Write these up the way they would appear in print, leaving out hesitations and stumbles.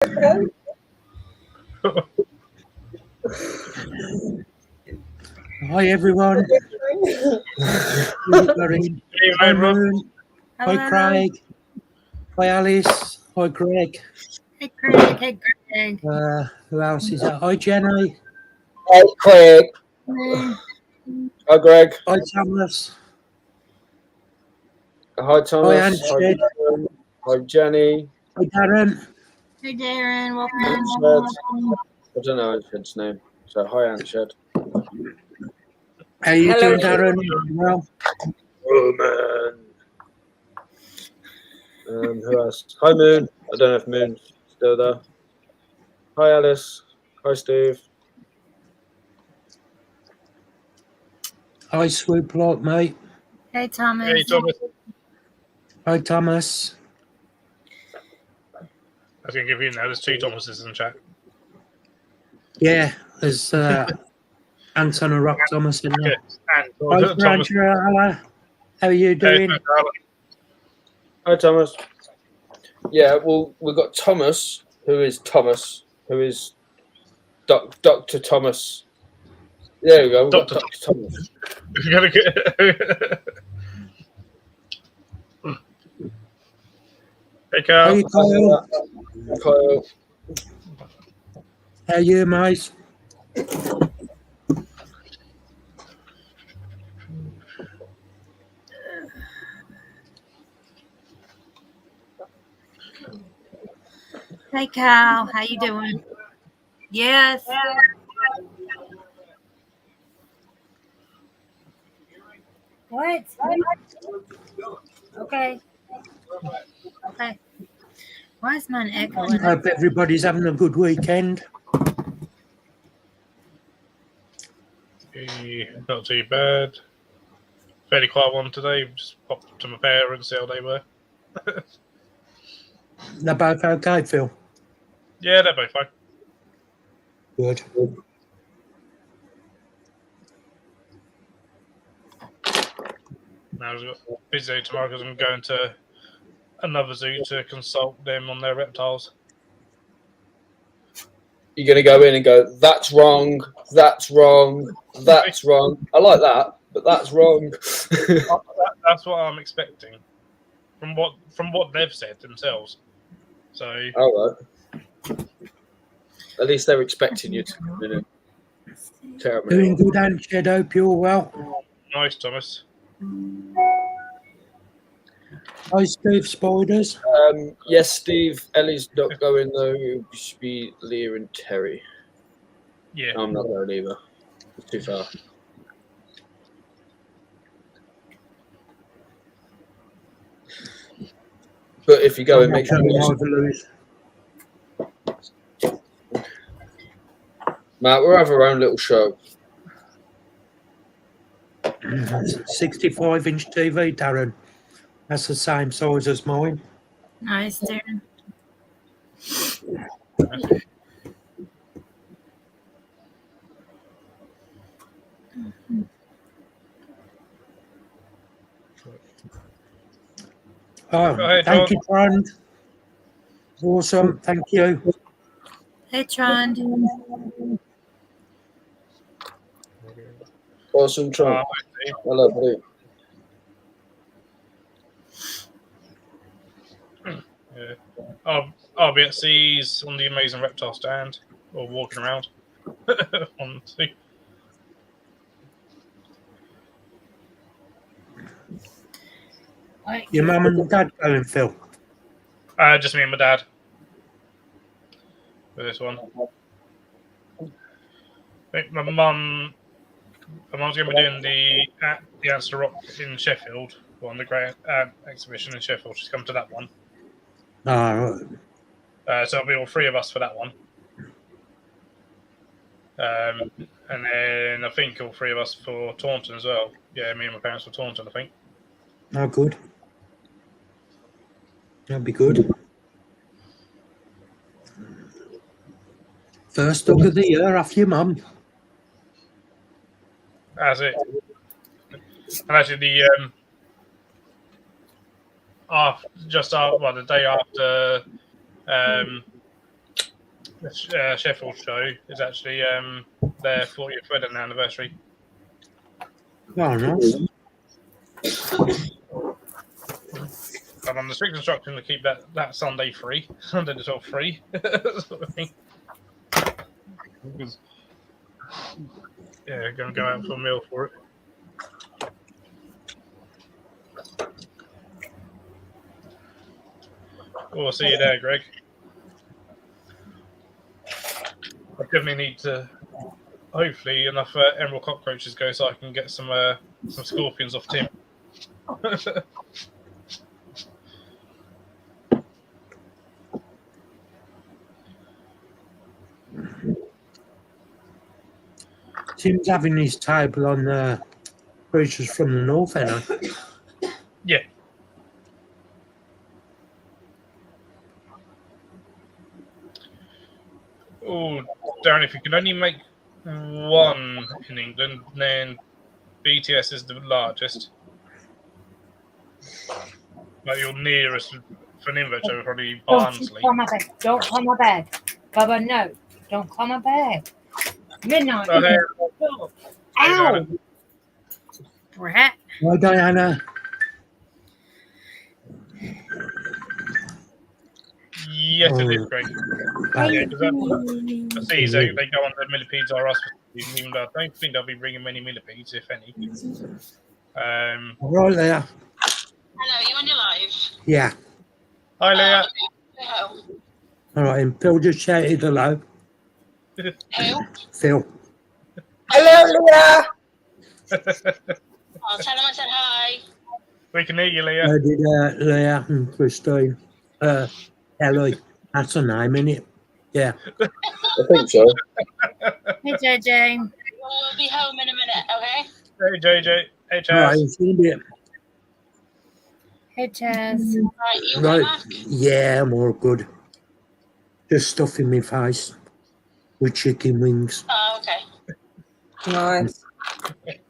Hi everyone. Hi Moon. Hi Craig. Hi Alice. Hi Greg. Hey Craig. Hey Greg. Who else is that? Hi Jenny. Hi Craig. Hi Greg. Hi Thomas. Hi Thomas. Hi Anshed. Hi Jenny. Hi Darren. Hey Darren. Welcome. I don't know Anshed's name. So hi Anshed. How you doing, Darren? Well. Oh man. Who else? Hi Moon. I don't know if Moon's still there. Hi Alice. Hi Steve. Hi Swoop Lot, mate. Hey Thomas. Hey Thomas. Hi Thomas. I was going to give you now. There's 2 Thomases in the chat. Yeah, there's Anton and Rock Thomas in there. Yeah, Hi Angela. How are you doing? Hi Thomas. Yeah, well we've got Thomas, who is Dr. Thomas. There we go. We've got Dr. Thomas. Hey Carl. Hey Kyle. Kyle. How are you, mate? Hey Cal. How you doing? Yes. What? Okay. Okay. Why is mine echoing? Hope everybody's having a good weekend. Not too bad. Fairly quiet one today. Just popped to my parents, see how they were. They're both okay, Phil? Yeah, they're both fine. Good. Now I've got busy tomorrow because I'm going to another zoo to consult them on their reptiles. You're going to go in and go, that's wrong, that's wrong, that's wrong. I like that, but that's wrong. That's what I'm expecting from what they've said themselves. So, all right. At least they're expecting you to come in and tell me. Doing good, Anshed. Hope you're well. Nice, Thomas. Hi, Steve Spiders. Yes, Steve. Ellie's not going though. It should be Leah and Terry. Yeah. I'm not going either. It's too far. But if you go and make sure Matt, we'll have our own little show. 65-inch TV, Darren. That's the same size as mine. Nice, Darren. Oh, thank you, Trond. Awesome, thank you. Hey, Trond. Awesome, Trond. Hello, buddy. Yeah. I'll be at C's on the Amazing Reptile stand or walking around. Honestly. Your mum and dad going, Phil? Just me and my dad. For this one. I think my mum's going to be doing the Answer Rock in Sheffield, on the great exhibition in Sheffield. She's come to that one. Oh, right. So it'll be all 3 of us for that one. And then I think all 3 of us for Taunton as well. Yeah, me and my parents for Taunton, I think. Oh, good. That'd be good. First dog of the year off your mum. That's it. And actually, the the day after Sheffield show is actually their 40th wedding anniversary. Oh, nice. I'm on the strict instruction to keep that Sunday free, Sunday the 12th free, sort of thing. Because, yeah, going to go out for a meal for it. Oh, I'll see you there, Greg. I definitely need to, hopefully, enough emerald cockroaches go so I can get some scorpions off Tim. Tim's having his table on creatures from the north, ain't he? Yeah. Oh, Darren, if you can only make one in England, then BTS is the largest. Like your nearest for an invert show would probably be Barnsley. Don't call my bag. Don't call my bag. Bubba, no. Don't call my bag. Midnight. Oh, hey. Ow! Brat. Hi, Diana. Yes, it is, Greg. Yeah, because I see so they go on the millipedes are us, even though I don't think they'll be bringing many millipedes, if any. Right there. Hello, you on your live? Yeah. Hi, Leah. Hello. All right, and Phil just shouted hello. Who? Phil. Hello, Leah. Oh, tell him I said hi. We can hear you, Leah. I did Leah and Christine. Ellie. That's her name, isn't it? Yeah. I think so. Hey, JJ. We'll be home in a minute, okay? Hey, JJ. Hey, All Chaz. right, see you in a bit. Hey, Chaz. Right, you Right. back? Yeah, I'm all good. Just stuffing my face with chicken wings. Oh, okay. Nice. Okay,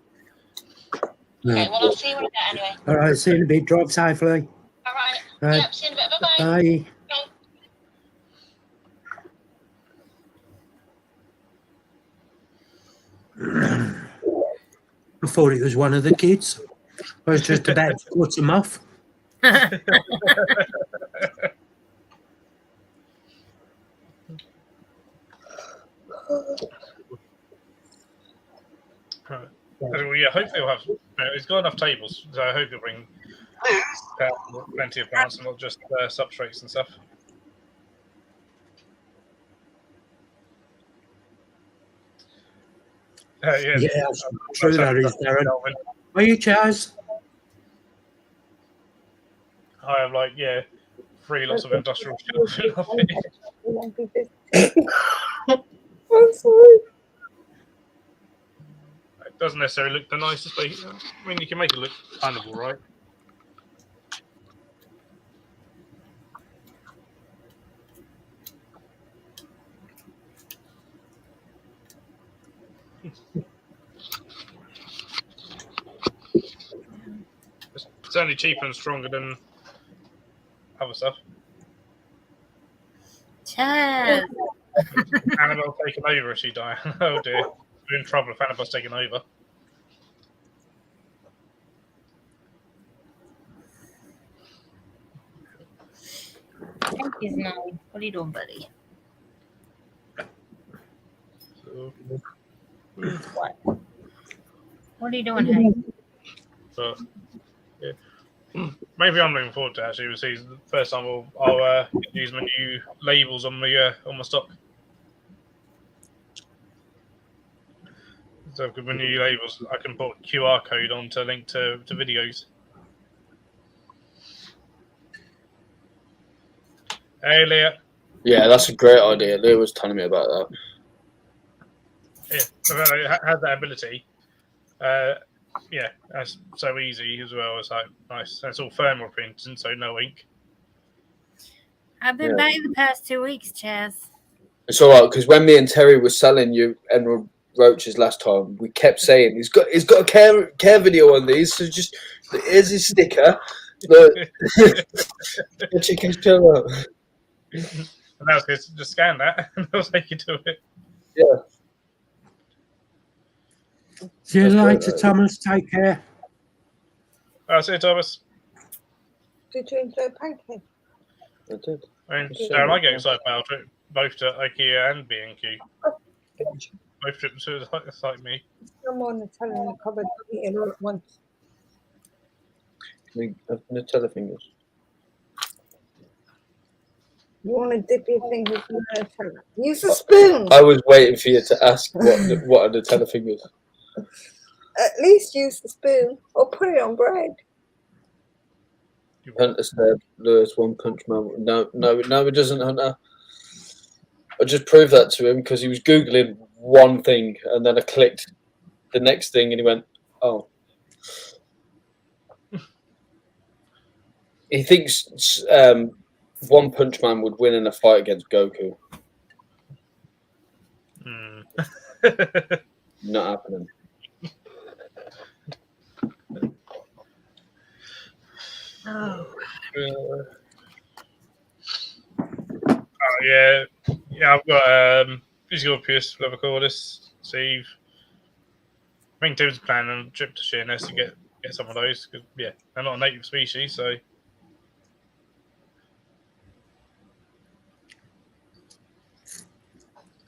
Yeah. well, I'll see you in a bit anyway. All right, see you in a bit. Drive safely. All right. Right. Yep, see you in a bit. Bye-bye. Bye. I thought it was one of the kids. I was just about to cut him off. Right. Well, yeah, hopefully we'll have. It's got enough tables, so I hope it'll bring plenty of plants and not just substrates and stuff. Yeah, Yeah, true that is, Darren. Are you, Chaz? I have lots of industrial shelving up here. I'm sorry. It doesn't necessarily look the nicest, but I mean, you can make it look kind of all right. It's certainly cheaper and stronger than other stuff. Chaz. Annabelle taking over, is she, Diane? Oh dear. We're in trouble if Annabelle's taking over. Thank you, Snowy. What are you doing, buddy? So, What? What are you doing, honey? but yeah. Maybe I'm looking forward to it, actually. We'll see the first time I'll use my new labels on my stock. So with my new labels, I can put QR code on to link to videos. Hey, Leah. Yeah, that's a great idea. Leah was telling me about that. Yeah, so it has that ability. Yeah, that's so easy as well. It's like nice. It's all thermal printing, so no ink. I've been back the past 2 weeks, Chaz. It's all right because when me and Terry were selling you emerald roaches last time, we kept saying he's got a care video on these. So just here's his sticker. Look, the chicken show up. And now it's just scan that, and they'll take you to it. Yeah. See you That's later, great, Thomas. Take care. See you, Thomas. Did you enjoy pancake? I did. I mean, Sure. Darren, I get excited about it, both to IKEA and B&Q. Both trips to like me. No more Nutella in the cupboard. Eat it all at once. We have Nutella fingers. You want to dip your fingers in the Nutella? Use a spoon. I was waiting for you to ask what are Nutella fingers. At least use the spoon or put it on bread. Hunter said Lewis One Punch Man. No, it doesn't, Hunter. I just proved that to him because he was Googling one thing and then I clicked the next thing and he went, oh. He thinks One Punch Man would win in a fight against Goku. Not happening. Oh. Yeah. I've got physical abuse level cordis, Steve. I think Tim's planning on a trip to Sheerness to get some of those. Cause, yeah, they're not a native species, so.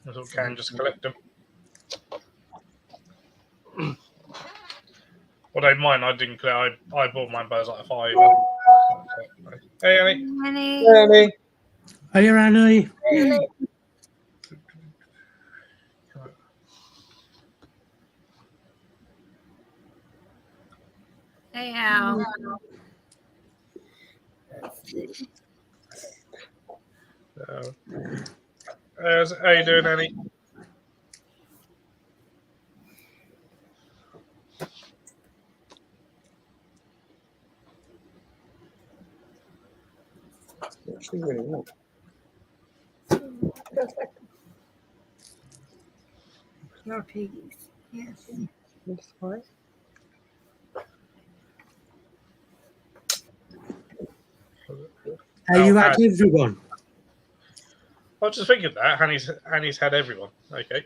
I sort of can just collect them. Although mine, I didn't collect. I bought mine, but it was like a £5. Hey, Ellie. Really? Hey, Annie. Hey, Al. How you doing, Annie? Actually, really not. Your piggies. Yes. That's fine. How you had everyone? I was just thinking that Annie's had everyone. Okay.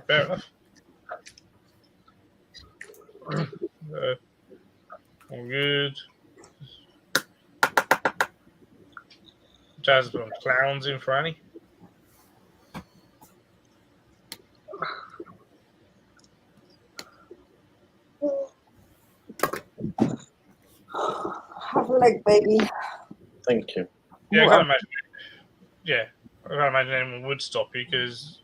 Fair enough. All good. Jazz put clowns in for Annie. Have a leg, baby. Thank you. Yeah, I can't imagine. Yeah, I can't imagine anyone would stop you because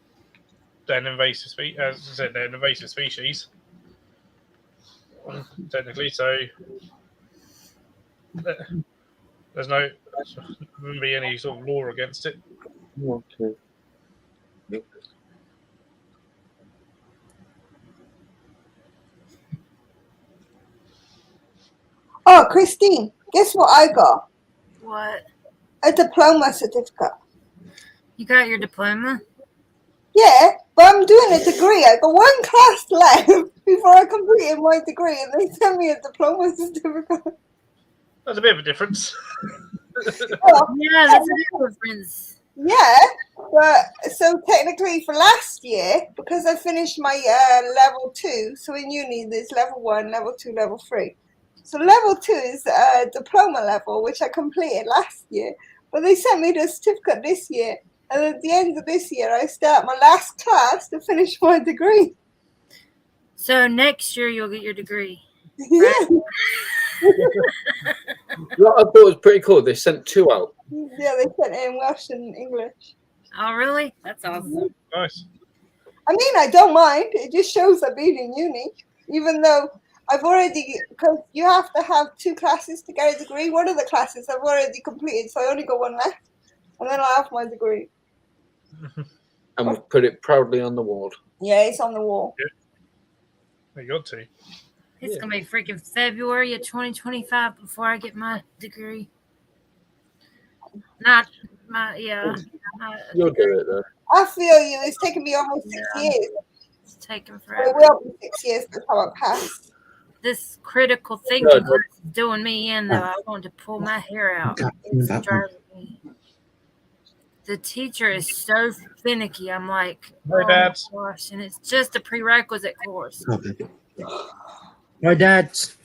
they're an invasive species. As I said, they're an invasive species. Technically, so there's no, wouldn't be any sort of law against it. Okay. Oh, Christine, guess what I got? What? A diploma certificate. You got your diploma? Yeah, but I'm doing a degree. I got one class left before I completed my degree, and they sent me a diploma certificate. That's a bit of a difference. Well, Yeah, that's a big difference. yeah, but so technically for last year, because I finished my level 2, so in uni there's level 1, level 2, level 3. So level 2 is diploma level, which I completed last year, but they sent me the certificate this year. And at the end of this year, I start my last class to finish my degree. So next year you'll get your degree. Yeah. What I thought was pretty cool, they sent 2 out. Yeah, they sent it in Welsh and English. Oh, really? That's awesome. Nice. I mean, I don't mind. It just shows I've been in uni, even though I've already, because you have to have 2 classes to get a degree. One of the classes I've already completed, so I only got 1 left, and then I'll have my degree. And we've put it proudly on the wall. Yeah, it's on the wall. You got to. It's going to be freaking February of 2025 before I get my degree. Not my, yeah. You'll do it though. I feel you. It's taken me almost 6 years. It's taking It forever. will be 6 years before I pass. this critical thing No, you guys is doing me in, though. I want to pull my hair out. It's That one. driving me. The teacher is so finicky. I'm like, Hi, oh Dad. my gosh, and it's just a prerequisite course. Okay. My dad's.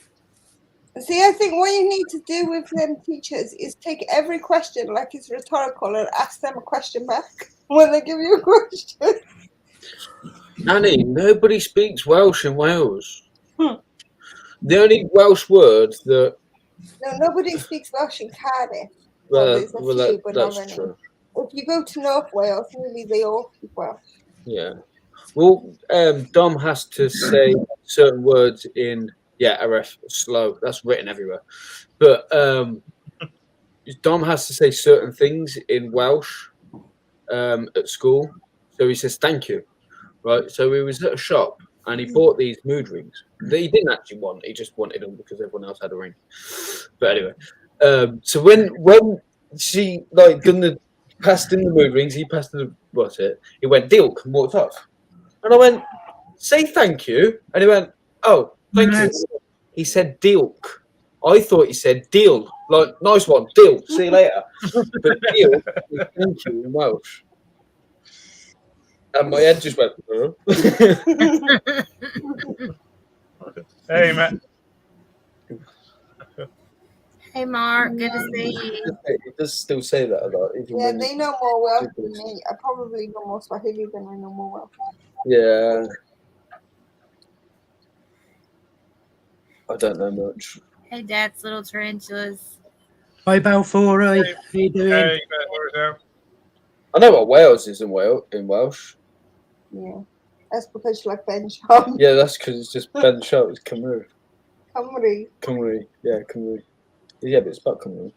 See, I think what you need to do with them teachers is take every question like it's rhetorical and ask them a question back when they give you a question. Nanny, nobody speaks Welsh in Wales. Hmm. The only Welsh word that No, nobody speaks Welsh in Cardiff. Well, there's a few, but not that's many. true. If you go to North Wales, nearly they all speak Welsh. Yeah. Well, Dom has to say certain words in RF slow. That's written everywhere. But Dom has to say certain things in Welsh at school. So he says thank you. Right. So he was at a shop and he bought these mood rings that he didn't actually want. He just wanted them because everyone else had a ring. But anyway, so when she like passed in the mood rings, he passed in the he went Dilk and walked off. And I went, say thank you. And he went, oh, thank you. He said Dilk. I thought he said deal. Like, nice one, deal. See you later. But deal is thank you in Welsh. And my head just went, huh? Hey, Matt. Hey, Mark, good to see you. It does still say that a lot. Even Yeah, when they know more Welsh than me. I probably know more Swahili than I know more Welsh. Yeah. I don't know much. Hey, Dad's little tarantulas. Hi, Balfour. How you doing? Hey, Matt, where's out? I know what Wales is in Welsh. Yeah, that's because you like Ben Sham. Yeah, that's because it's just Ben Show. It's Cymru. Cymru. Cymru. Yeah, Cymru. Yeah, but it's about Cymru.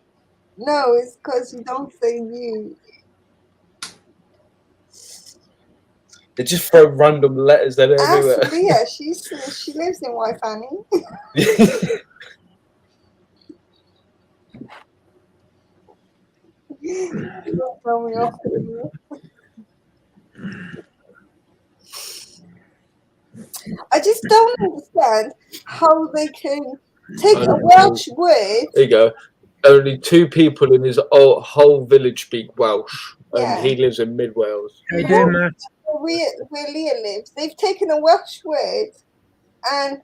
No, it's because you don't say you. They just throw random letters there everywhere. Ask Leah. She lives in White Fanny. Don't throw me off. I just don't understand how they can take a Welsh word. There you go. Only 2 people in his whole village speak Welsh, and he lives in Mid Wales. How you doing, Matt? Where Leah lives, they've taken a Welsh word and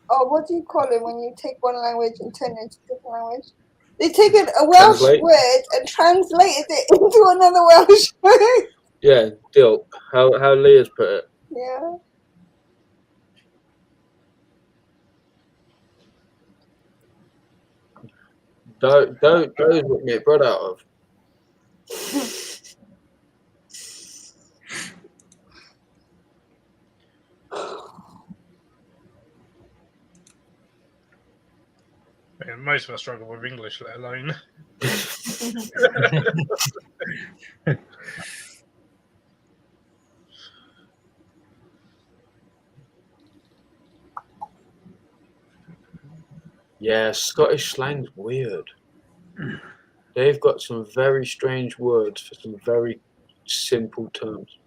what do you call it when you take one language and turn it into a different language? They've taken a Welsh word and translated it into another Welsh word. Yeah, Dilk. How Leah's put it. Yeah. Those what me brought out of. Yeah, most of us struggle with English, let alone. Yeah, Scottish slang's weird. They've got some very strange words for some very simple terms.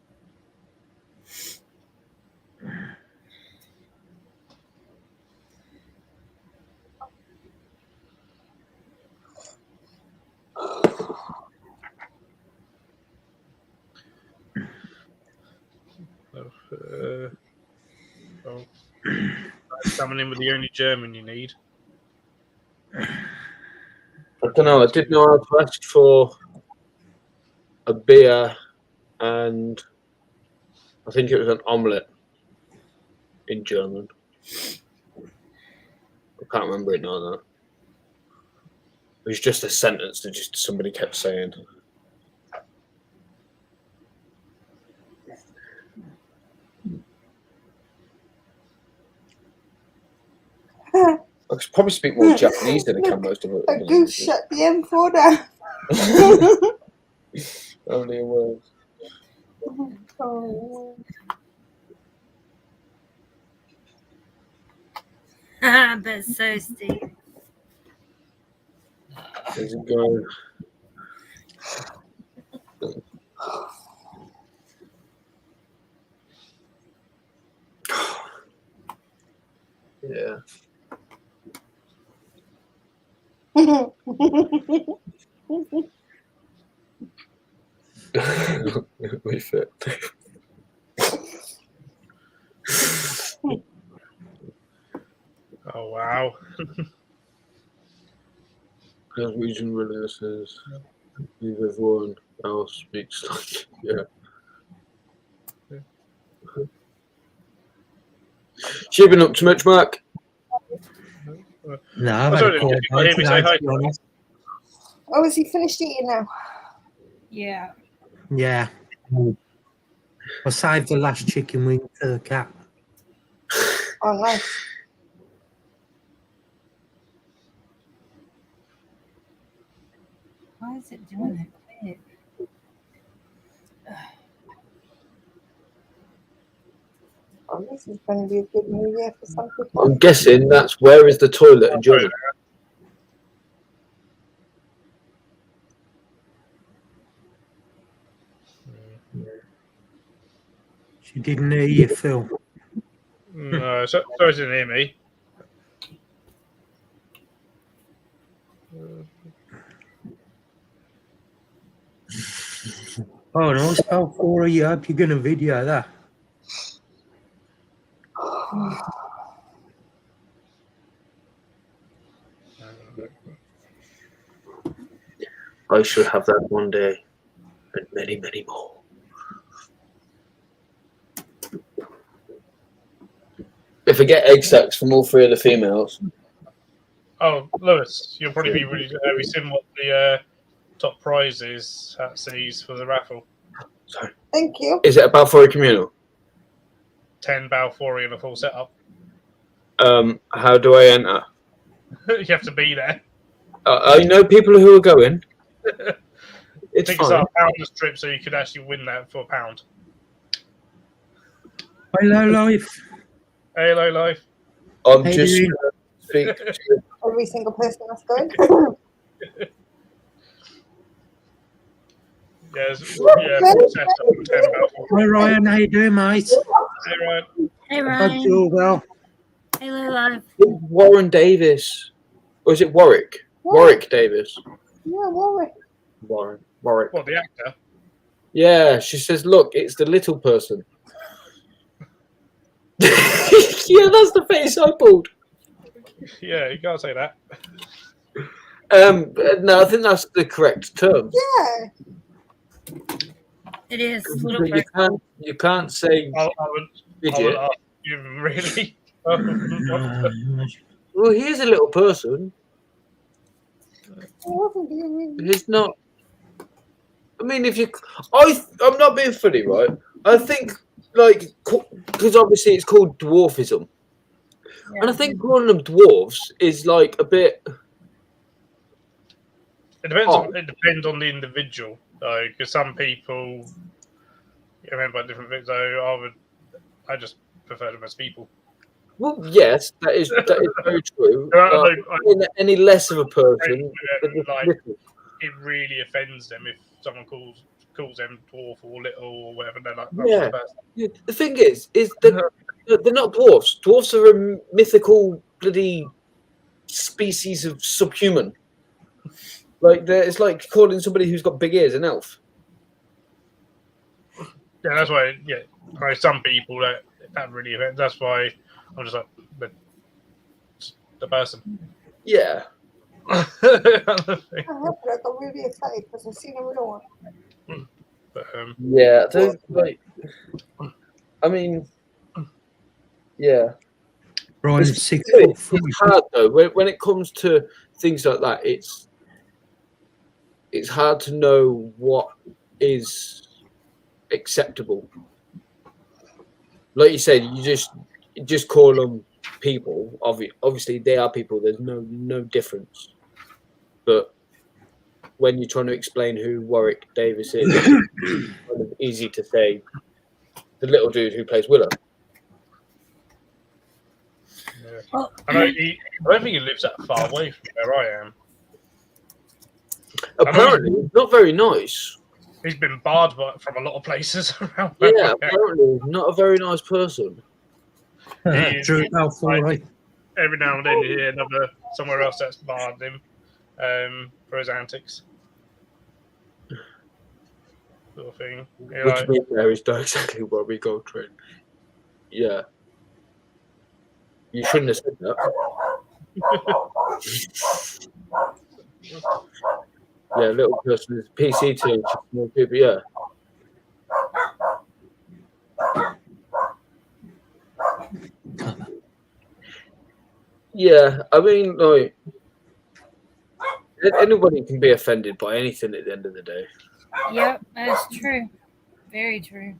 Coming in with the only German you need. I don't know. I did know how to ask for a beer and I think it was an omelette in German. I can't remember it now, though. It was just a sentence that just somebody kept saying. I could probably speak more Japanese than I can most of it. A goose shut the M4 down. Only a word. Oh. But so Steve. How's it going? Yeah. We fit. Oh wow. Region really says if everyone else speaks like She been up to much, Mark? No, I've Oh, had sorry, a poor you got day hear me say today, hi. to be honest. Oh, has he finished eating now? Yeah. Yeah. I saved the last chicken wing for the cat. Oh, nice. Why is it doing that quick? Oh, this is going to be a good new year for some people. I'm guessing that's where is the toilet in German. She didn't hear you, Phil. No, sorry, didn't hear me. Oh, no, spell 4 of you. Hope you're going to video that. I should have that one day, and many, many more. If I get egg sacs from all 3 of the females, Oh, Lewis, you'll probably be really. Have you seen what the top prize is at C's for the raffle? sorry, Thank you. is it about for a communal? 10 Balfouri and a full setup. How do I enter? You have to be there. I know people who are going. It's Tickets fine. are a £1 a strip, so you could actually win that for £1. Hello, life. Hello, life. I'm Hey, just dude. speak. Every single person that's going. Yes, yeah, full setup for 10 Balfouri. Hi, Ryan. How you doing, mate? Hey, Ryan. Hey, Hope Ryan. you're all well. Hello, live. Warren Davis, or is it Warwick? Warwick Davis. Yeah, Warwick. Warwick. What, the actor? Yeah, she says, "Look, it's the little person." Yeah, that's the face I pulled. Yeah, you can't say that. No, I think that's the correct term. Yeah. It is. But you can't say I would midget. ask you, really. Well, he is a little person. It wasn't being He's not. I mean, I'm not being funny, right? I think, like, because obviously it's called dwarfism, and I think calling them dwarfs is like a bit. It depends on the individual, though, because some people remember different things. So I just prefer them as people. Well, yes, that is very true. Any less of a person, Like, it really offends them if someone calls them dwarf or little or whatever. They're like, yeah. The thing is that they're not dwarfs. Dwarfs are a mythical bloody species of subhuman. Like it's like calling somebody who's got big ears an elf. Yeah, that's why. Yeah, like some people that really offends. That's why I'm just like the person. Yeah. I hope I got really excited because I've seen a real one. But, yeah, I mean, yeah. Ryan, It's 6 foot 3. hard though. When it comes to things like that, it's hard to know what is acceptable. Like you said, you just call them people. Obviously, they are people. There's no difference. But when you're trying to explain who Warwick Davis is, it's kind of easy to say the little dude who plays Willow. yeah. I don't think he lives that far away from where I am. Apparently, not very nice. He's been barred from a lot of places around. Yeah, apparently, not a very nice person. He- Drew Balfour, right? every now and then you hear another somewhere else that's barred him for his antics. Sort of thing. You're Which like, means there is exactly where we go train. Yeah. You shouldn't have said that. Yeah, little person is PC too. More people, yeah. Yeah, I mean, like, anybody can be offended by anything at the end of the day. Yep, that's true. Very true.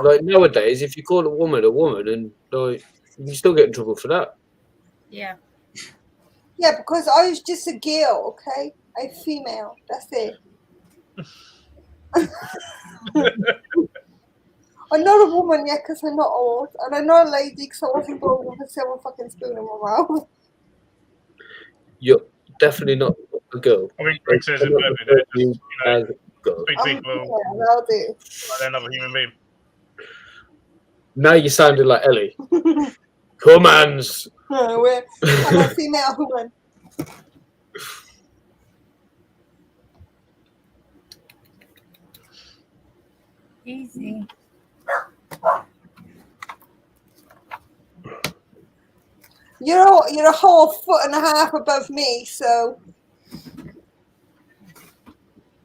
Like nowadays, if you call a woman, and like, you can still get in trouble for that. Yeah. Yeah, because I was just a girl, okay? A female. That's it. I'm not a woman yet because I'm not old, and I'm not a lady because I wasn't born with a silver fucking spoon in my mouth. You're definitely not a girl. I mean, Greg says it I'm not perfectly. referring to Just, you as a girl. speak to people Yeah, that'll do. like they're another human being. Now you sounded like Ellie. Commands. I'm a female woman. Easy. You're a whole foot and a half above me, so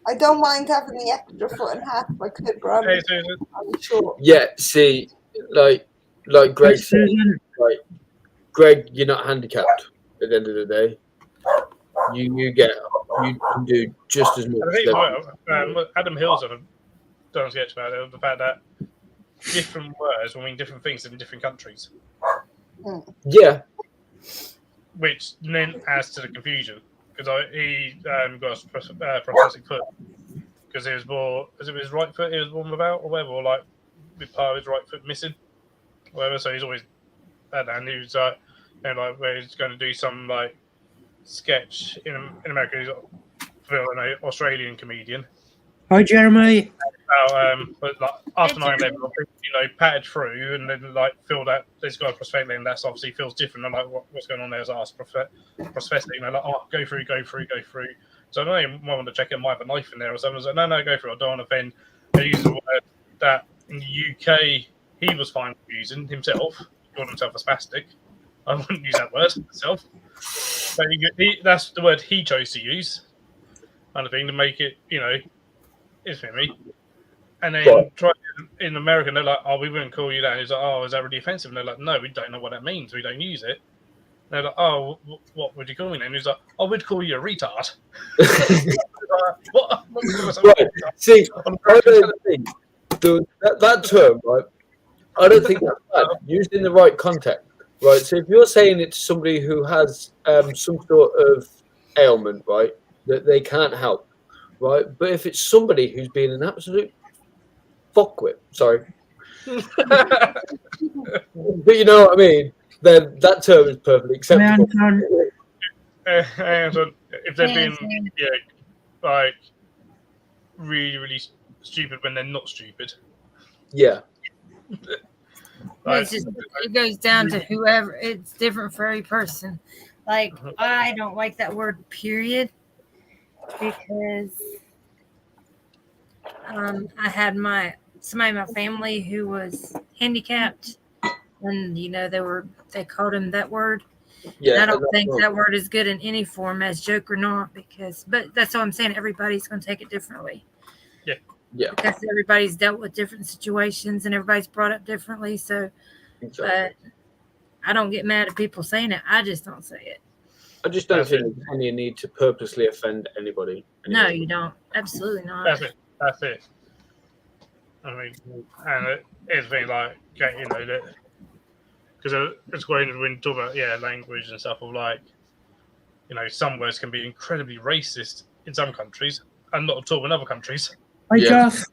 I don't mind having the extra foot and a half if I could, but Hey, Susan. I'm short. Yeah, see, like Greg said, Susan, like Greg, you're not handicapped at the end of the day. You can do just as much. I think as well, Adam Hill's done a sketch about it, the fact that different words will mean different things in different countries, Yeah, which then adds to the confusion. Because he got a prosthetic foot because it was more, as it was his right foot he was born without, or whatever, or like with part of his right foot missing, or whatever. So he's always had that, and he was like, you know, like where he's going to do some like sketch in America. He's an Australian comedian. hi Jeremy. But like after 9/11, you know, patted through and then like feel that this guy prosthetic limb, that's obviously feels different. I'm like, what's going on there? As I asked prosthetic, you know, like, oh, go through. So I don't know, I want to check it, might have a knife in there or something. I was like, no, go through. I don't want to offend. They use a word that in the UK he was fine with using himself. He called himself a spastic. I wouldn't use that word myself. But that's the word he chose to use, kind of thing, to make it, you know, it's for me. And then try in America, they're like, oh, we wouldn't call you that. And he's like, oh, is that really offensive? And they're like, no, we don't know what that means. We don't use it. And they're like, oh, what would you call me then? And he's like, I would call you a retard. What? right. See, I don't think that term, right? I don't think that's bad. Used in the right context, right? So if you're saying it to somebody who has some sort of ailment, right, that they can't help, right? But if it's somebody who's been an absolute fuckwit, sorry, but you know what I mean, then that term is perfectly acceptable. And if they're being like really stupid when they're not stupid. Yeah. Like, it goes down to whoever. It's different for every person. Like, I don't like that word period because I had somebody in my family who was handicapped, and you know they called him that word. Yeah, and I don't think that word is good in any form, as joke or not, but that's all I'm saying. Everybody's going to take it differently. Yeah. Because everybody's dealt with different situations and everybody's brought up differently. So, but I don't get mad at people saying it. I just don't say it. I just don't think there's any need to purposely offend anybody. No, you don't. Absolutely not. That's it. I mean, and it's been like, you know, that because it's going when you talk about language and stuff of like, you know, some words can be incredibly racist in some countries and not at all in other countries. Hi, Joff.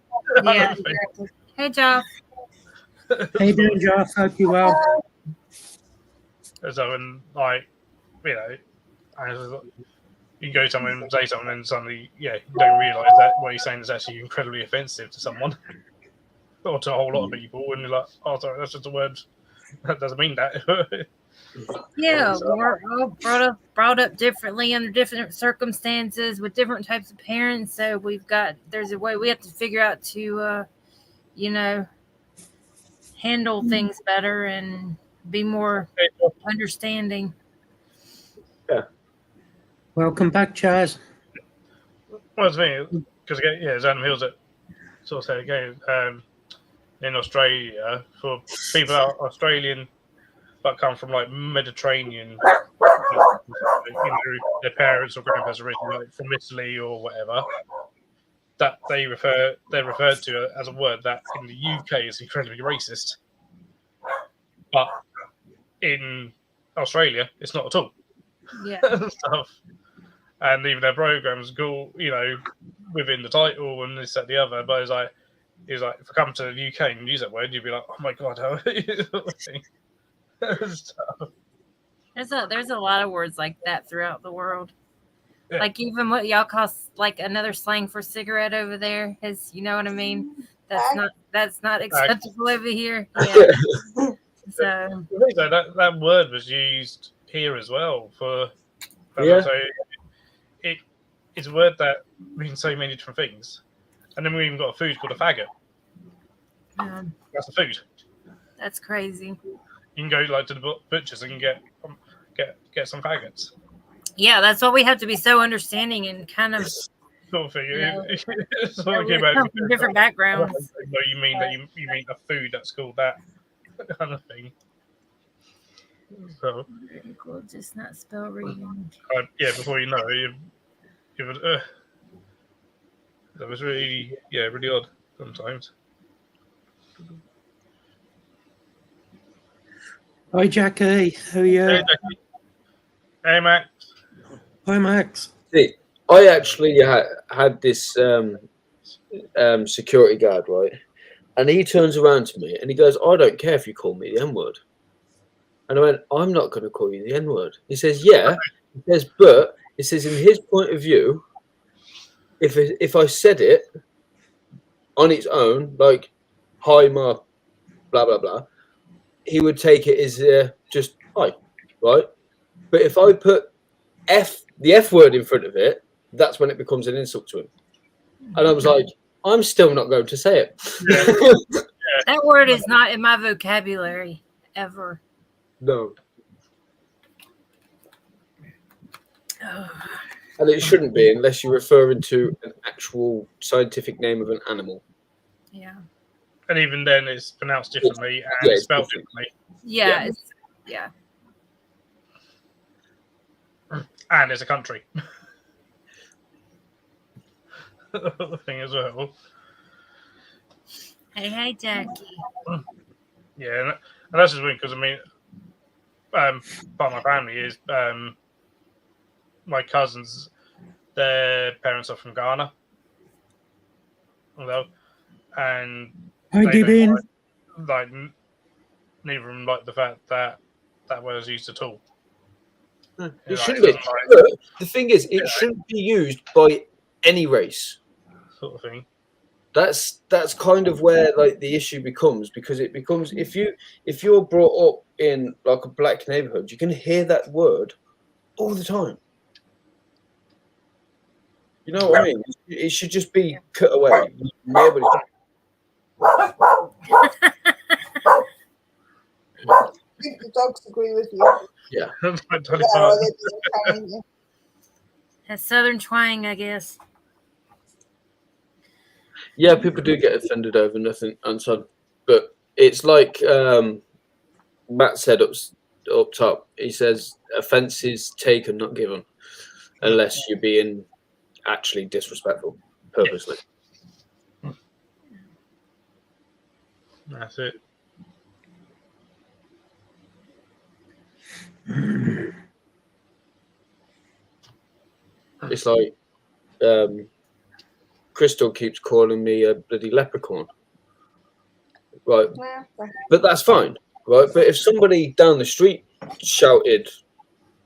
Yeah, exactly. Hey, Joff. How you doing, Joff? Hope you well. So, and like, you know, you go somewhere and say something, and suddenly, you don't realise that what you're saying is actually incredibly offensive to someone or to a whole lot of people. And you're like, oh, sorry, that's just a word. That doesn't mean that. Yeah, we're all brought up differently under different circumstances with different types of parents. So there's a way we have to figure out to, you know, handle things better and be more understanding. Welcome back, Chaz. Well, it's me because it's Adam Hills that sort of said again in Australia for people that are Australian but come from like Mediterranean, their parents or grandparents are originally like, from Italy or whatever. That they're referred to as a word that in the UK is incredibly racist, but in Australia it's not at all. Yeah. Stuff. And even their programs go, within the title and this, that, the other. But it's like, if I come to the UK and use that word, you'd be like, oh my God, how are you? There's a lot of words like that throughout the world. Yeah. Like even what y'all call like another slang for cigarette over there is, you know what I mean? That's not acceptable over here. Yeah. So that word was used here as well for. Yeah. So it's a word that means so many different things, and then we even got a food called a faggot. That's a food. That's crazy. You can go like to the butchers and get some faggots. Yeah, that's why we have to be so understanding and kind of sort of thing. Come from different backgrounds. No, you mean that you mean a food that's called that kind of thing. So Cool, just not spell reading. Before you know it, that was really really odd sometimes. Hi, Jackie. How are you? Hey, Jackie. Hey, Max. Hi, Max. See, I actually had this security guard, right? And he turns around to me and he goes, I don't care if you call me the N-word. And I went, I'm not going to call you the N-word. He says, yeah. He says, but he says, in his point of view, if I said it on its own, like, hi, Mark, blah, blah, blah, he would take it as just hi, right? But if I put the F word in front of it, that's when it becomes an insult to him. And I was like, I'm still not going to say it. That word is not in my vocabulary ever. No. And it shouldn't be unless you're referring to an actual scientific name of an animal. Yeah. And even then, it's pronounced differently and it's spelled differently. Yeah. And it's a country. Thing as well. Hey, Jackie. Yeah, and that's just weird because I mean, part of my family is my cousins. Their parents are from Ghana, and I did in. Like neither of them like the fact that word is used at all. It shouldn't be. The thing is, it shouldn't be used by any race. Sort of thing. That's kind of where like the issue becomes, because it becomes if you're brought up in like a black neighborhood, you can hear that word all the time. You know what I mean? It should just be cut away. Nobody. I think the dogs agree with you. Yeah. That's Southern twang, I guess. Yeah, people do get offended over nothing unsaid, but it's like Matt said up top. He says offences taken, not given, unless you're being actually disrespectful purposely. That's it. It's like Crystal keeps calling me a bloody leprechaun, right? But that's fine, right? But if somebody down the street shouted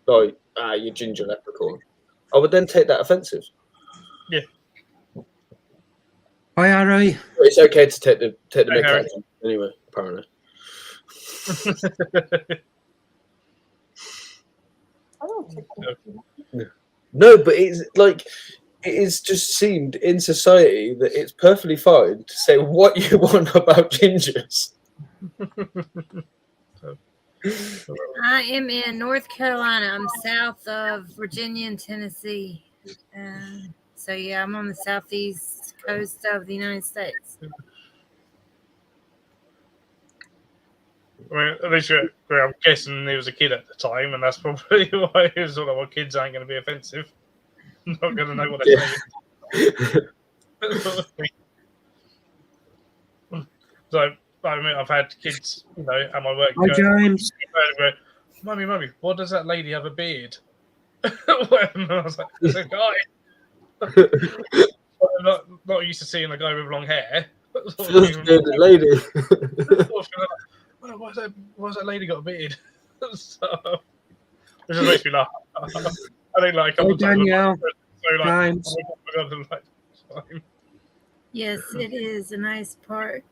like, you ginger leprechaun, I would then take that offensive. Yeah. Hi, Harry. It's okay to take the mick out anyway, apparently. don't take it. No, but it's like it is just seemed in society that it's perfectly fine to say what you want about gingers. I am in North Carolina. I'm south of Virginia and Tennessee. So yeah, I'm on the southeast coast of the United States. Well, at least I'm guessing he was a kid at the time, and that's probably why he was sort of, well, kids aren't going to be offensive. Not going to know what they're saying. So, I mean, I've had kids, at my work. Hi, James. Mummy, what does that lady have a beard? And I was like, it's a guy. I'm not used to seeing a guy with long hair. Bearded lady. Why's that lady got a beard? So, which just makes me laugh. I think like a couple of times. Danielle. So, like, James. Yes, it is a nice park.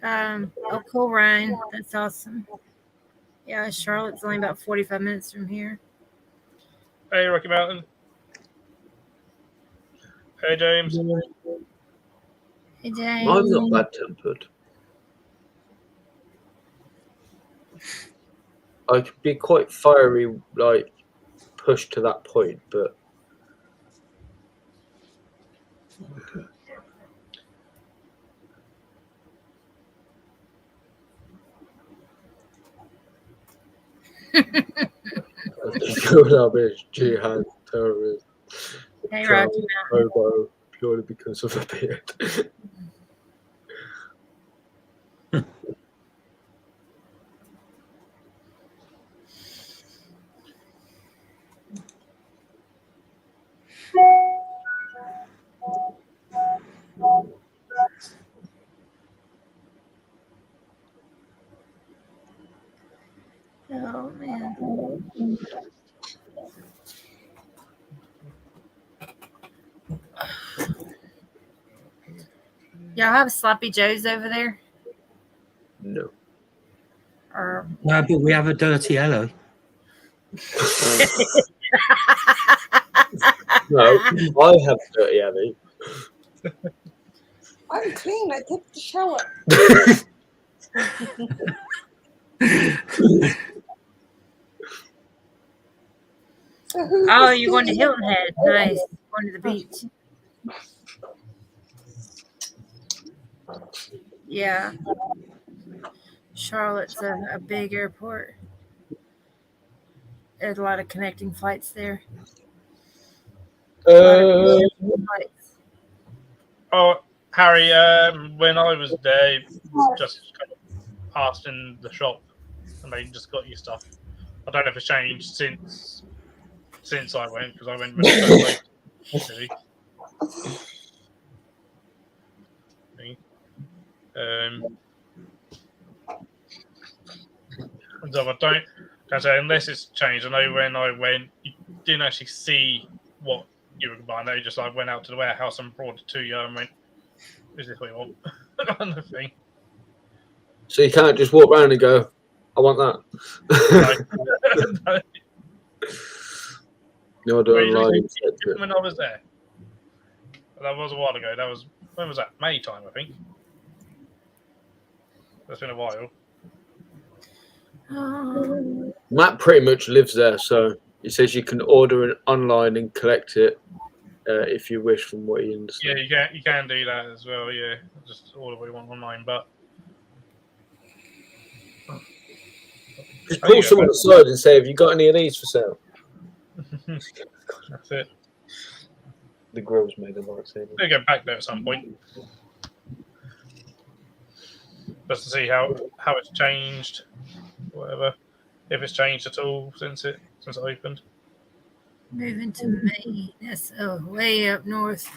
Oh, cool, Ryan. That's awesome. Yeah, Charlotte's only about 45 minutes from here. Hey, Rocky Mountain. Hey, James. Hey, James. I'm not bad tempered. I can be quite fiery, like pushed to that point, but jihad terrorist. Hey, Rocky Mountain. Hobo, purely because of a beard. Oh, man. Y'all have Sloppy Joes over there? No. Or No, but we have a dirty Ellie. No, I have dirty Ellie. I'm clean. I took the shower. So oh, you're going to Hilton Head. Nice. Going to the beach. Yeah. Charlotte's a big airport. There's a lot of connecting flights there. Flights. Oh, Harry, when I was there, just kind of asked in the shop, and they just got you stuff. I don't know if it's changed since I went, because I went when it was late. So I don't say unless it's changed. I know when I went, you didn't actually see what you were buying. They just like went out to the warehouse and brought it to you and went, "Is this what you want?" kind of thing. So you can't just walk around and go, "I want that." No. No, I don't like it. When I was there, that was a while ago. When was that? May time, I think. That's been a while. Matt pretty much lives there, so he says you can order it online and collect it if you wish, from what he understands. Yeah, you can do that as well. Yeah, just order what you want online, but just pull someone aside and say, "Have you got any of these for sale?" That's it. The grow's made of lightsaber. We'll go back there at some point, just to see how it's changed, whatever, if it's changed at all since it opened. Moving to Maine. That's way up north.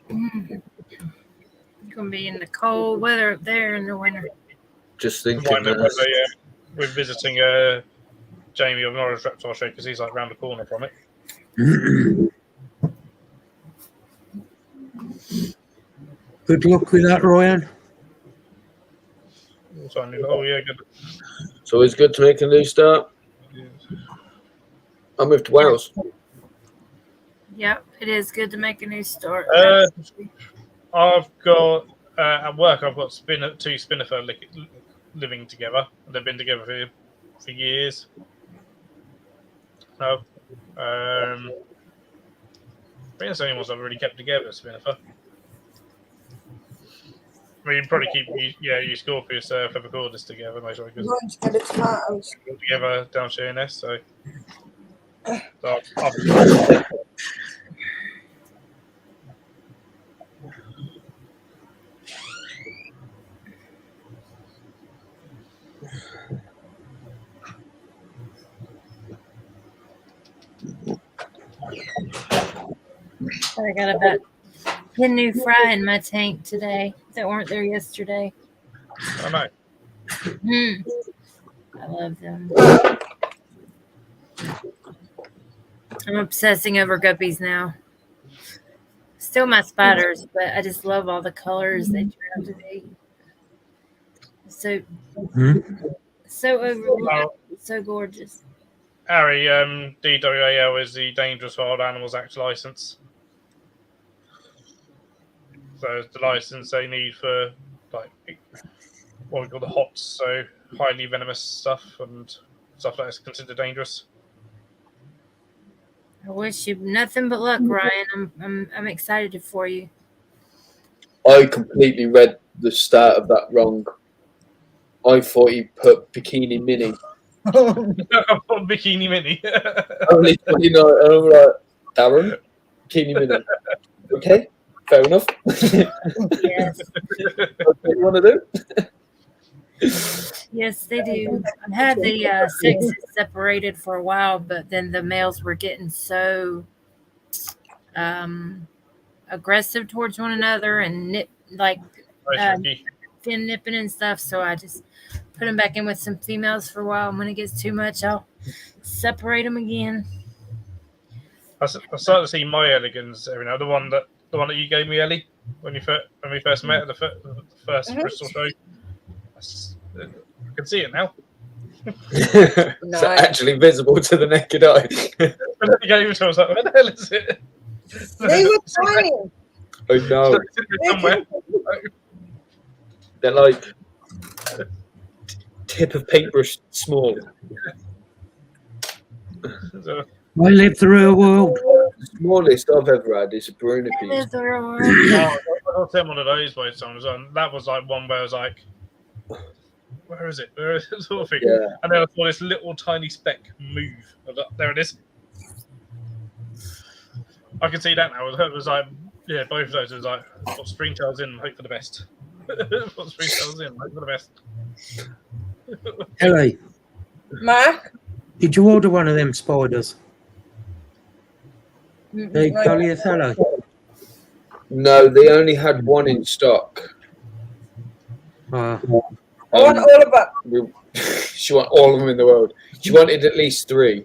You're gonna be in the cold weather up there in the winter. Just thinking. We're visiting Jamie of Norwich Reptile Show because he's like round the corner from it. Good luck with that, Ryan. Oh yeah, good. It's always good to make a new start. I moved to Wales. Yep, it is good to make a new start. I've got at work. I've got two Spinnifer living together. They've been together for years. No, I think that's the only ones I've really kept together. Spinnifer. I mean, you probably keep you Scorpius Feathercordus together most likely. I'm going to get the tomatoes. Together down Sheerness, so. I got about 10 new fry in my tank today that weren't there yesterday. Oh no. I love them. I'm obsessing over guppies now. Still my spiders, but I just love all the colors they turn out today. So overwhelming, so gorgeous. Harry, DWAL is the Dangerous Wild Animals Act license. So it's the license they need for like what we call the HOTS, so highly venomous stuff and stuff that is considered dangerous. I wish you nothing but luck, Ryan. I'm excited for you. I completely read the start of that wrong. I thought he put Bikini Mini. Bikini Mini. Only 29. And I'm like, Darren, Bikini Mini. Okay, fair enough. Yes. That's what you want to do? Yes, they do. I've had the sexes separated for a while, but then the males were getting so aggressive towards one another and fin nipping and stuff. So I just put them back in with some females for a while. And when it gets too much, I'll separate them again. I started to see my elegans every now. The one that you gave me, Ellie, when we first met at the first Bristol show. I can see it now. It's actually visible to the naked eye. I was like, where the hell is it? They were tiny. Oh no. Somewhere. They're like tip of paintbrush small. So, I live the real world. The smallest I've ever had is a Bruna piece. I was one of those by times, and that was like one where I was like, where is it? Where is it? Sort of thing. Yeah. And then I saw this little tiny speck move. There it is. I can see that now. It was like, yeah, both of those. It was like, put springtails in, hope for the best. Put springtails in, hope for the best. Ellie, Mark? did you order one of them spiders? The Goliathella? No, they only had one in stock. I want all of them. She wanted all of them in the world. She wanted at least 3.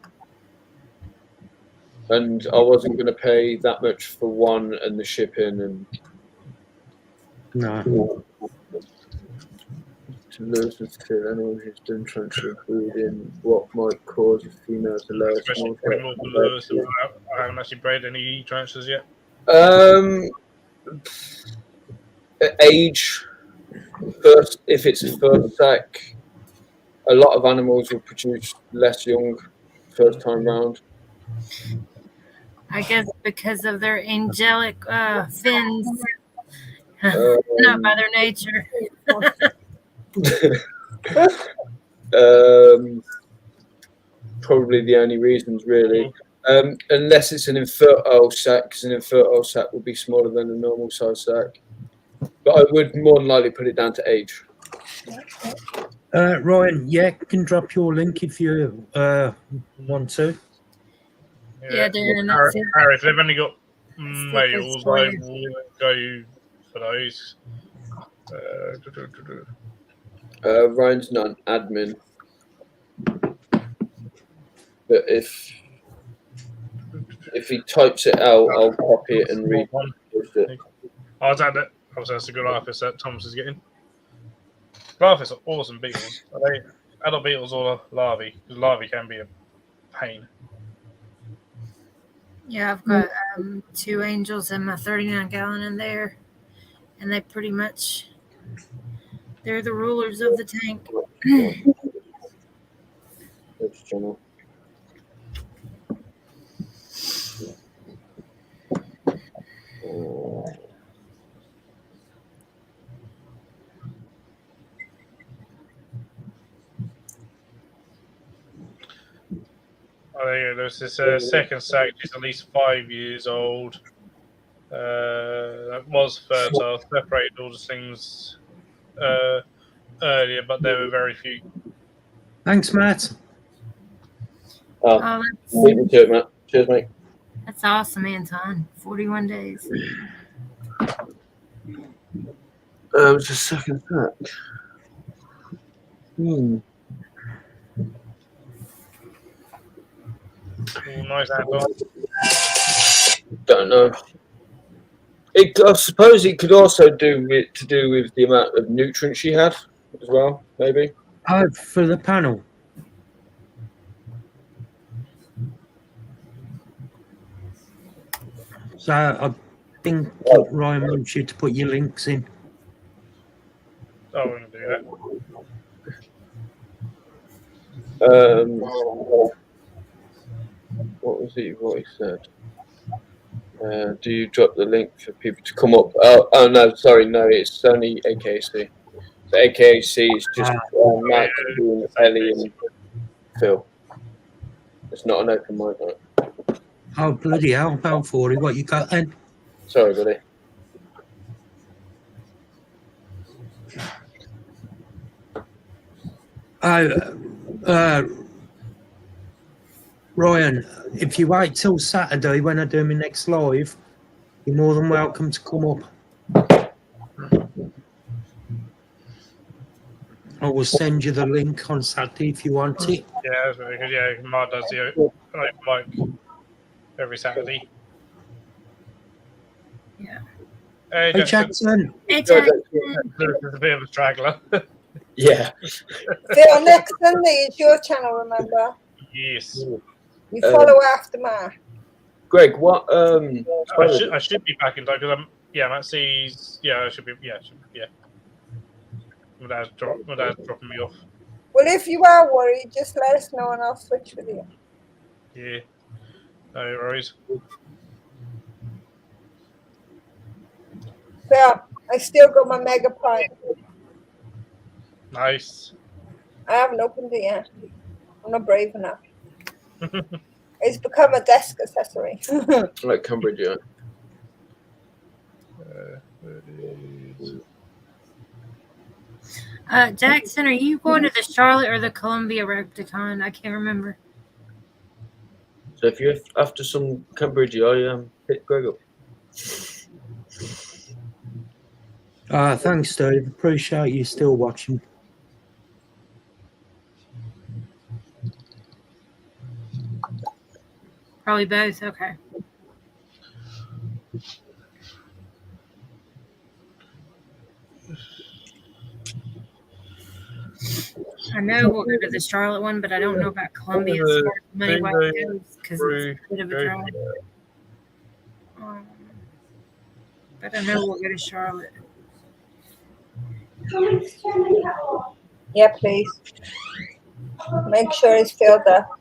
And I wasn't going to pay that much for one and the shipping and... No. To lose the tail, anyone who's done transfer food in what might cause a female to lower Especially small more than Lewis. I haven't actually bred any transfers yet. Age first, if it's a first sack, a lot of animals will produce less young first time round. I guess because of their angelic fins, not by their nature. Probably the only reasons, really. Unless it's an infertile sack, because an infertile sack will be smaller than a normal size sack. But I would more than likely put it down to age. Ryan, yeah, can drop your link if you want to. Yeah, Darren, Harry, if they've only got males, I will go for those. Ryan's not an admin. But if he types it out, I'll copy it and read it. I was at it. Obviously, that's a good office that Thomas is getting. Larvae are awesome beetles. Are they adult beetles or larvae? Because larvae can be a pain. Yeah, I've got 2 angels and my 39-gallon in there, and they pretty much they're the rulers of the tank. Which channel? Oh, there you go. There's this second sack, which is at least 5 years old. That was fertile. Separated all the things earlier, but there were very few. Thanks, Matt. Oh, leave me to it, Matt. Cheers, mate. That's awesome, Anton. 41 days. It's a second sack. Oh, nice, Anton. Don't know. I suppose it could also do with the amount of nutrients she had as well, maybe. Oh, for the panel. So I think Ryan wants you to put your links in. Oh, I'm going to do that. What was it? What he said? Do you drop the link for people to come up? Oh no, sorry, no, it's only A.K.A.C. So A.K.A.C is just Matt, Ellie, and Phil. It's not an open mic, right? Oh, bloody hell, about 40. What you got then? Sorry, buddy. Ryan, if you wait till Saturday when I do my next live, you're more than welcome to come up. I will send you the link on Saturday if you want it. Yeah, that's very good. Yeah, Mark does the open mic every Saturday. Yeah. Hey, Hey, Jackson. Jackson. Hey, Jackson. There's a bit of a straggler. Yeah. Phil, next Sunday is your channel, remember? Yes. You follow after Matt. Greg, what? I should be back in time because Matt sees. Yeah, I should be. Yeah, My dad's dropping me off. Well, if you are worried, just let us know and I'll switch with you. Yeah. No worries. Phil, I still got my Mega Prime. Nice. I haven't opened it yet. I'm not brave enough. It's become a desk accessory. Like Cambridge, yeah. Jackson, are you going to the Charlotte or the Columbia Repticon? I can't remember. So if you're after some Cambridge, I hit Greg up. Thanks, Steve. Appreciate you still watching. Probably both. Okay. I know we'll go to the Charlotte one, but I don't know about Columbia as far as money wise goes because it's a bit of a drive. But I know we'll go to Charlotte. Yeah, please. Make sure it's filled up.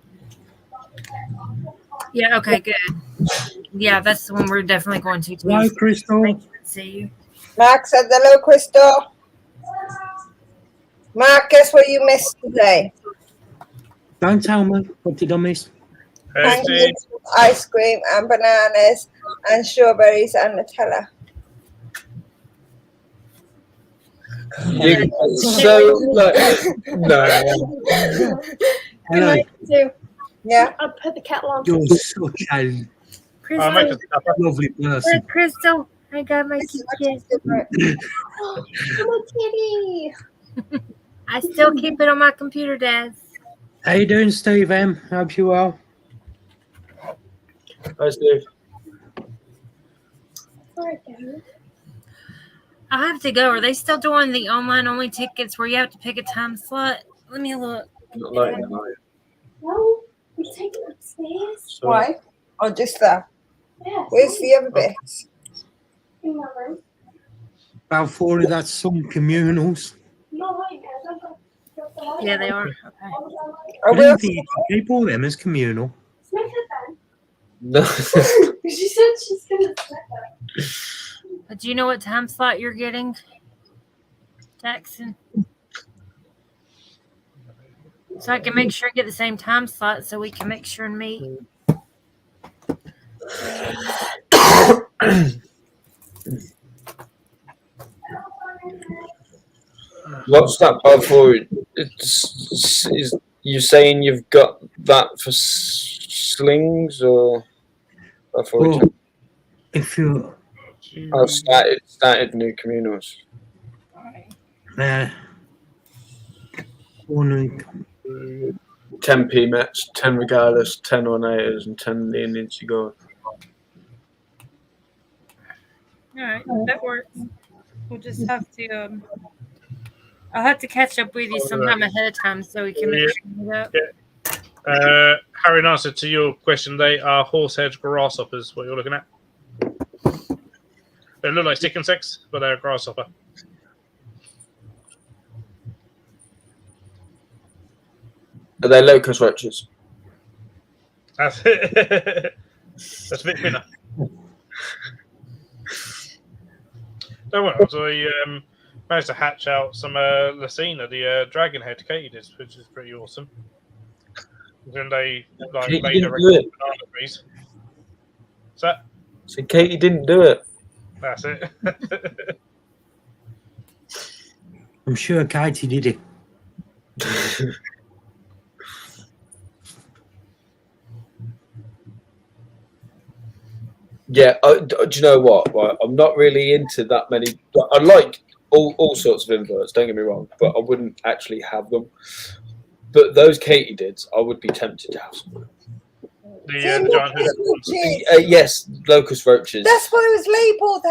Yeah, okay, good. Yeah, that's the one we're definitely going to. Hello, Crystal. See you. Mark said hello, Crystal. Mark, guess what you missed today? Don't tell me. What did I miss? Pancakes, ice cream, and bananas, and strawberries, and Nutella. You so like no. Hello. Yeah. I'll put the kettle on. You're such a Crystal, lovely person. Crystal, I got my kitchen. Oh, my kitty. I still keep it on my computer desk. How you doing, Steve M? Hope you well. Hi, Steve. Sorry, Dad. I have to go. Are they still doing the online only tickets where you have to pick a time slot? Let me look. Not like that. No, we take it upstairs. So, Why? Oh, just that. Yes. Where's the other bits? In my room. Balfour, that's some communals. No, I haven't. Yeah, they are. Okay. I I will. don't think you can keep all them as communal. Smack it then. No. She said she's gonna smack it. But do you know what time slot you're getting, Jackson? So I can make sure I get the same time slot so we can make sure and meet. What's that Balfour? Is you saying you've got that for slings or Balfour? Well, if you I've started new communals. only 10 PMETs, 10 regardless, 10 ornators, and 10 leonines to go. All right, that works. We'll just have to. I'll have to catch up with you sometime ahead of time so we can make sure we meet up. Harry, in answer to your question, they are horsehead grasshoppers. What you're looking at? They look like stick insects, but they're a grasshopper. Are they locust roaches? That's it. That's a bit thinner. Don't worry. So we managed to hatch out some Lucina, the dragon head katydids, which is pretty awesome. Then they like Katie made a didn't do it. banana trees. So So Katie didn't do it. that's it. I'm sure Katie did it. Yeah, do you know what? Right, I'm not really into that many. I like all sorts of inverts, don't get me wrong, but I wouldn't actually have them. But those katydids, I would be tempted to have some. The giant hood. Roaches. Yes, locust roaches. That's what it was labelled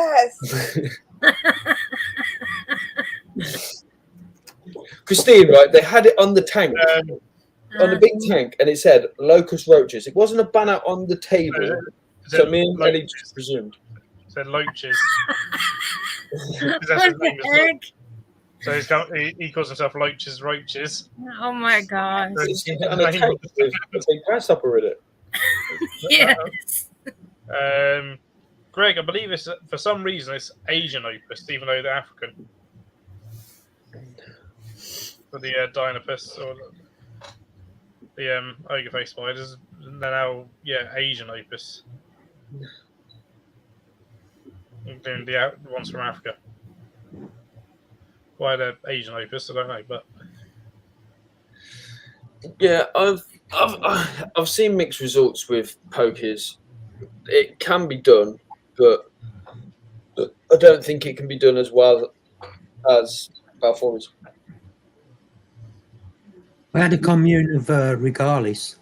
as. Christine, right? They had it on the tank, on the big tank, and it said locust roaches. It wasn't a banner on the table. So me and Ellie just presumed. Said loaches. What the heck? So he calls himself Loaches Roaches. Oh my gosh. It's on a tank with a grasshopper in it. Yes. Greg, I believe it's for some reason it's Asian opus, even though they're African. For the Dinopus or the ogre-faced spiders, they're now Asian opus. Including the ones from Africa. Why they're Asian opus, I don't know, but Yeah, I've seen mixed results with pokies. It can be done, but I don't think it can be done as well as Balfours. I had a commune of regalis,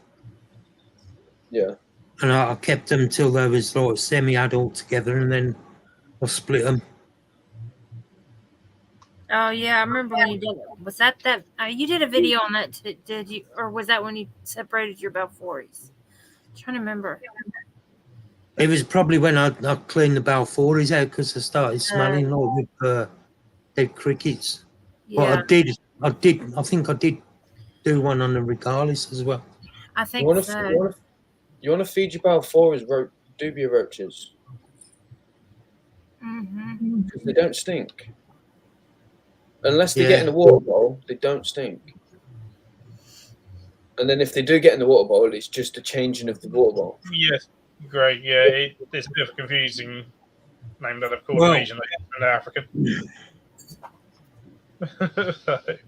Yeah. and I kept them till they was like semi-adult together, and then I split them. Oh yeah, I remember when you did it. Was that you did a video on that? Did you, or was that when you separated your Balfours? I'm trying to remember. It was probably when I cleaned the Balfours out because I started smelling like with dead crickets. Yeah, But I think I did do one on the regalis as well. I think You want to feed your Balfours dubia roaches Mm-hmm. because they don't stink. Unless they get in the water bowl, they don't stink. And then if they do get in the water bowl, it's just a changing of the water bowl. yes, great. Yeah, it's a bit of a confusing name that I've called Asian and African.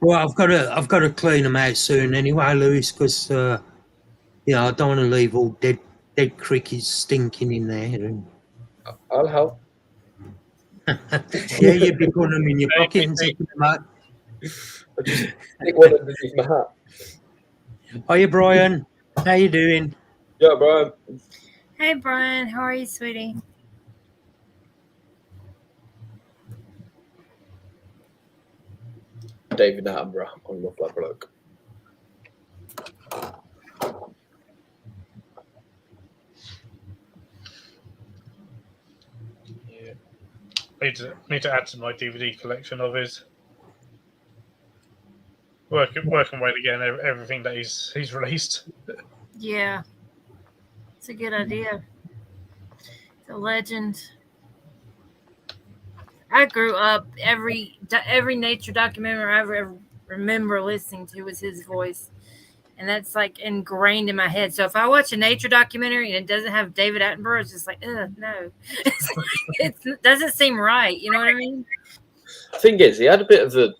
Well, I've got to clean them out soon anyway, Lewis, because I don't want to leave all dead crickets stinking in there. And I'll help. yeah, you'd be putting them in your pocket and taking them out. I just stick one underneath my hat. Hiya, Brian. How you doing? Yeah, Brian. Hey Brian, how are you, sweetie? David Attenborough. I love that bloke. need to add to my DVD collection of his. Working way to get everything that he's released. Yeah, it's a good idea. It's a legend. I grew up every nature documentary I ever remember listening to was his voice, and that's like ingrained in my head. So if I watch a nature documentary and it doesn't have David Attenborough, it's just like, no, it doesn't seem right. You know what I mean? The thing is, he had a bit of a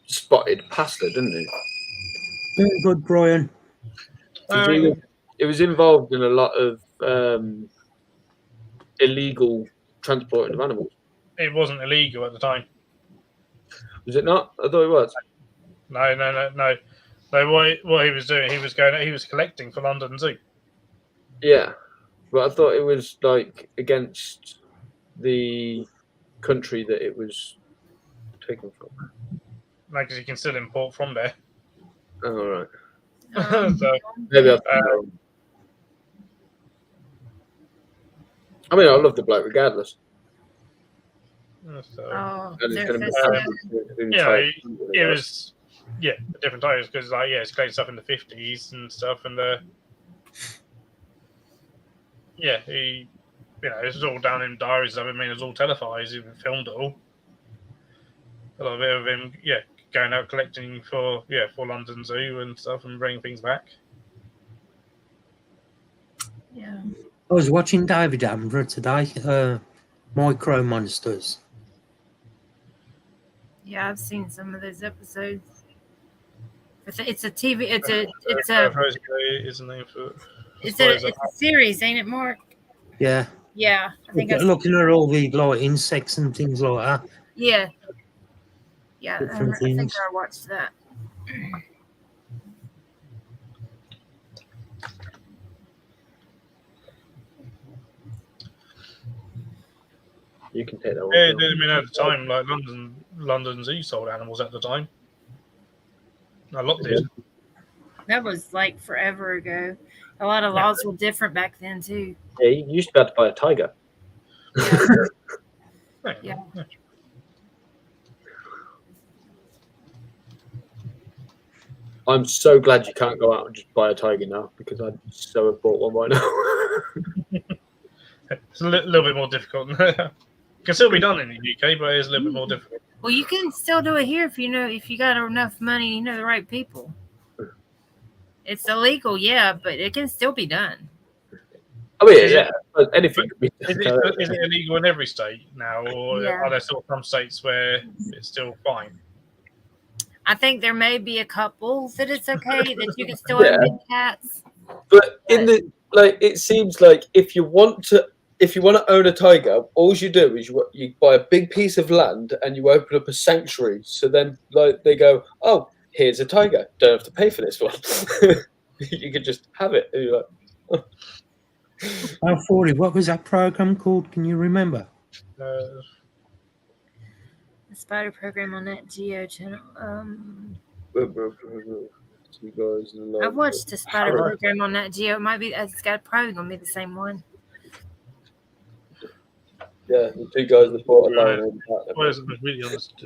spotted past, didn't he? Very good, Brian. It was involved in a lot of illegal transporting of animals. It wasn't illegal at the time. Was it not? I thought it was. No. What he was doing, he was collecting for London Zoo. Yeah, but I thought it was like against the country that it was taken from. No, because you can still import from there. Oh, all right. So, Maybe I mean, I love the bloke regardless. Oh, And it's going to be it was different times because it's collecting stuff in the 50s and stuff, and he, this was all down in diaries. I mean, it was all televised, he filmed it all. A lot of it of him, going out collecting for London Zoo and stuff and bringing things back. Yeah. I was watching David Attenborough today, Micro Monsters. Yeah, I've seen some of those episodes. It's a TV. It's a series, ain't it, Mark? Yeah. Yeah, I think looking at all the like insects and things like that. Yeah. Yeah, Different I think things. I watched that. You can take that one. Yeah, I mean, at the time, like London Zoo sold animals at the time. A lot did. That was like forever ago. A lot of laws were different back then too. Yeah, you used to be able to buy a tiger. Yeah. I'm so glad you can't go out and just buy a tiger now, because I'd so have bought one by now. It's a little bit more difficult. It can still be done in the UK, but it's a little bit more difficult. Well, you can still do it here if you got enough money, you know the right people. It's illegal, but it can still be done. I mean, but anything could be Is it illegal in every state now, or are there still some states where it's still fine? I think there may be a couple that it's okay that you can still have big cats. But in it seems like if you want to own a tiger, all you do is you buy a big piece of land and you open up a sanctuary. So then, they go, oh, here's a tiger. Don't have to pay for this one. You can just have it. And you're like, oh. Oh, 40. What was that program called? Can you remember? The Spider program on that Geo channel. I've watched the Spider program on that Geo. It might be. It's probably gonna be the same one. Yeah, the two guys that bought a lion. Really honest.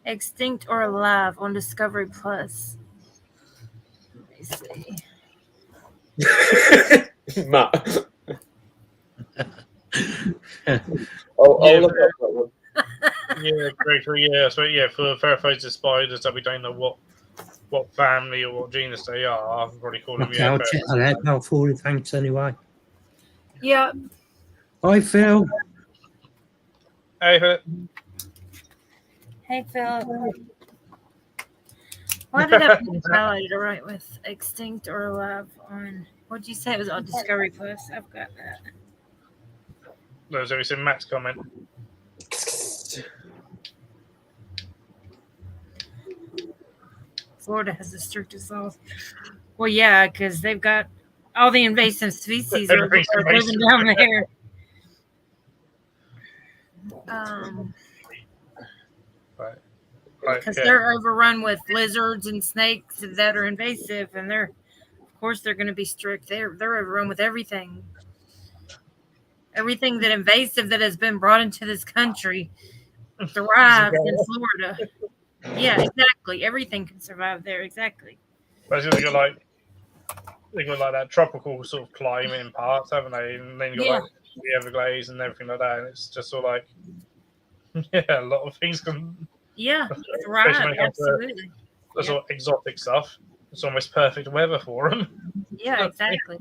Extinct or Alive on Discovery Plus. Let me see. Matt. I'll look up that one. Great. For Ferrophages spiders that we don't know what family or what genus they are, I've probably called them. I'll check that out. 40. Thanks anyway. Yeah. Hi, Phil. Hey, Phil. Hey, Phil. Why did I put the highlighter right with Extinct or Alive on? What'd you say it was on Discovery Plus? I've got that. No, so we seen Matt's comment. Florida has the strictest laws. Well, yeah, because they've got all the invasive species are living down there. Because they're overrun with lizards and snakes that are invasive, and of course they're going to be strict. They're overrun with everything. everything that invasive that has been brought into this country thrives in Florida. Yeah, exactly. Everything can survive there. Exactly. Basically, they got like that tropical sort of climate in parts, haven't they? And then you got like the Everglades and everything like that. And it's just sort of like, a lot of things can. Yeah, especially thrive. when it comes Absolutely. to sort of exotic stuff. It's almost perfect weather for them. Yeah, exactly.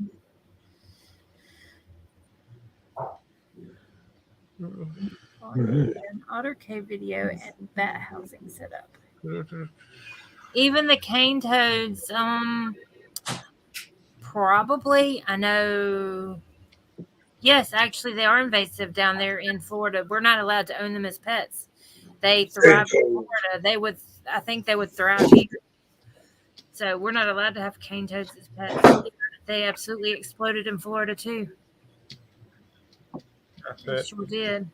An Otter Cave video and bat housing setup. Even the cane toads, probably. I know. Yes, actually, they are invasive down there in Florida. We're not allowed to own them as pets. They thrive in Florida. I think they would thrive here. So we're not allowed to have cane toads as pets. They absolutely exploded in Florida too. That's They it. sure did.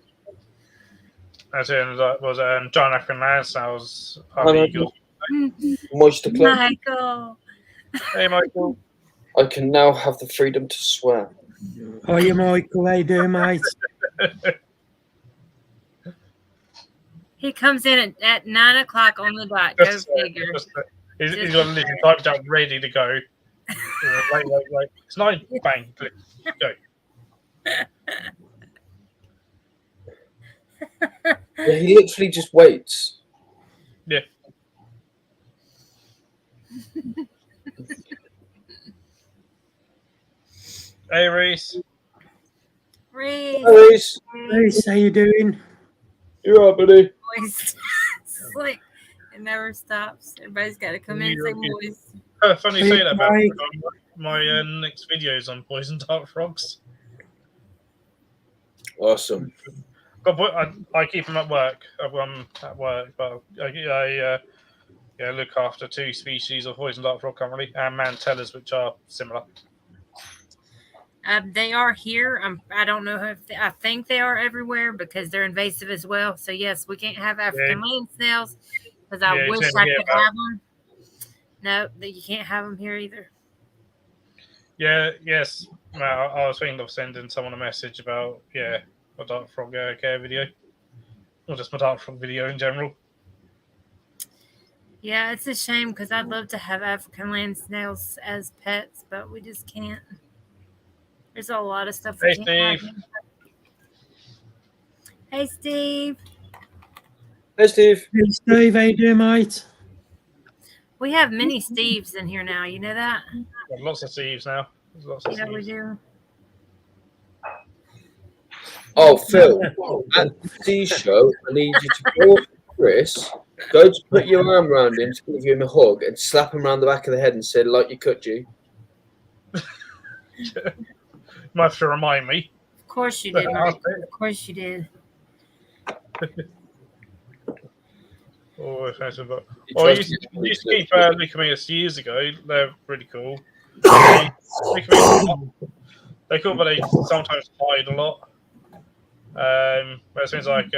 As in, that was John African Lansdale's illegal. Moisture Club. Michael. Hey, Michael. I can now have the freedom to swear. Hiya, Michael. How you doing, mate? He comes in at 9 o'clock on the dot. Go figure. He's got a list typed out, ready to go. Wait. It's 9. Bang. Click. Go. Yeah, he literally just waits. Yeah. Hey, Reese. Reese. Reese, how you doing? You're right, buddy. Moist. Slick. It never stops. Everybody's got to come in and say moist. Funny you say that about my next videos on poison dart frogs. Awesome. I keep them at work. At work, but I look after 2 species of poison dart frog currently, and mantellas, which are similar. They are here. I don't know if I think they are everywhere because they're invasive as well. So yes, we can't have African land snails because I wish I could have them. No, you can't have them here either. Yeah. Yes. Well, I was thinking of sending someone a message about my dart frog care video, or just my dart frog video in general. Yeah, it's a shame because I'd love to have African land snails as pets, but we just can't. There's a lot of stuff we can't have. Hey, Steve. Hey, Steve. Hey, Steve, how you doing, mate? We have many Steves in here now. You know that? Lots of Steves now. Yeah, we do. Oh, Phil, at the show, I need you to call Chris, go to put your arm around him to give him a hug and slap him around the back of the head and say, like you cut you. You might have to remind me. Of course you did, Mike. Of course you did. Oh, offensive, but you used to keep Lucamias years ago. They're really cool. They're cool, but they sometimes hide a lot. But it seems like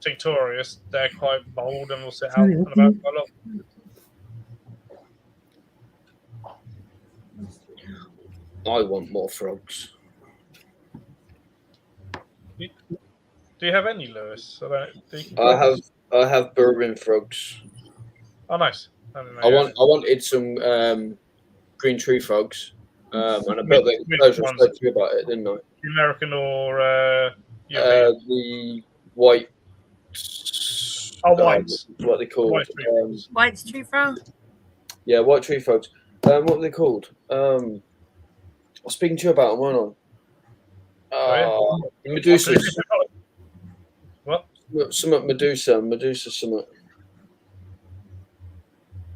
Victorious, they're quite bold and will sit out and about quite a lot. I want more frogs. Do you have any, Lewis? I have bourbon frogs. Oh, nice. I wanted some green tree frogs, and I built the enclosure. I spoke to you about it, didn't I? The American or the white. Oh, whites. What they called? White's tree frog. Yeah, white tree frogs. What are they called? I was speaking to you about them, weren't I? Medusas. What? Something Medusa something.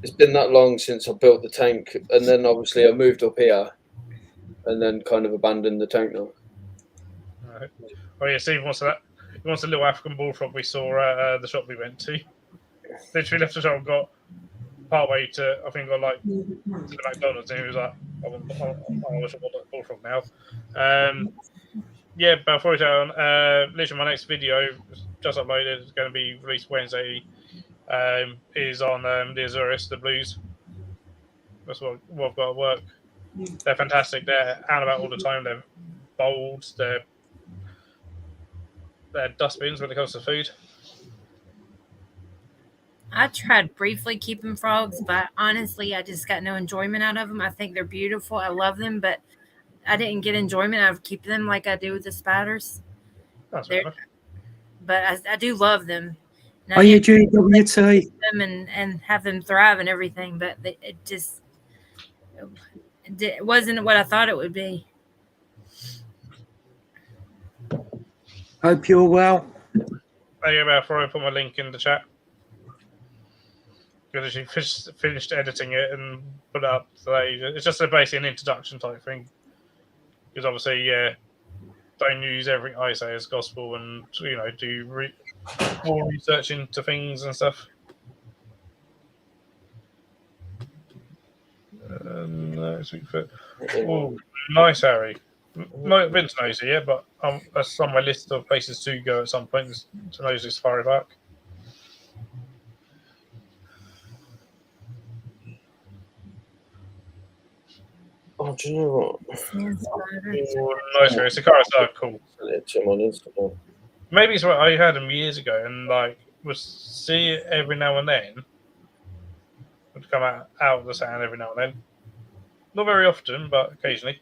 It's been that long since I built the tank, and then obviously I moved up here, and then kind of abandoned the tank now. Right. Oh yeah, Steve wants that. He wants a little African bullfrog we saw at the shop we went to. Literally left the shop and got part way to, I think, got like to the McDonald's, and he was like, I wish I want that bullfrog now. Yeah, but before we down, literally my next video just uploaded. It's going to be released Wednesday. Is on the Azurus, the Blues. That's what I've got at work. They're fantastic. They're out and about all the time. They're bowls, their dustbins when it comes to food. I tried briefly keeping frogs, but honestly, I just got no enjoyment out of them. I think they're beautiful. I love them, but I didn't get enjoyment out of keeping them like I do with the spiders. That's fair enough. But I do love them. Are you GWT? Them and have them thrive and everything, but it wasn't what I thought it would be. Hope you're well. Thank you before I put my link in the chat. Because she finished editing it and put it up today. It's just basically an introduction type thing. Because obviously, don't use everything I say as gospel, and do more research into things and stuff. Oh, nice, Harry. No, Vince knows it yet, but that's on my list of places to go at some point. To Nosy Safari Park. Oh, do you know what? Oh, nice, Harry. Sakaras are cool. It's on Instagram. Maybe it's what I had them years ago, and would see it every now and then. Would come out of the sand every now and then. Not very often, but occasionally.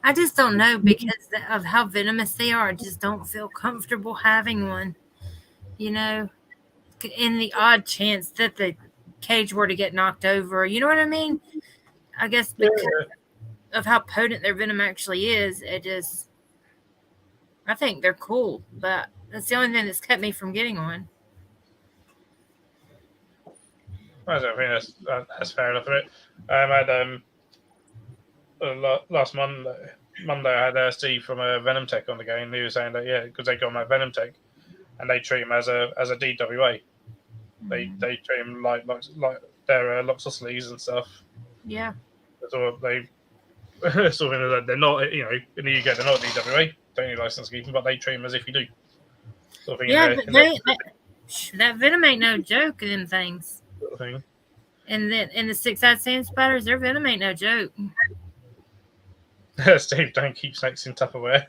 I just don't know because of how venomous they are. I just don't feel comfortable having one. In the odd chance that the cage were to get knocked over, you know what I mean? I guess because of how potent their venom actually is, I think they're cool, but that's the only thing that's kept me from getting one. I don't think that's fair enough of it. I had last Monday I had Steve from Venom Tech on the game, and he was saying that because they got my Venom Tech, and they treat him as a DWA. They treat him like they're Loxosceles and stuff. Yeah. So they sort of they're not in the UK they're not DWA, don't need license keeping, but they treat him as if you do. Sort of that venom ain't no joke in them things. Sort of thing. And the six-eyed sand spiders, their venom ain't no joke. Steve, don't keep snakes in Tupperware.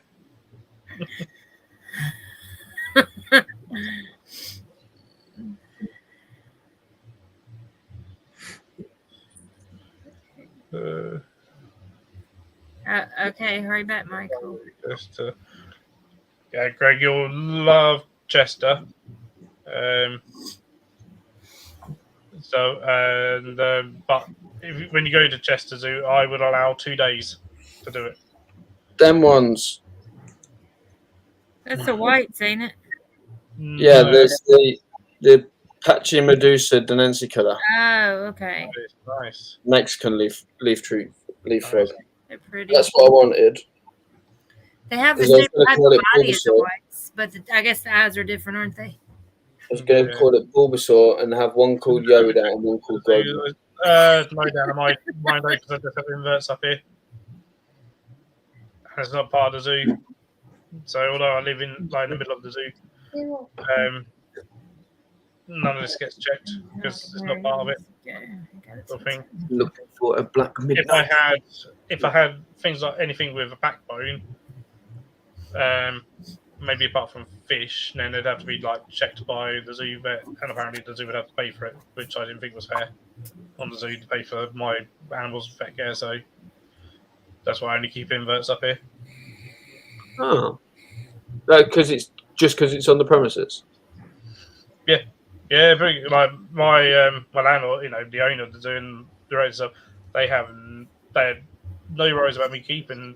Okay, hurry back, Michael. Greg, you'll love Chester. But when you go to Chester Zoo, I would allow 2 days to do it. Them ones. That's the whites, ain't it? Yeah, there's the patchy Medusa denensicula. Oh, okay. Nice. Mexican leaf thread. They're pretty. That's what I wanted. They have the same type of body as the whites, but I guess the eyes are different, aren't they? I was going to call it Bulbasaur and have one called Yoda and one called Grogu. No doubt, mine don't, because I just have inverts up here. And it's not part of the zoo. So although I live in the middle of the zoo, none of this gets checked because it's not part of it. Sort of thing. Looking for a black midnight. If I had things like anything with a backbone, maybe apart from fish, then they'd have to be checked by the zoo vet, and apparently the zoo would have to pay for it, which I didn't think was fair on the zoo to pay for my animals' vet care. So that's why I only keep inverts up here. Oh, because it's on the premises. Yeah, pretty, my landlord, the owner of the zoo and the rest of stuff, they had no worries about me keeping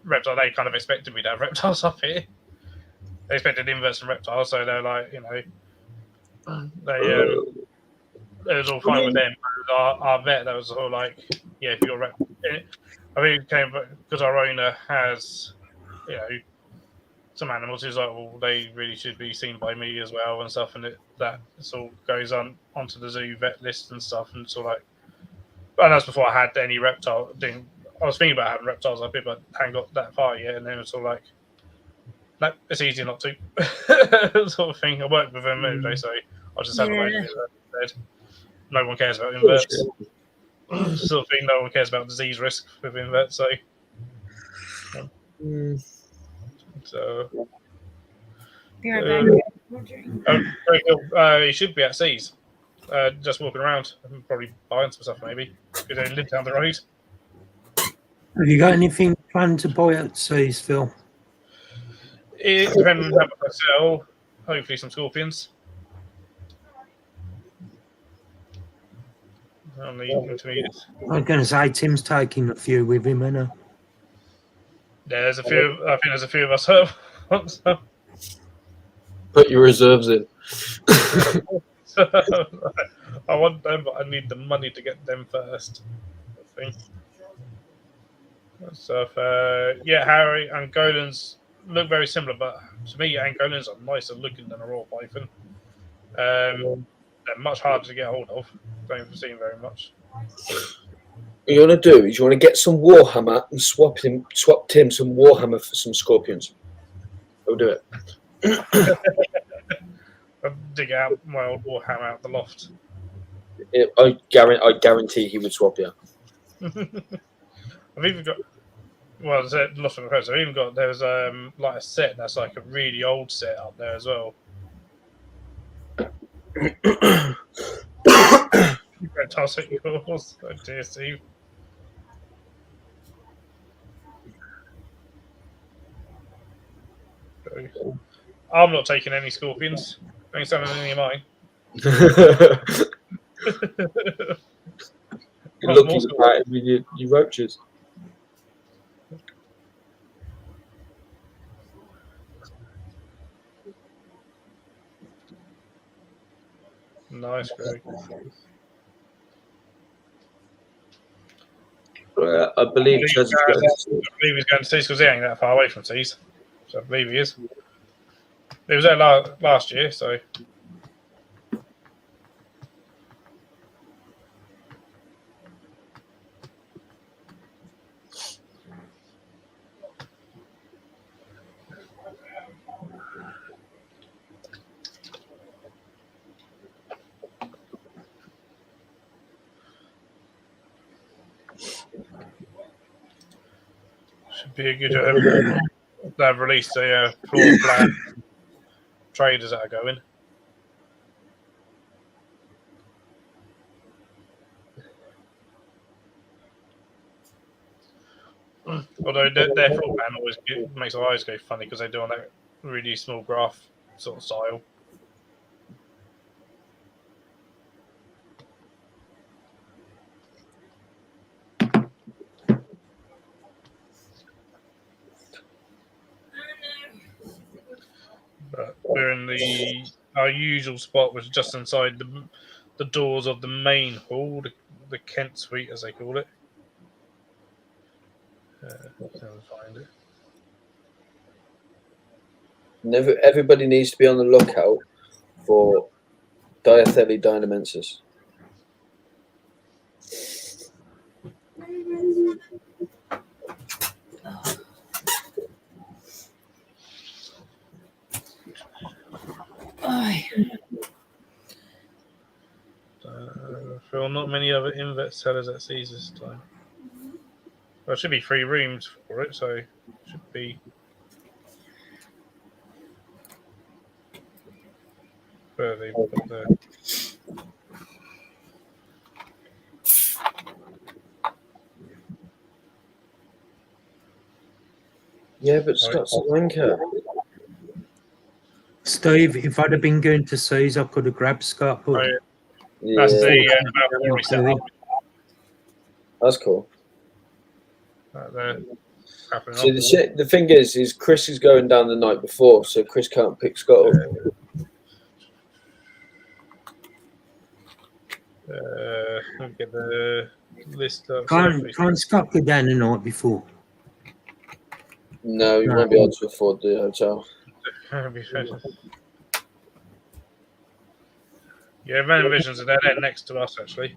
reptiles. They kind of expected me to have reptiles up here. They expected inverts and reptiles, so they're it was all fine with them. Our vet, that was all if you're I think it came because our owner has, some animals who's they really should be seen by me as well and stuff, and that all goes onto the zoo vet list and stuff, and it's all and that's before I had any reptile thing. I was thinking about having reptiles up here, but I hadn't got that far yet, and then it's all no, it's easier not to sort of thing. I work with them every day, so I'll just have a wait instead. No one cares about inverts. Sort of thing. No one cares about disease risk with inverts, so So Be right back. he should be at C's, just walking around, probably buying some stuff maybe because they live down the road. Have you got anything planned to buy at C's, Phil? It depends on how much I sell. Hopefully, some scorpions. On the intermediates. I was going to say Tim's taking a few with him, isn't he? Yeah, there's a few. I think there's a few of us. So, Put your reserves in. I want them, but I need the money to get them first. I think. So, yeah, Harry and Golans look very similar, but to me, Angolans are nicer looking than a raw python. They're much harder to get hold of. Don't see them very much. What you want to do is you want to get some Warhammer and swap Tim some Warhammer for some scorpions. We'll do it. I'll dig out my old Warhammer out the loft. I guarantee he would swap you. I've even got. Well, there's lost from the press. I've even got. There's like a set that's like a really old set up there as well. Fantastic yours. Oh dear, Steve. I'm not taking any scorpions. Ain't selling any of mine. You're looking at it with your roaches. Nice, Greg. I believe he's going to Seas because he ain't that far away from Seas. So I believe he is. He was there last year, so. Should be a good. They've released a floor plan traders that are going. Although their floor plan always makes our eyes go funny because they do on that really small graph sort of style. But we're in our usual spot, was just inside the doors of the main hall, the Kent Suite, as they call it. Find it. Everybody needs to be on the lookout for Diatheli dynamensis. Phil, not many other invert sellers at Seas this time. Well, it should be 3 rooms for it, so it should be. Where they put the. Yeah, but Scott's a wanker. Steve, if I'd have been going to Seas, I could have grabbed Scott. But that's the That's cool. So the thing is Chris is going down the night before, so Chris can't pick Scott up. Let me get the list up. Can't Scott go down the night before? No, you won't be able to afford the hotel. Yeah, Venom Visions are there next to us, actually.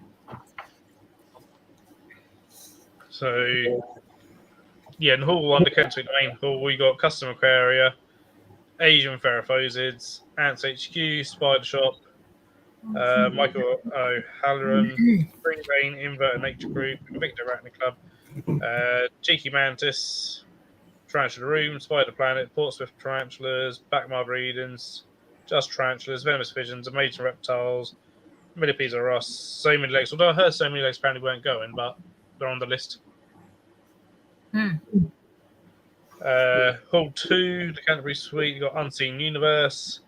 So, yeah, in Hall 1, the Kent Suite, the main hall, we got Custom Aquaria, Asian Ferrophosids, Ants HQ, Spider Shop, Michael O'Halloran, Spring Rain, Invert Nature Group, Victor Arachnids Club, Cheeky Mantis, Tarantula Room, Spider Planet, Portsmouth Tarantulas, Backmar Breedings, Just Tarantulas, Venomous Visions, Amazing Reptiles, Millipedes are us, So Many Legs. Although I heard So Many Legs apparently weren't going, but they're on the list. Hall 2, the Canterbury Suite, you've got Unseen Universe,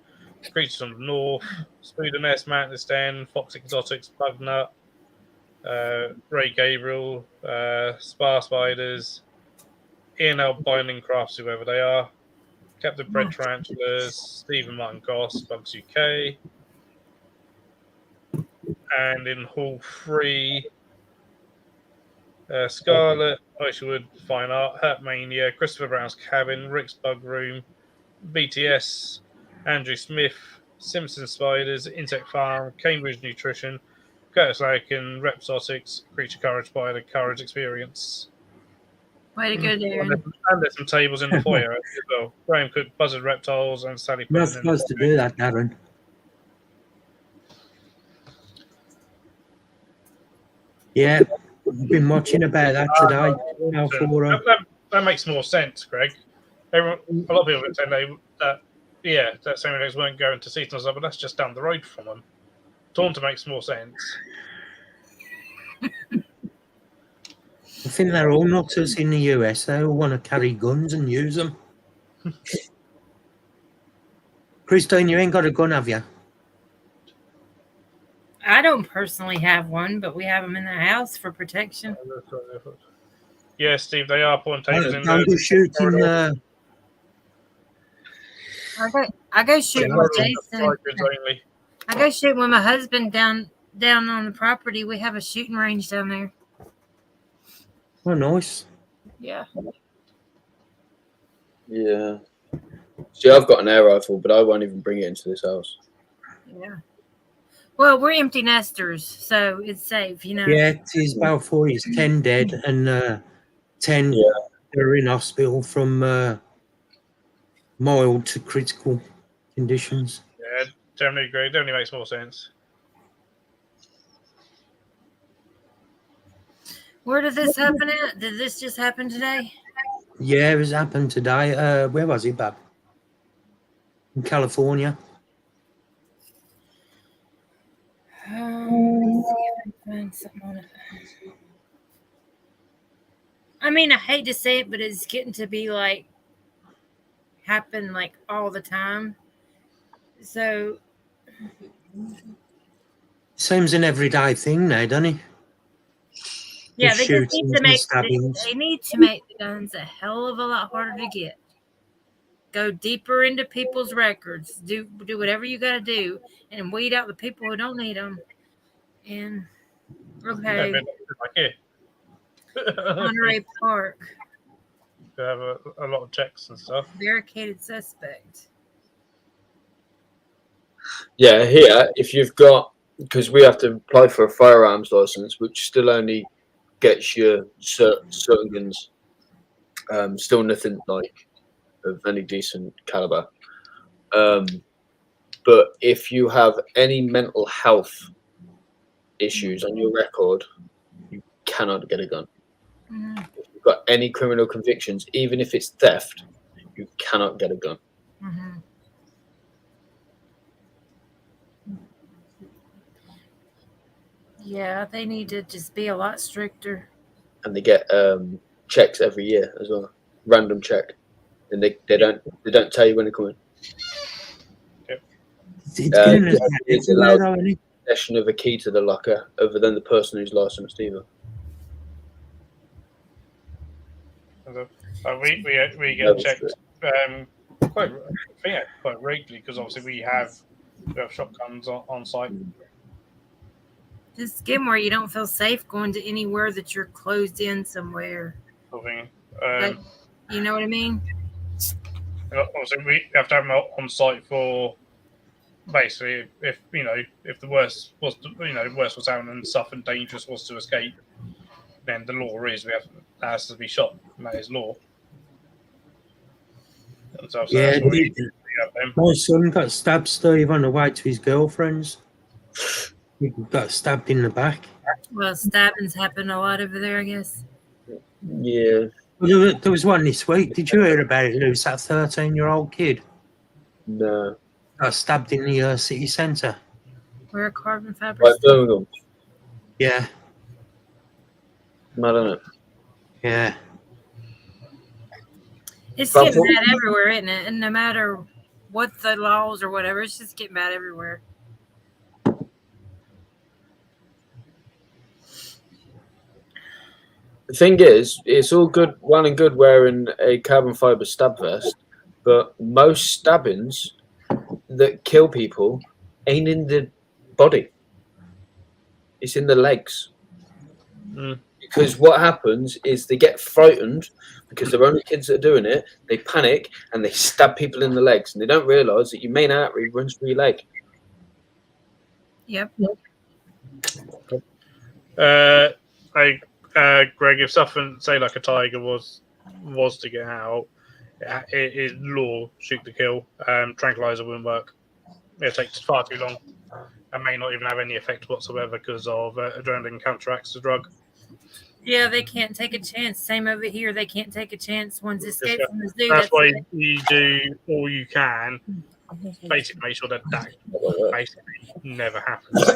Creatures from the North, Spooder Nest, Mountainous Den, Fox Exotics, Bugnut, Ray Gabriel, Spar Spiders, E&L Binding Crafts, whoever they are, Captain Bread Tarantulas, Stephen Martin Goss, Bugs UK, and in Hall 3, Scarlet, Isherwood Fine Art, Hurt Mania, Christopher Brown's Cabin, Rick's Bug Room, BTS, Andrew Smith, Simpson Spiders, Insect Farm, Cambridge Nutrition, Curtis Larkin, Repsotics, Creature Courage Spider, Courage Experience. Way to go, Darren. And there's some tables in the foyer as well. Graham Cook, Buzzard Reptiles, and Sally You're not Puddin. supposed to do that, Darren. Yeah, I've been watching about that today. That makes more sense, Greg. A lot of people would say that Same Legs weren't going to seasonals, but that's just down the road from them. Taunton makes more sense. I think they're all nutters in the US. They all want to carry guns and use them. Christine, you ain't got a gun, have you? I don't personally have one, but we have them in the house for protection. Yeah, Steve, they are pulling tables in Don't go shooting. I go shooting with Jason. I go shooting with my husband down on the property. We have a shooting range down there. Oh, nice. Yeah. Yeah. See, I've got an air rifle, but I won't even bring it into this house. Yeah. Well, we're empty nesters, so it's safe, you know. Yeah, it is about 4 years, 10 dead, and 10 are in hospital from mild to critical conditions. Yeah, generally agree. Definitely makes more sense. Where did this happen at? Did this just happen today? Yeah, it has happened today. Where was it, Bab? In California. Let me see if I can find something on it. I mean, I hate to say it, but it's getting to be like happen like all the time. So Seems an everyday thing now, doesn't it? yeah, they just need to make stabbings. they need to make the guns a hell of a lot harder to get. Go deeper into people's records. Do whatever you got to do, and weed out the people who don't need them. And okay, Monterey Park. They have a lot of checks and stuff. Barricaded suspect. Yeah, here, if you've got, because we have to apply for a firearms license, which still only gets you certain guns. Still nothing like of any decent caliber. But if you have any mental health issues on your record, you cannot get a gun. Mm-hmm. If you've got any criminal convictions, even if it's theft, you cannot get a gun. Mm-hmm. Yeah, they need to just be a lot stricter. And they get checks every year as well, random check, and they don't tell you when they're coming. It's allowed possession of a key to the locker, other than the person who's licensed either. We get checked quite regularly, because obviously we have shotguns on site. Just get where you don't feel safe going to anywhere that you're closed in somewhere. Like, you know what I mean? Obviously, we have to have them on site for basically if the worst was happening and stuff and dangerous was to escape, then the law is that has to be shot, and that is law. And so yeah, my son got stabbed, Steve, on the way to his girlfriend's. He got stabbed in the back. Well, stabbings happen a lot over there, I guess. Yeah, Well, there was one this week. Did you hear about it, Lewis? That 13-year-old kid No. got stabbed in the city centre. Where a carbon fiber. Right, Birmingham. Yeah, Mad, isn't it? yeah. It's But getting bad everywhere, isn't it? And no matter what the laws or whatever, it's just getting bad everywhere. The thing is, it's all good, well and good wearing a carbon fibre stab vest, but most stabbings that kill people ain't in the body. It's in the legs. Because what happens is they get frightened because they're only kids that are doing it. They panic and they stab people in the legs, and they don't realise that your main artery runs through your leg. Yep. Greg, if something, say like a tiger was to get out, it is law, shoot to kill. Tranquilizer wouldn't work. It takes far too long and may not even have any effect whatsoever because of adrenaline counteracts the drug. Yeah, they can't take a chance. Same over here. They can't take a chance. One's escaped from the zoo. That's why you do all you can. Basically, make sure that basically never happens.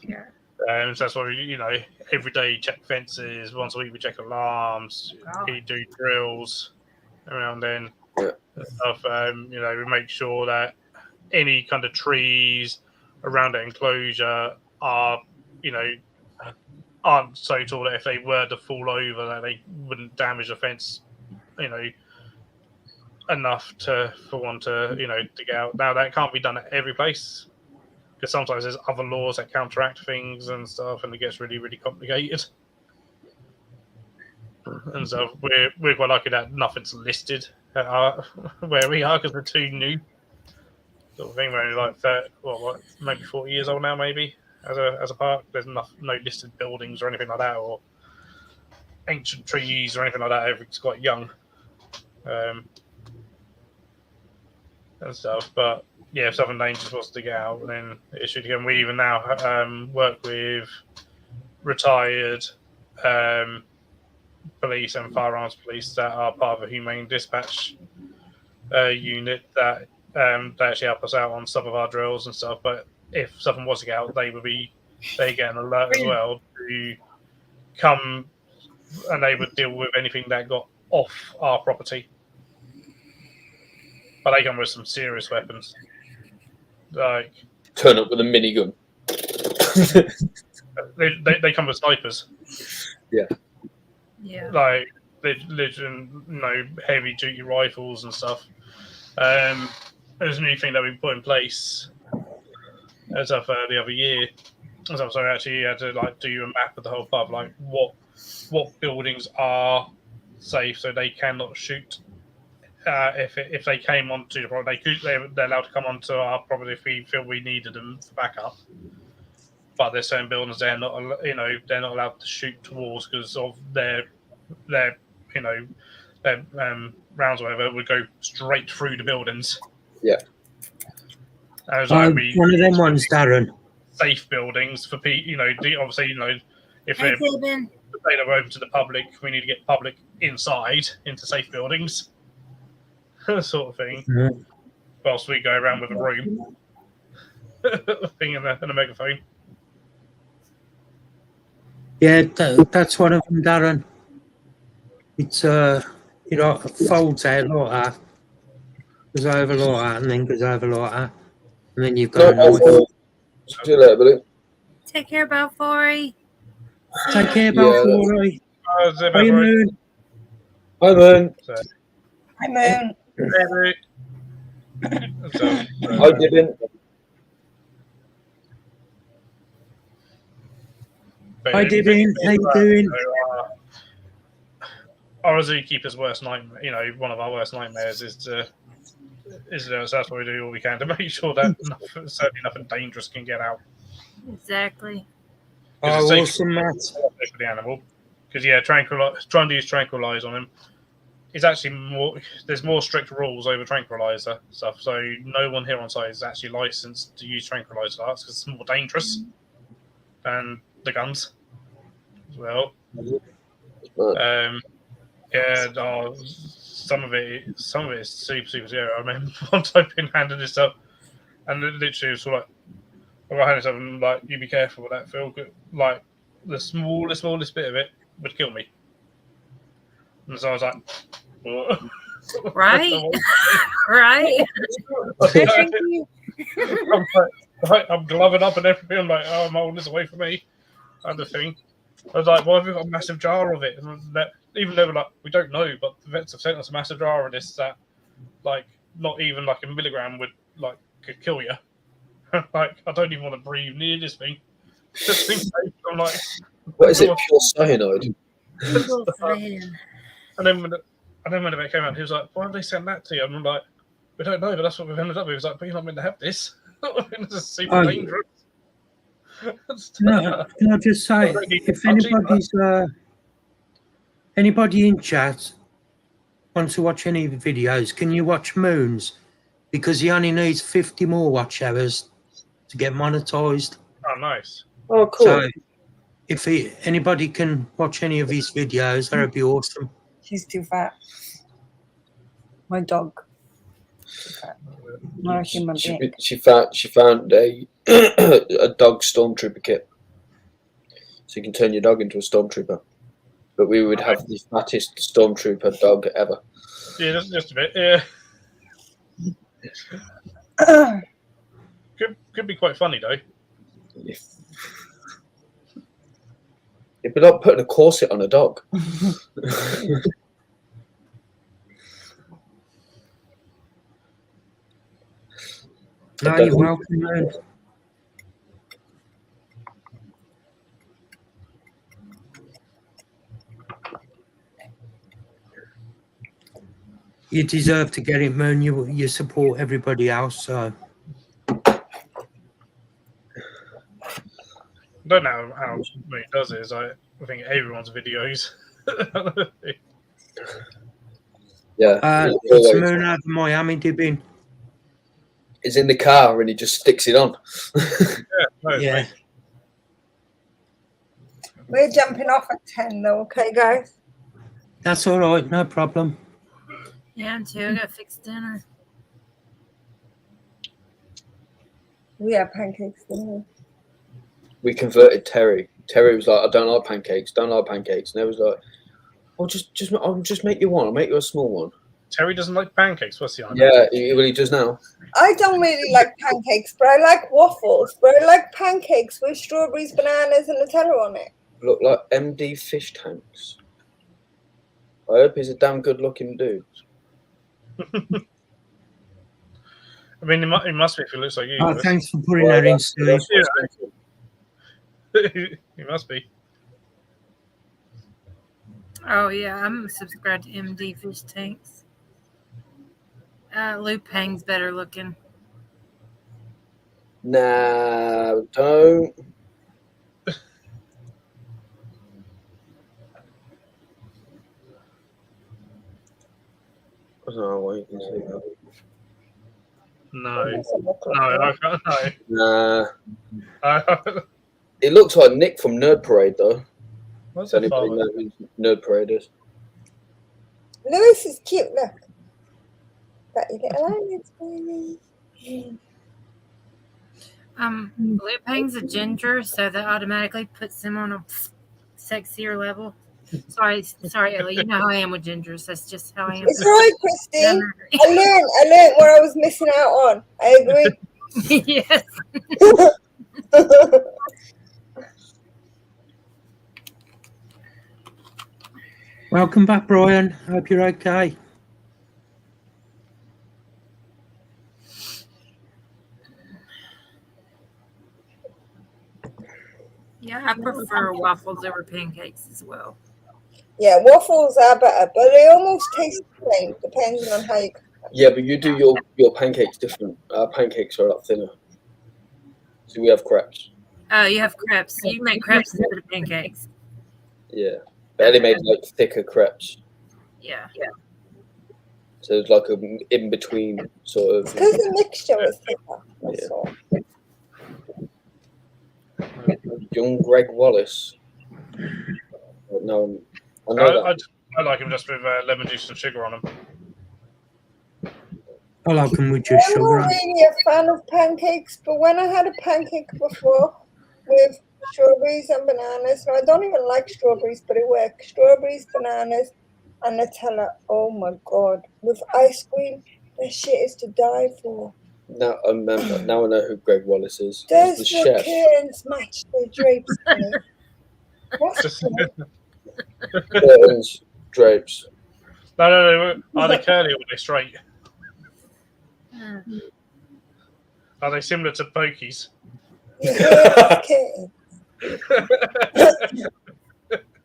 Yeah. So that's why every day you check fences. Once a week we check alarms. We do drills around then. Stuff. We make sure that any kind of trees around the enclosure are, aren't so tall that if they were to fall over, that they wouldn't damage the fence, enough for one to to get out. Now that can't be done at every place because sometimes there's other laws that counteract things and stuff, and it gets really, really complicated. And so we're quite lucky that nothing's listed where we are because we're too new. Sort of thing. We're only like 30, maybe 40 years old now, maybe as a park. There's no listed buildings or anything like that, or ancient trees or anything like that. Everything's quite young, and stuff. But yeah, if something dangerous was to get out, then it should go. We even now work with retired police and firearms police that are part of a humane dispatch unit that they actually help us out on some of our drills and stuff. But if something was to get out, they get an alert as well to come, and they would deal with anything that got off our property. But they come with some serious weapons. Like turn up with a minigun. they come with snipers. Yeah. Yeah. Like literally, heavy duty rifles and stuff. There's a new thing that we put in place as of the other year. So actually, you had to do a map of the whole pub, like what buildings are safe, so they cannot shoot. If they came onto the property, they're allowed to come onto our property if we feel we needed them for backup. But there's certain buildings they're not allowed to shoot towards because of their rounds or whatever would go straight through the buildings. Yeah. One of them ones, Darren. Safe buildings for people, obviously, if they're open to the public, we need to get public inside into safe buildings, sort of thing. Mm-hmm. Whilst we go around with a room thing and a megaphone. Yeah, that's one of them, Darren. It's it folds out like that, goes over like that, and then goes over like that, and then you've got. See you later, Billy. Take care, Balfory. Take care, Balfory. Hi, Moon. Hi, Moon. Hi, Moon. Hi, Gibbon. Hi, Divin. How you doing? Our zookeeper's worst nightmare, one of our worst nightmares is that's what we do all we can to make sure that certainly nothing dangerous can get out. Exactly. Oh, awesome, Matt. For the animal, because trying to use tranquilize on him is actually there's more strict rules over tranquilizer stuff. So no one here on site is actually licensed to use tranquilizer darts because it's more dangerous than the guns as well. Right. Some of it is super scary. I remember once I've been handed this up, and it literally was like, I got handed something and like, you be careful with that, Phil. Like the smallest bit of it would kill me. And so I was like, what? Right? Right? I'm gloving up and everything. I'm like, oh, I'm holding this away from me. Kind of thing. I was like, why have we got a massive jar of it? And even though we're like, we don't know, but the vets have sent us a massive jar of this that, like, not even like a milligram could kill you. Like, I don't even want to breathe near this thing. Just in case. I'm like, what is it? Pure cyanide. And then when the vet came out, he was like, why have they sent that to you? And I'm like, we don't know, but that's what we've ended up with. He was like, but you're not meant to have this. This is super dangerous. No, can I just say, if anybody in chat wants to watch any videos, can you watch Moons? Because he only needs 50 more watch hours to get monetized. Oh, nice. Oh, cool. So if anybody can watch any of his videos, that would be awesome. She's too fat. My dog. Not a human being. She found a a dog stormtrooper kit, so you can turn your dog into a stormtrooper. But we would have the fattest stormtrooper dog ever. Yeah, just a bit. Yeah. Could be quite funny though. It'd be like putting a corset on a dog. No, you're welcome, man. You deserve to get it, man. You support everybody else, so. I don't know how he does it. I think everyone's videos. Yeah. It's Moon out of Miami dipping. It's in the car and he just sticks it on. Yeah. We're jumping off at 10 though, okay, guys? That's all right, no problem. Yeah, I'm too. I got to fix dinner. We have pancakes, didn't we? We converted Terry. Terry was like, I don't like pancakes. And they was like, I'll just make you one. I'll make you a small one. Terry doesn't like pancakes. What's the idea? Yeah, he does now. I don't really like pancakes, but I like waffles. But I like pancakes with strawberries, bananas, and Nutella on it. Look like MD fish tanks. I hope he's a damn good looking dude. I mean, he must be if he looks like you. Oh, thanks for putting that in, Steve. He must be. Oh, yeah. I'm subscribed to MD Fish Tanks. Liu Pang's better looking. Nah, don't. I don't know why you can say that. No. I can't. Nah. No. It looks like Nick from Nerd Parade, though. What's Does the anybody know who Nerd Parade is? Lewis is cute, look. Got your little eyelids, baby. Liu Pang's a ginger, so that automatically puts him on a sexier level. Sorry, Ellie. You know how I am with gingers. That's just how I am. It's right, Christy. I learned what I was missing out on. I agree. Yes. Welcome back, Brian. Hope you're okay. Yeah, I prefer waffles over pancakes as well. Yeah, waffles are better, but they almost taste the same, depending on how you cook them. Yeah, but you do your pancakes different. Our pancakes are a lot thinner. So we have crepes. Oh, you have crepes. You make crepes instead of pancakes. Yeah. Ellie made like thicker crepes. Yeah. So it's like an in-between sort of. It's because the mixture is thicker. That's all. Young Greg Wallace. No, I know that. I like them just with lemon juice and sugar on them. I like them with just I'm sugar not on. really a fan of pancakes, but when I had a pancake before with strawberries and bananas, no, I don't even like strawberries, but it worked. Strawberries, bananas, and Nutella. Oh my god. With ice cream, that shit is to die for. Now I remember. Now I know who Greg Wallace is. He's Does the the chef. curtains match the drapes in it? What's Just, Curtains, drapes. no. Are they curly or are they straight? Mm. Are they similar to pokies? Yeah, curtains.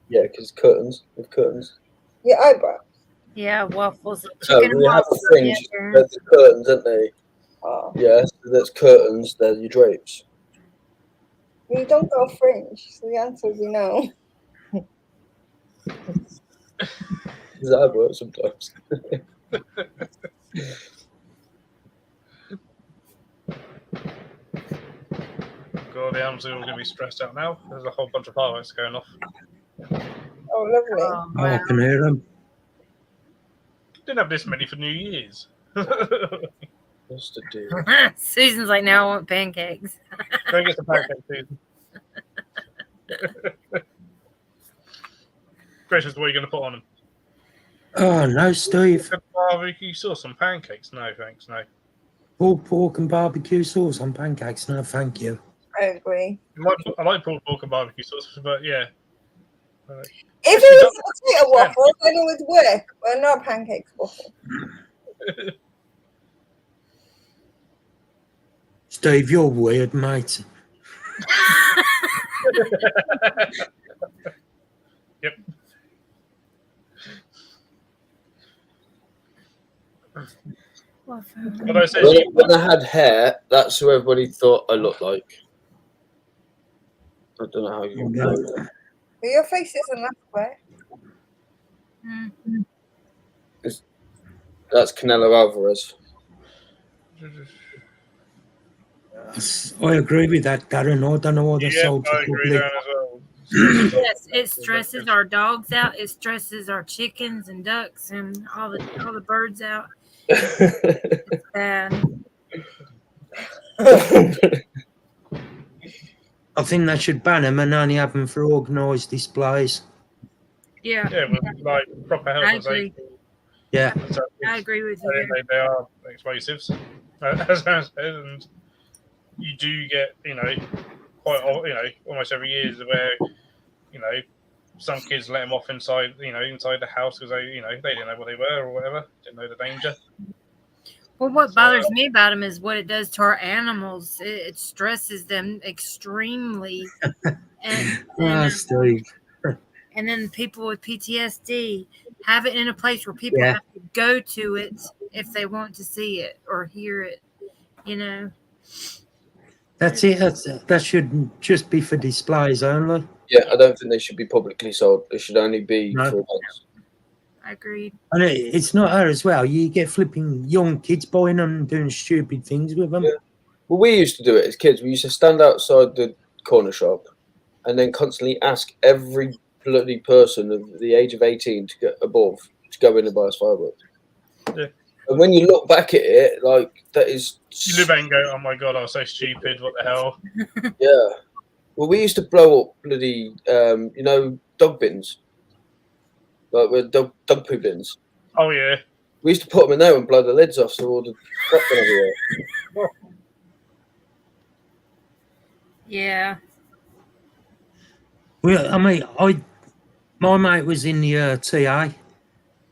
Yeah, because curtains with curtains. Your eyebrow. Yeah, waffles. No, Chicken we have waffles. a fringe. Yeah. There's the curtains, aren't they? Oh. Yeah, so there's curtains. There's your drapes. We don't go fringe, so the answer would be no. Is that how it works sometimes? God, the animals are all going to be stressed out now. There's a whole bunch of fireworks going off. Oh, lovely. Oh, Oh, I wow. can hear them. Didn't have this many for New Year's. What's the deal? Susan's like, now I want pancakes. Go get some pancakes, Susan. Gracious, what are you going to put on them? Oh, no, Steve. Barbecue sauce and pancakes? No, thanks, no. Pulled pork and barbecue sauce on pancakes. No, thank you. I agree. I like pulled pork and barbecue sauce, but yeah. If it was a potato waffle, then it would work, but not pancakes waffle. Steve, you're weird, mate. Yep. But I said, When I had hair, that's who everybody thought I looked like. I don't know how you know that. But your face isn't that way. Mm. That's Canelo Alvarez. I agree with that, Darren. I don't know why they yeah, sold I to agree public. there as well. Yes, it stresses our dogs out. It stresses our chickens and ducks and all the birds out. It's bad. I think they should ban them and only have them for organised displays. Yeah, Yeah, with like proper health I and agree. safety. Yeah. So I agree with you. they are explosives, as I said, and you do get, almost every year is where, some kids let them off inside the house because they didn't know what they were or whatever, didn't know the danger. Well, what bothers me about them is what it does to our animals. It stresses them extremely, and Steve. and then people with PTSD have it in a place where people Yeah. have to go to it if they want to see it or hear it. That's it. That should just be for displays only. Yeah, I don't think they should be publicly sold. They should only be No. for events. I agreed. And it's not her as well. You get flipping young kids buying them and doing stupid things with them. Yeah. Well, we used to do it as kids. We used to stand outside the corner shop and then constantly ask every bloody person of the age of 18 to get above to go in and buy us fireworks. Yeah. And when you look back at it, like, that is... You live and go, oh my god, I was so stupid, what the hell? Yeah. Well, we used to blow up bloody, dog bins. Like, with dog poo bins. Oh yeah. We used to put them in there and blow the lids off so all the crap went everywhere. Yeah. Well, I mean, my mate was in the TA,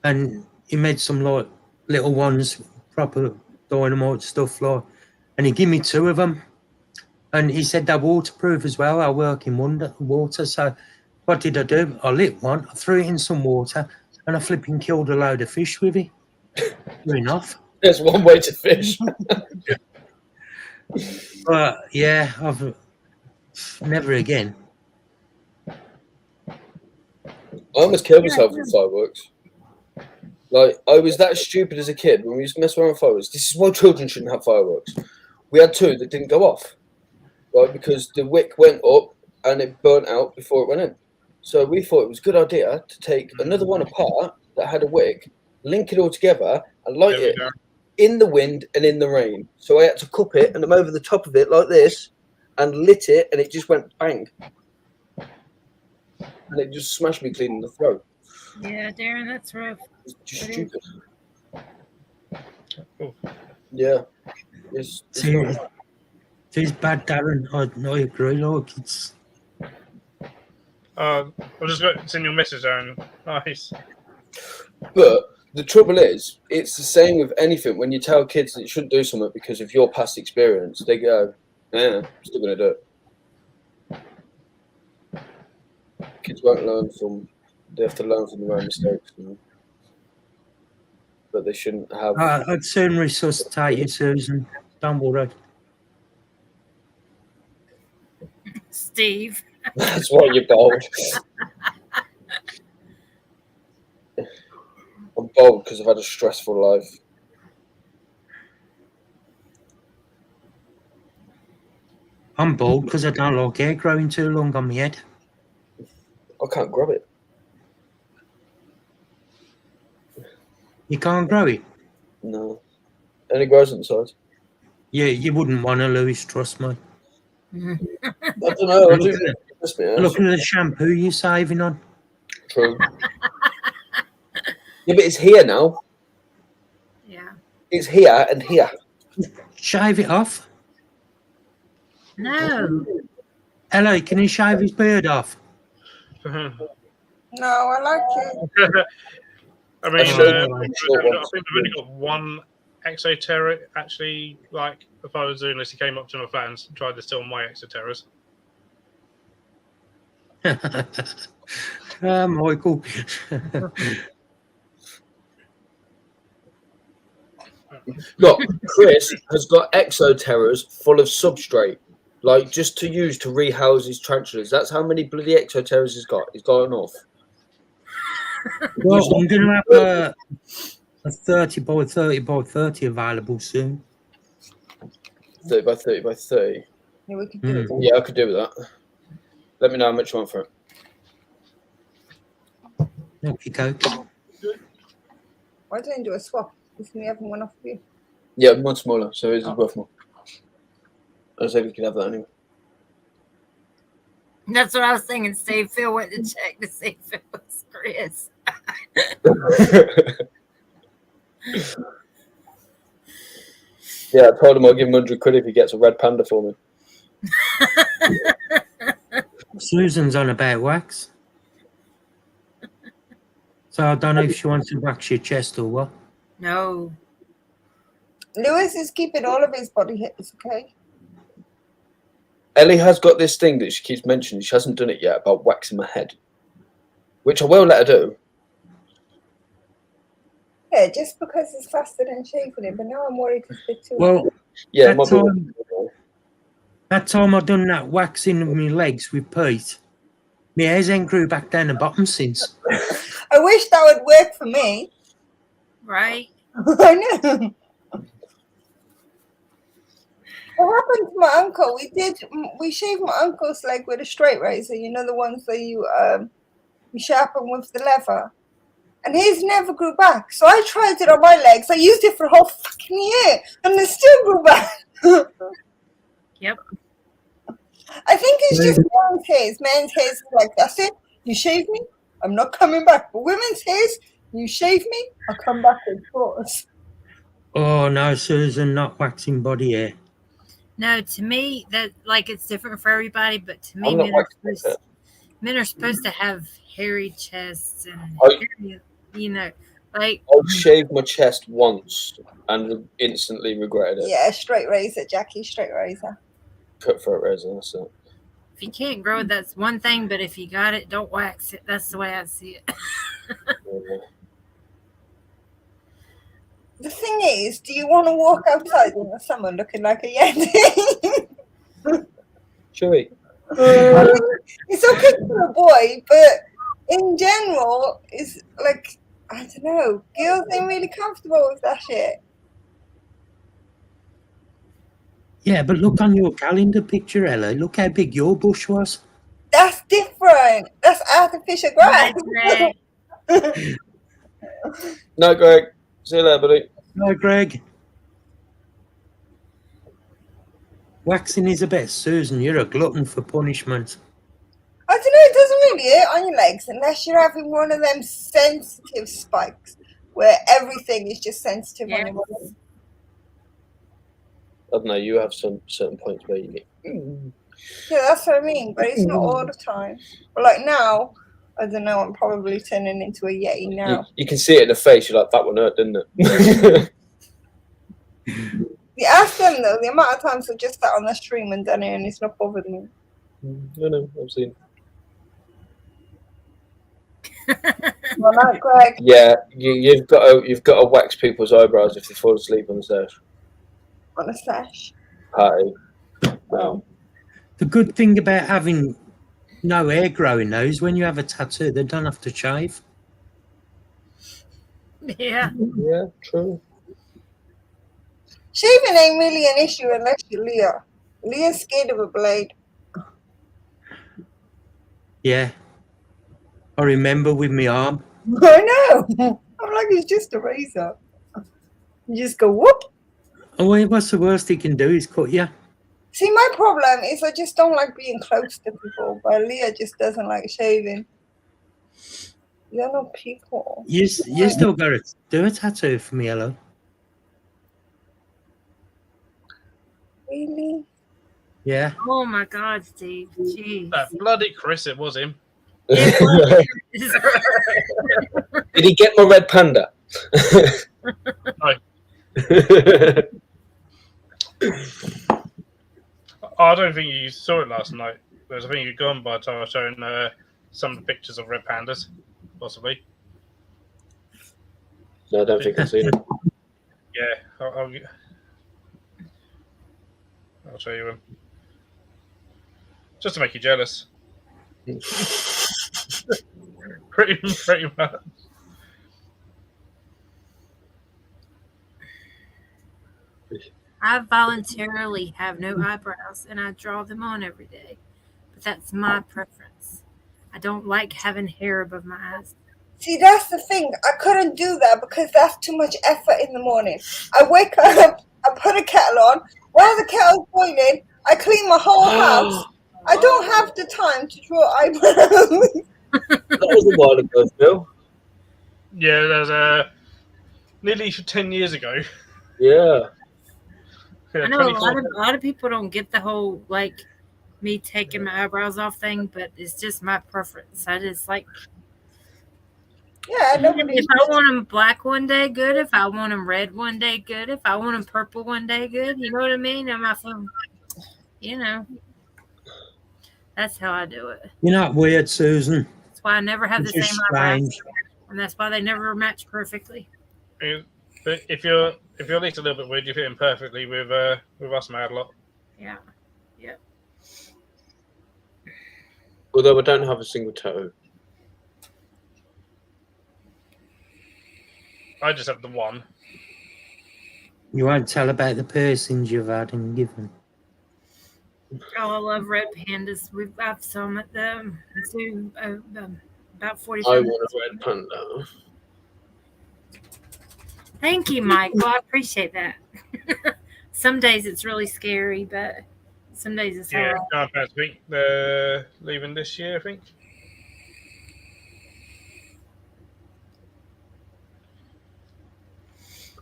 and he made some like little ones, proper dynamite stuff, like, and he gave me 2 of them, and he said they're waterproof as well. I work in water, so what did I do? I lit one, I threw it in some water, and I flipping killed a load of fish with it. Fair enough. There's one way to fish. But yeah, I've never again. I almost killed myself with fireworks. Like, I was that stupid as a kid when we used to mess around with fireworks. This is why children shouldn't have fireworks. We had 2 that didn't go off, right? Because the wick went up and it burnt out before it went in. So we thought it was a good idea to take another one apart that had a wick, link it all together, and light There we it go. in the wind and in the rain. So I had to cup it, and I'm over the top of it like this, and lit it, and it just went bang. And it just smashed me clean in the throat. Yeah, Darren, that's rough. It's just It is. stupid. Cool. Yeah. It's bad, Darren. I agree. Like it's I've just got send your message, Aaron. Nice. But the trouble is, it's the same with anything. When you tell kids that you shouldn't do something because of your past experience, they go, "Yeah, I'm still going to do it." Kids won't learn from. They have to learn from their own mistakes, but they shouldn't have. I'd soon resuscitate you, Susan. Don't worry. Steve. That's why you're bold. I'm bold because I've had a stressful life. I'm bald because I don't like hair growing too long on my head. I can't grab it. You can't grow it. No. And it grows on the sides. Yeah, you wouldn't want to, Lewis. Trust me. I don't know. Looking at the shampoo you're saving on. True. Yeah, but it's here now. Yeah. It's here and here. Shave it off. No. Ellie, can you shave his beard off? No, I like it. I mean, Actually, I think I've only got one Exoterra actually, like, if I was doing this, he came up to my fans and tried to steal my Exoterras. Michael. Look, Chris has got exoterras full of substrate, like just to use to rehouse his tarantulas. That's how many bloody exoterras he's got. He's got enough. Well, I'm going to have a 30 by 30 by 30 available soon. 30 by 30 by 30. Yeah, we could do it. Yeah, I could do with that. Let me know how much you want for it. Okay. Why don't you do a swap? If we have one off of you. Yeah, one smaller, so it's worth more. I said we could have that anyway. That's what I was thinking. Steve Phil went to check to see if it was Chris. Yeah, I told him I'll give him 100 quid if he gets a red panda for me. Susan's on about wax. So I don't know if she wants to wax your chest or what. No. Lewis is keeping all of his body hairs, okay? Ellie has got this thing that she keeps mentioning. She hasn't done it yet about waxing my head, which I will let her do. Yeah, just because it's faster than shaving it, but now I'm worried it's a bit too. Well, Yeah, that time I done that waxing of my legs with Pete, my hairs ain't grew back down the bottom since. I wish that would work for me. Right? I know. What happened to my uncle? We shaved my uncle's leg with a straight razor. You know, the ones that you sharpen with the leather. And his never grew back. So I tried it on my legs. I used it for a whole fucking year. And it still grew back. Yep. I think it's just men's hairs. Men's hairs is like, that's it. You shave me, I'm not coming back. But women's hairs, you shave me, I'll come back in force. Oh no, Susan, not waxing body hair. No, to me, that like it's different for everybody, but to me, I'm not men are supposed to have hairy chests and hairy, you know, like I shaved my chest once and instantly regretted it. Yeah, straight razor, Jackie, straight razor. Cutthroat razor, that's it. if you can't grow it, that's one thing, but if you got it, don't wax it. That's the way I see it. The thing is, do you want to walk outside in the summer looking like a yeti? Chewy. It's okay for a boy, but in general, it's like, I don't know, girls ain't really comfortable with that shit. Yeah, but look on your calendar picture, Ella. Look how big your bush was. That's different. That's artificial grass. Greg. No, Greg. See you later, buddy. No, Greg. Waxing is the best. Susan, you're a glutton for punishment. I don't know, it doesn't really hurt on your legs unless you're having one of them sensitive spikes where everything is just sensitive on your body. I don't know. You have some certain points where you get. Yeah, that's what I mean, but it's not all the time. But like now, I don't know, I'm probably turning into a Yeti now. You can see it in the face. You're like, that one hurt, didn't it? You ask them though, the amount of times I just sat on the stream and done it and it's not bothered me. I know, I've seen. Well, like Greg. Yeah, you've got to wax people's eyebrows if they fall asleep on the stairs. On a sash. Party. Well, The good thing about having no hair growing though is when you have a tattoo, they don't have to shave. Yeah. Yeah, true. shaving ain't really an issue unless you're Leah. Leah's scared of a blade. Yeah. I remember with my arm. I know. I'm like, it's just a razor. You just go whoop. Oh, what's the worst he can do is cut you. See, my problem is I just don't like being close to people, but Leah just doesn't like shaving. You're no people. You still got to do a tattoo for me, hello. Really? Yeah. Oh my God, Steve. Jeez. That bloody Chris, it was him. Did he get my red panda? No. I don't think you saw it last night. I think you'd gone by the time I was showing some of the pictures of red pandas, possibly. No, I don't think I've seen it. Yeah, I'll show you him. Just to make you jealous. pretty much. I voluntarily have no eyebrows and I draw them on every day. But that's my preference. I don't like having hair above my eyes. See, that's the thing. I couldn't do that because that's too much effort in the morning. I wake up, I put a kettle on. While the kettle's boiling, I clean my whole house. I don't have the time to draw eyebrows. That was a while ago, Phil. Yeah, there's nearly 10 years ago. Yeah. Yeah, I know a 24. lot of people don't get the whole like me taking my eyebrows off thing, but it's just my preference. I just like Yeah, nobody. if I want them black one day, good. If I want them red one day, good. If I want them purple one day, good. You know what I mean? I'm not from, you know. That's how I do it. You're not weird, Susan. That's why I never have the You're same eyebrows, strange. and that's why they never match perfectly. But if you're at least a little bit weird, you fit in perfectly with us, Mad Lot. Yeah. Although I don't have a single tattoo. I just have the one. You won't tell about the piercings you've had and given. Oh, I love red pandas. I've some at the zoo about 45 I minutes. want a red panda. Thank you, Michael. I appreciate that. Some days it's really scary, but some days it's Yeah, all right. I think they're leaving this year, I think.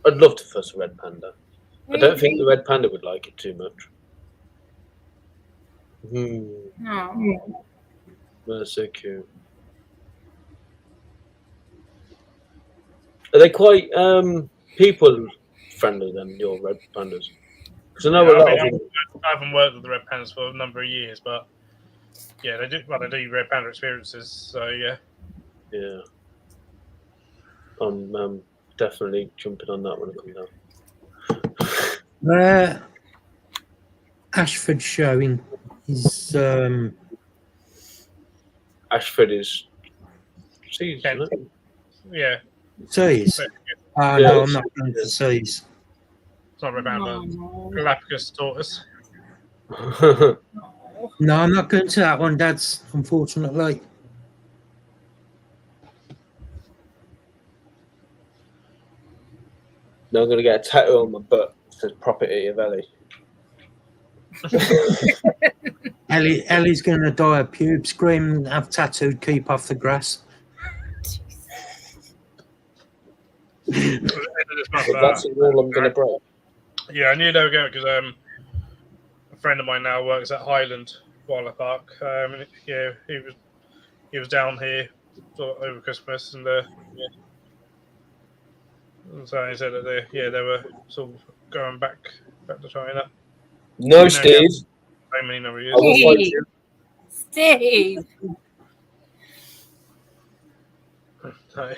I'd love to fuss a red panda. I don't think the red panda would like it too much. Oh. That's so cute. Are they quite people friendly then, your red pandas? Because I know a lot of them. I haven't worked with the red pandas for a number of years, but yeah, they do. Well, they do red panda experiences, so yeah. Yeah. I'm definitely jumping on that when it comes out. Ashford showing is Ashford is seas, isn't it? Yeah, seas. Oh Yeah, no, I'm not going to seas. it's not red panda. Oh. Galapagos tortoise. No, I'm not going to that one, Dad's, unfortunately. No, I'm going to get a tattoo on my butt that says property of Ellie. Ellie's going to dye her pubes green and have tattooed "Keep off the grass." That's the rule I'm going to break. Yeah, I knew they were going because a friend of mine now works at Highland Wildlife Park. And yeah, he was down here over Christmas, and so he said that they were sort of going back to China. No, Steve. So many number of years. I will fight you. Steve.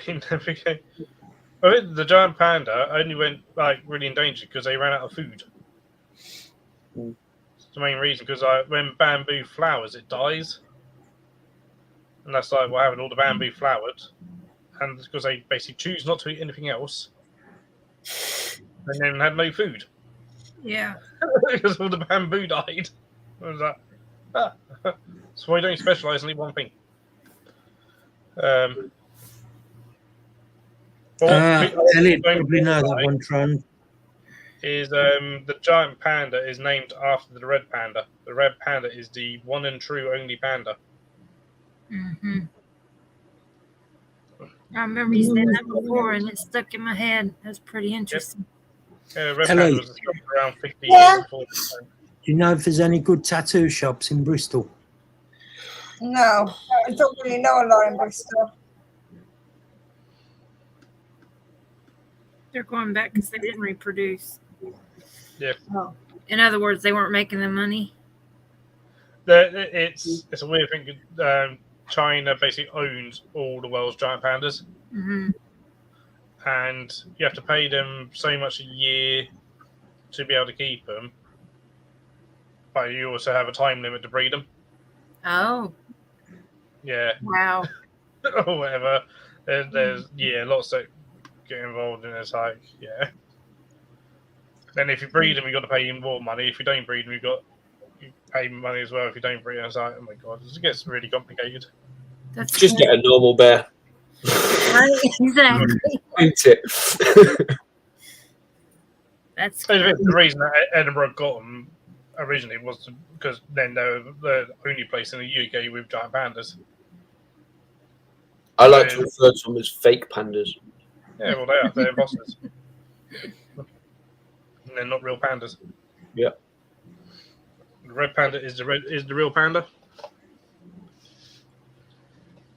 He never came. I think the giant panda only went really endangered because they ran out of food. It's the main reason, because when bamboo flowers, it dies, and that's what happened. All the bamboo flowered, and because they basically choose not to eat anything else, and then had no food. Yeah. Because all the bamboo died. I was like, so why don't you specialize in only one thing? Ellie probably know that one, Tron. Is the giant panda is named after the red panda. The red panda is the one and true only panda. Mm-hmm. I remember you saying that before, and it stuck in my head. That's pretty interesting. Red Ellie. panda was discovered around 50 years before. Do you know if there's any good tattoo shops in Bristol? No, I don't really know a lot in Bristol. They're going back because they didn't reproduce. Yeah. Oh. In other words, they weren't making the money. It's a weird thing. China basically owns all the world's giant pandas, and you have to pay them so much a year to be able to keep them. But you also have a time limit to breed them. Oh. Yeah. Wow. Or whatever. There's lots that get involved in it. It's like, yeah. Then if you breed them, you got to pay more money. If you don't breed them, you pay money as well. If you don't breed them, it's like, oh my god, it gets really complicated. That's Just get a normal bear. right. Exactly. Eat it. That's The reason that Edinburgh got them originally was because then they were the only place in the UK with giant pandas. I like to refer to them as fake pandas. Yeah, well, they are. They're imposters. And they're not real pandas. Yeah. The red panda is the real panda.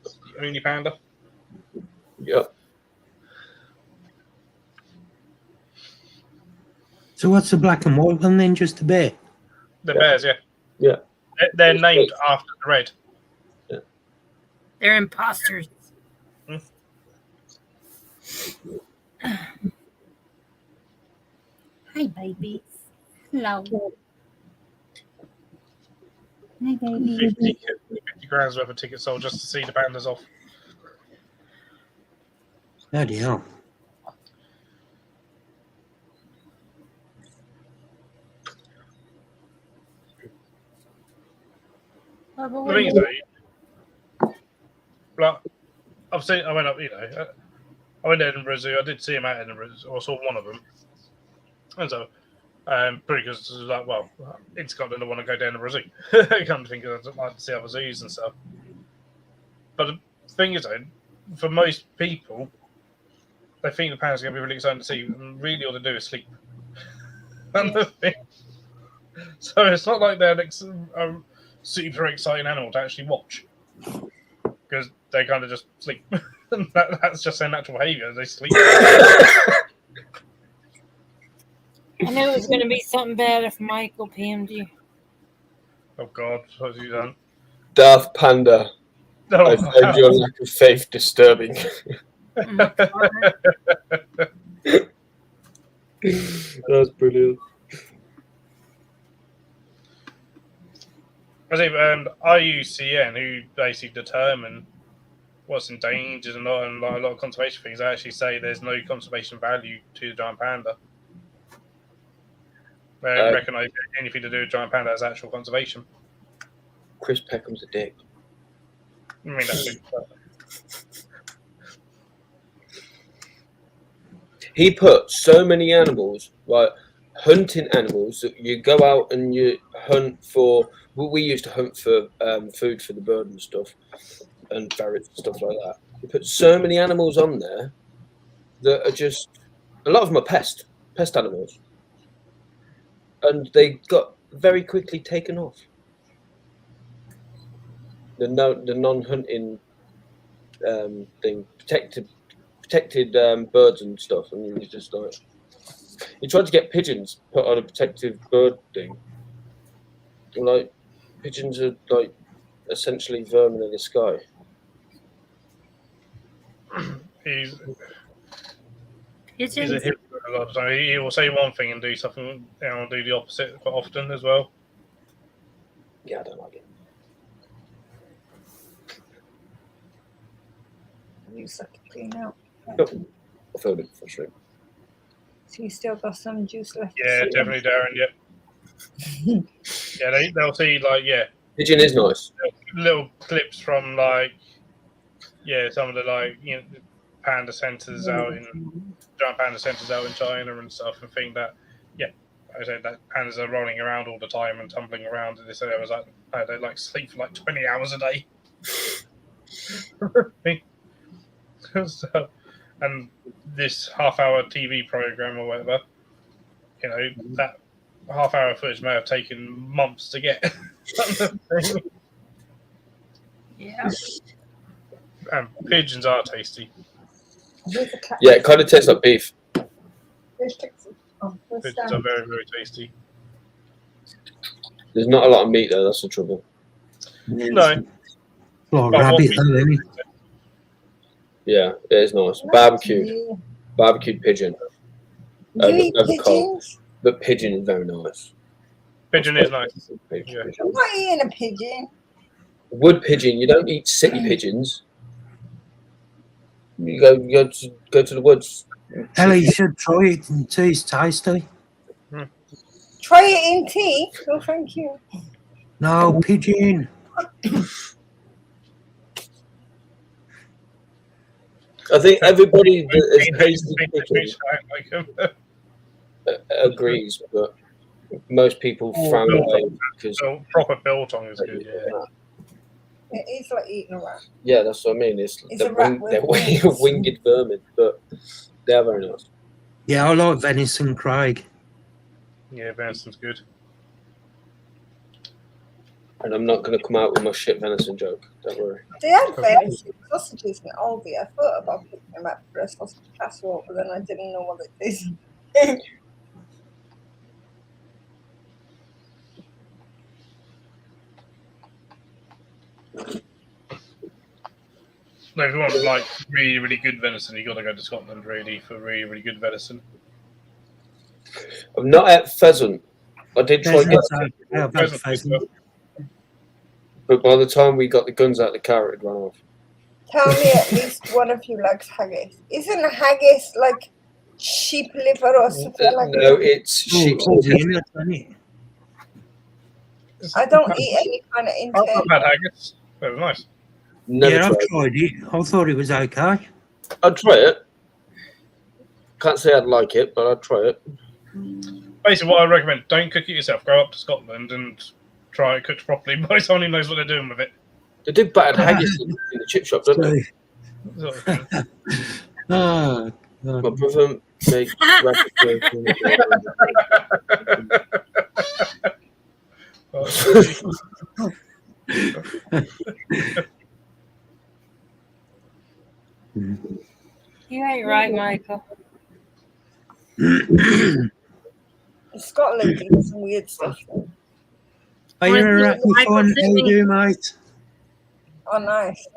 The only panda. Yep. So what's the black and white one then? Just a bear? The bears, yeah. Yeah. They're named after the red. Yeah. They're imposters. Hi, babies. Hello. Hi, baby. 50 grand's worth of tickets sold just to see the pandas off. Bloody hell. The thing is, though, like, I went up, I went to Edinburgh Zoo. I did see him at Edinburgh, or saw one of them. And so, pretty because like, well, in Scotland, I want to go to Edinburgh Zoo. Come to think of it, I'd like to see other zoos and stuff. But the thing is, though, for most people, they think the panda's going to be really exciting to see, and really all they do is sleep. So it's not like they're a super exciting animal to actually watch, because they kind of just sleep. That's just their natural behaviour. They sleep. I knew it was going to be something bad if Michael PM'd you. Oh God, what have you done? Daft Panda. Oh, I find your lack of faith disturbing. That's brilliant. I think IUCN, who basically determine what's endangered and not, and like a lot of conservation things, they actually say there's no conservation value to the giant panda. They don't recognise anything to do with giant panda as actual conservation. Chris Peckham's a dick. I mean, that's it. He put so many animals, like hunting animals, that you go out and you hunt for. Well, we used to hunt for food for the bird and stuff, and ferrets and stuff like that. He put so many animals on there that are just. A lot of them are pest animals, and they got very quickly taken off. The non-hunting thing, protected birds and stuff, and you was just like, he tried to get pigeons put on a protective bird thing. Like, pigeons are like essentially vermin in the sky. He's a Pigeons. hypocrite a lot of time. He will say one thing and do something, and do the opposite quite often as well. Yeah, I don't like it. You suck it clean out. Nope. I filled it for sure. So you still got some juice left. Yeah, definitely, Darren. Yeah. Yeah, they'll see like Pigeon is nice. little clips from like some of the like panda centers out in giant panda centers out in China and stuff, and think that I said that pandas are rolling around all the time and tumbling around. And they said it was like they like sleep for like 20 hours a day. So, and this half-hour TV program or whatever, that half-hour footage may have taken months to get. Yeah. And pigeons are tasty. Yeah, it kind of tastes like beef. Pigeons are very, very tasty. There's not a lot of meat though. That's the trouble. No. Well, rabbit, though, isn't it? Yeah, it is nice. Barbecued pigeon. Do you eat Over cold. pigeons? But pigeon is very nice. Pigeon is nice. Pigeon. Yeah. I'm not eating a pigeon. Wood pigeon. You don't eat city pigeons. You go to the woods. Ellie, you should try it and it's tasty. Try it in tea. No, thank you. No, pigeon. I think everybody that is tasty pigeon agrees, but most people frown away because proper biltong is good. Yeah. It is like eating a rat. Yeah, that's what I mean. It's a rat with wings. winged vermin, but they are very nice. Yeah, I like venison, Craig. Yeah, venison's good. And I'm not going to come out with my shit venison joke. Don't worry. They had venison sausages in Aldi. I thought about picking them up for a sausage casserole, but then I didn't know what it is. No, if you want like really, really good venison, you got to go to Scotland really for really, really good venison. I've not had pheasant. I did try to get Pheasant. but by the time we got the guns out of the car, it ran off. Tell me at least one of you likes haggis. Isn't haggis like sheep liver or something like No, that? it's sheep. I don't eat any kind of I've intake. had haggis. It was nice. Never Yeah, I've tried. tried it. I thought it was okay. I'd try it. Can't say I'd like it, but I'd try it. Basically, what I recommend: don't cook it yourself. Go up to Scotland and try it cooked properly by someone who knows what they're doing with it. They do battered haggis in the chip shop, don't they? Sort of thing. Oh, My God. brother makes rabbit You ain't right, Michael. Scotland does some weird stuff. Are you Wanna alright? see what Fun? Michael How you doing, mate? Oh, nice.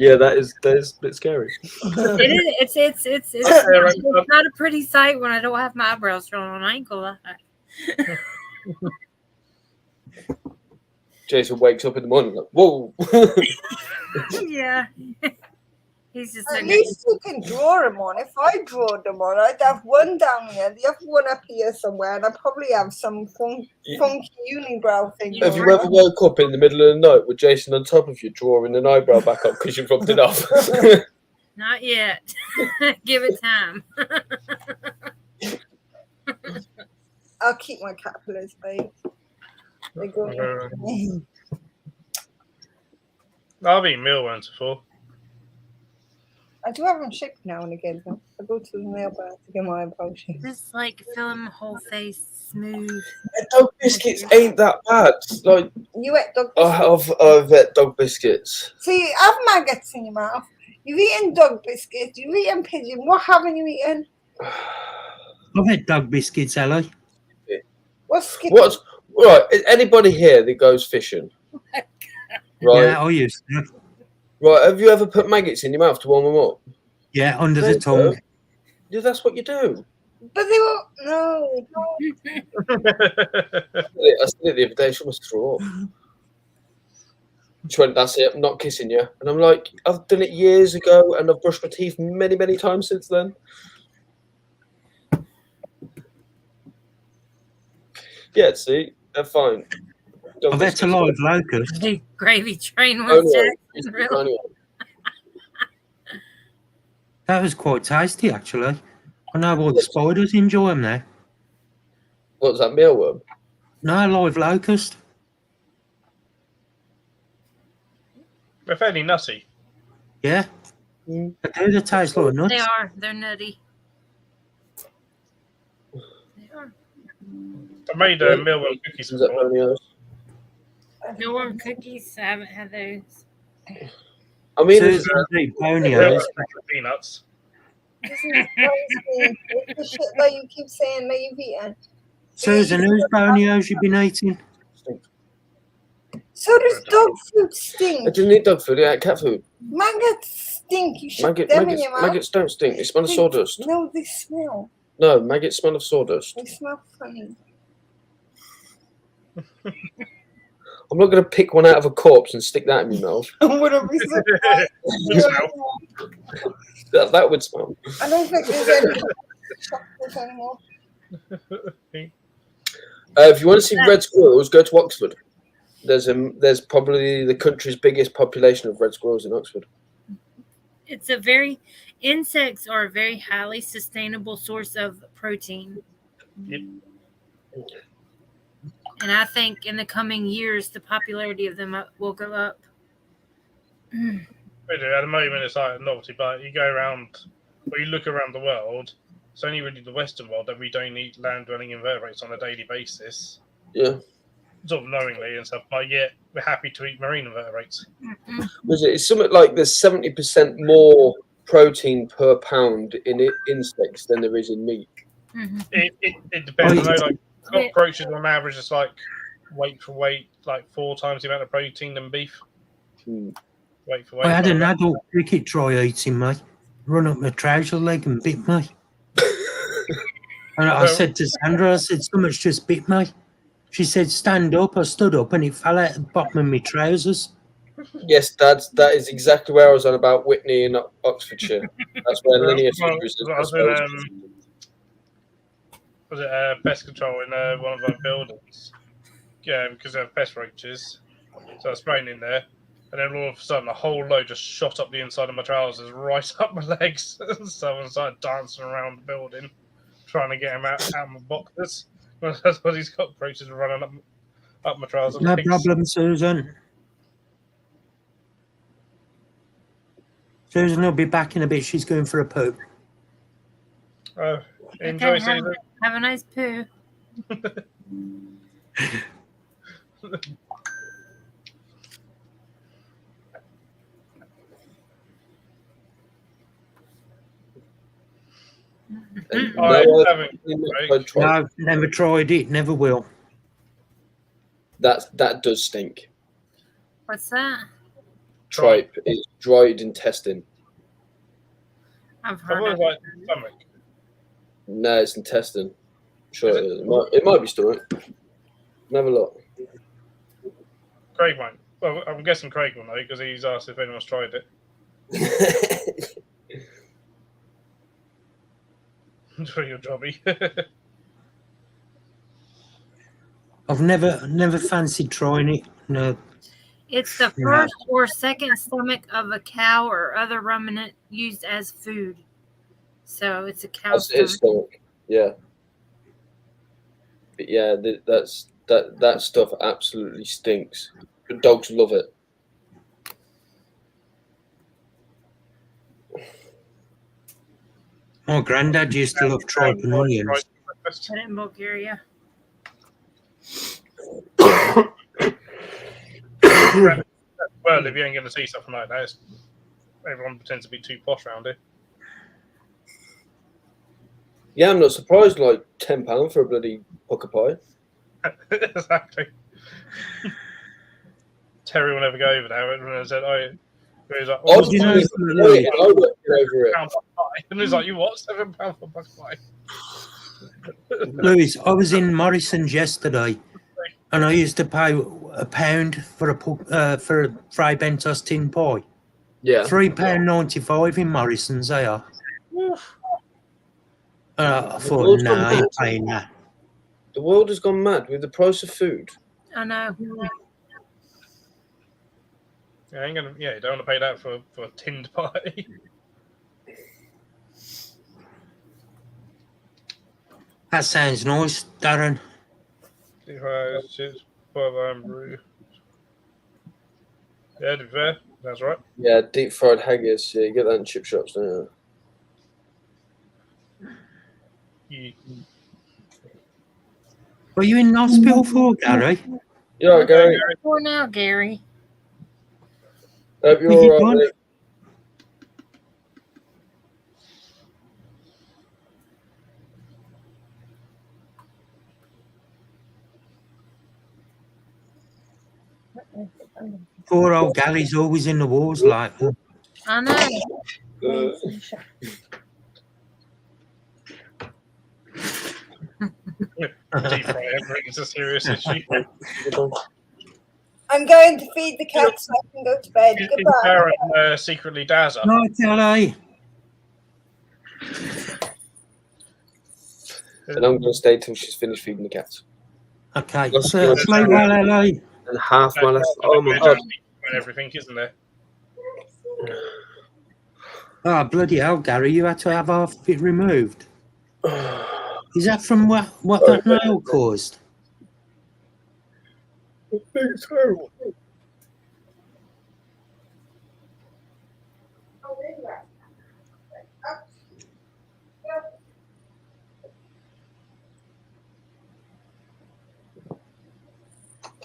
Yeah, that is a bit scary. It is. It's not a pretty sight when I don't have my eyebrows drawn on. I ain't gonna lie. Jason wakes up in the morning like, whoa. Yeah. He's just so At good. least you can draw them on. If I draw them on, I'd have one down here, the other one up here somewhere, and I'd probably have some funky unibrow thing. Have you going ever on. woke up in the middle of the night with Jason on top of you drawing an eyebrow back up because you've rubbed it off? Not yet. Give it time. I'll keep my caterpillars, babe. They go. I've eaten mealworms before. I do have them shipped now and again. Though. I go to the mail bar to get my eyebrow shaped. Just like fill him whole face smooth. Dog biscuits ain't that bad. Like You ate dog biscuits? I've ate dog biscuits. So you have maggots in your mouth. You've eaten dog biscuits. You've eaten pigeon. What haven't you eaten? I've had dog biscuits, Ellie. What's skipping? What's right? Is anybody here that goes fishing? Right, Yeah, I used to. right. Have you ever put maggots in your mouth to warm them up? Yeah, under the There you go. tongue. Yeah, that's what you do. But they were no. I said it the other day. She must throw up. She went, "That's it. I'm not kissing you." And I'm like, "I've done it years ago, and I've brushed my teeth many, many times since then." Yeah, see, they're fine. Dog I've had biscuits to are live locust. The gravy train only was one. Jackson, really. Only one. That was quite tasty, actually. I know all the spiders enjoy them now. What's that, mealworm? No, live locust. They're fairly nutty. Yeah. Mm. They do. They taste like nuts. They are. They're nutty. They are. I made mealworm cookies Is that before. only us? Mealworm cookies. I haven't had those. I mean, Susan eat bonios. Mealworm peanuts. This is crazy. What's the shit that you keep saying that you've eaten? Susan, whose bonios you been eating? So does dog food I stink? didn't eat dog food. I ate cat food. Maggots stink. You should put them in your mouth. Maggots don't stink. They smell of sawdust. No, they smell. No, maggots smell of sawdust. They smell funny. I'm not going to pick one out of a corpse and stick that in your mouth. I wouldn't be surprised. Good smell. That would smell. I don't think there's any chocolate anymore. If you want to see red squirrels, go to Oxford. There's probably the country's biggest population of red squirrels in Oxford. Insects are a very highly sustainable source of protein. Yep. And I think in the coming years, the popularity of them will go up. We do. At the moment, it's like a novelty, but you go around, or you look around the world, it's only really the Western world that we don't eat land-dwelling invertebrates on a daily basis. Yeah. Sort of knowingly and stuff, but yet we're happy to eat marine invertebrates. It's something like there's 70% more protein per pound in insects than there is in meat. Mm-hmm. It depends. I know, like cockroaches on average is like weight for weight, like 4 times the amount of protein than beef. Weight for weight. I had an adult cricket try eating me. Run up my trouser leg and bit me. And I said to Sandra, I said, someone's just bit me. She said, stand up. I stood up and it fell out the bottom of my trousers. Yes, that is exactly where I was on about Whitney in Oxfordshire. That's where linear was it pest control in one of our buildings? Yeah, because they have pest roaches. So I was spraying in there, and then all of a sudden a whole load just shot up the inside of my trousers, right up my legs. So I started dancing around the building, trying to get him out of my boxers. That's what these cockroaches were running up my trousers. No problem, Susan. Susan will be back in a bit. She's going for a poop. Enjoy Okay, season. have a nice poo. No, never tried it. Never will. That does stink. What's that? Tripe is dried intestine. I've I heard was of like it. stomach. No, it's intestine. Sure, it is. It might be stomach. Never look. Craig won't. Well, I'm guessing Craig will know because he's asked if anyone's tried it. For your jobby. I've never fancied trying it. No. It's the first or second stomach of a cow or other ruminant used as food. So it's a cow That's its stomach. stomach. Yeah. But yeah, that stuff absolutely stinks. But dogs love it. My granddad used to love tripe and onions. And in Bulgaria. Well, if you ain't going to see something like that, everyone pretends to be too posh around here. Yeah, I'm not surprised. Like £10 for a bloody pucker pie. Exactly. Terry will never go over there. And I said, he's like, Oh, you know, I worked over it. £7 for pie. And he's like, you what? £7 for pucker pie? Louis, I was in Morrison's yesterday, and I used to pay £1 for a Fray Bentos tin pie. Yeah. £3.95 in Morrison's. They are. I thought, world's no, gone I ain't mad. paying that. The world has gone mad with the price of food. I know. Yeah, you don't want to pay that for a tinned pie. That sounds nice, Darren. Yeah, to be fair, that's right. Yeah, deep fried haggis. Yeah, you get that in chip shops, don't you? Were you in hospital for, Gary? Yeah, all right, Gary. For now, Gary. Hope you're Were you all right, done? mate. Poor old Gary's always in the wars like that. I know. Deep fry everything is a serious issue. I'm going to feed the cat so I can go to bed. Is Goodbye. Karen secretly Dazza? Night, Ellie. And I'm going to stay till she's finished feeding the cats. Okay, Let's so go. sleep well, Ellie. And half my left. Oh my god. And everything, isn't there? Oh, bloody hell, Gary, you had to have half of it removed. Is that from what that nail caused? I think so.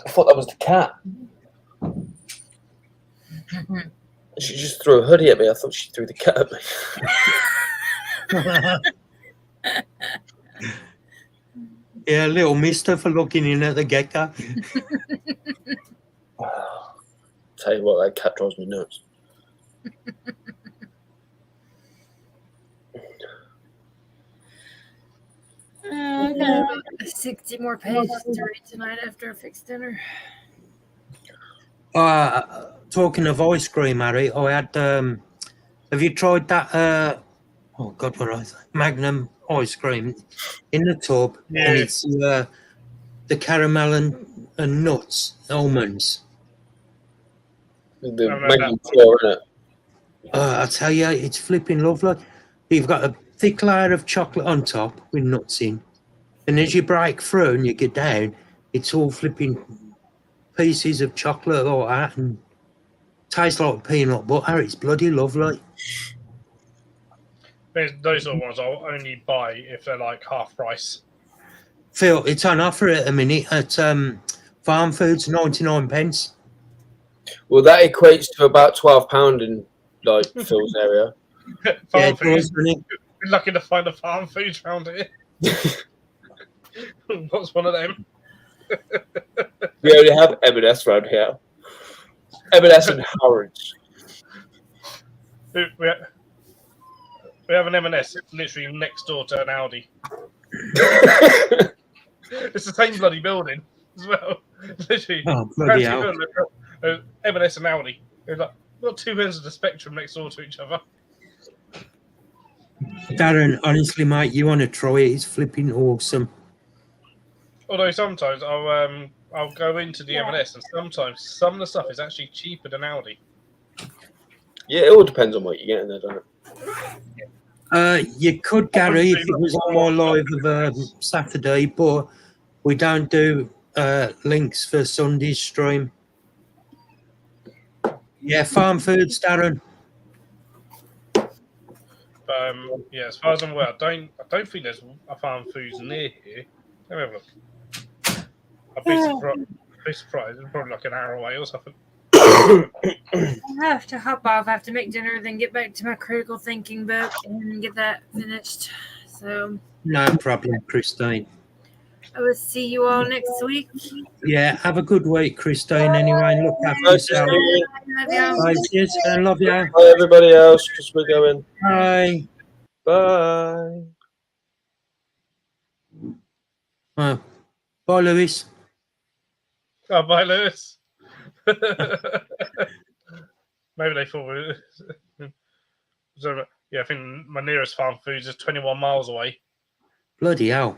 I thought that was the cat. She just threw a hoodie at me. I thought she threw the cat at me. Yeah, little mister for looking in at the gecko. Tell you what, that cat drives me nuts. 60 more pages to read tonight after I fix dinner. Talking of ice cream, Harry, I had. Have you tried that? Oh God, what was it? Magnum ice cream in the tub, Yeah. and it's the caramel and nuts, almonds. The I know Maggie that. floor, isn't it? I tell you, it's flipping lovely. You've got a thick layer of chocolate on top with nuts in, and as you break through and you get down, it's all flipping pieces of chocolate like that, and tastes like peanut butter. It's bloody lovely. Those sort of ones I'll only buy if they're like half price. Phil, it's on offer at a minute at Farm Foods, 99p. Well, that equates to about £12 in like Phil's area. Yeah, Farm it foods. does, doesn't it? We're lucky to find a farm foods around here. What's one of them? We only have M&S around here. M&S and Harrods. We have an M&S literally next door to an Audi. It's the same bloody building as well. Literally, Oh, bloody hell. M&S and Audi. It's like, got two ends of the spectrum next door to each other. Darren, honestly, mate, you want to try it? It's flipping awesome. Although sometimes I'll go into the M&S, and sometimes some of the stuff is actually cheaper than Aldi. Yeah, it all depends on what you're getting there, doesn't it? You could, Gary, if it was on my live of Saturday, but we don't do links for Sunday's stream. Yeah, farm foods, Darren. Yeah, as far as I'm aware, I don't think there's a farm foods near here. Let me have a look. I'd be surprised. It's probably like an hour away or something. I have to hop off. I have to make dinner, then get back to my critical thinking book and get that finished. So No problem, Christine. I will see you all next week. Yeah, have a good week, Christine. Anyway, look after yourself. Love y'all. Bye, sis. I love you. Bye, everybody else, because we're going. Bye. Bye. Oh. Bye, Lewis. Oh, bye, Lewis. Maybe they thought so, yeah, I think my nearest farm foods is 21 miles away. Bloody hell.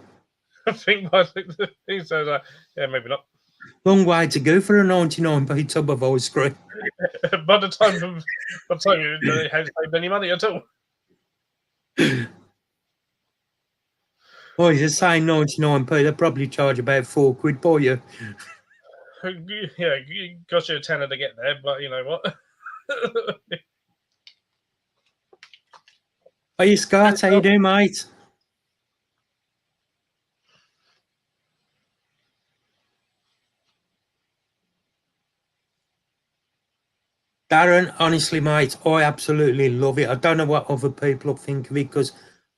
I think by the thing says, yeah, maybe not. Long way to go for a 99p tub of ice cream. by the time you haven't saved any money at all. Oh, you're saying 99p, they'll probably charge about £4 for you. Yeah, it cost you a tenner to get there, but you know what? Hey, Scott, how you doing, mate? Darren, honestly, mate, I absolutely love it. I don't know what other people think of it because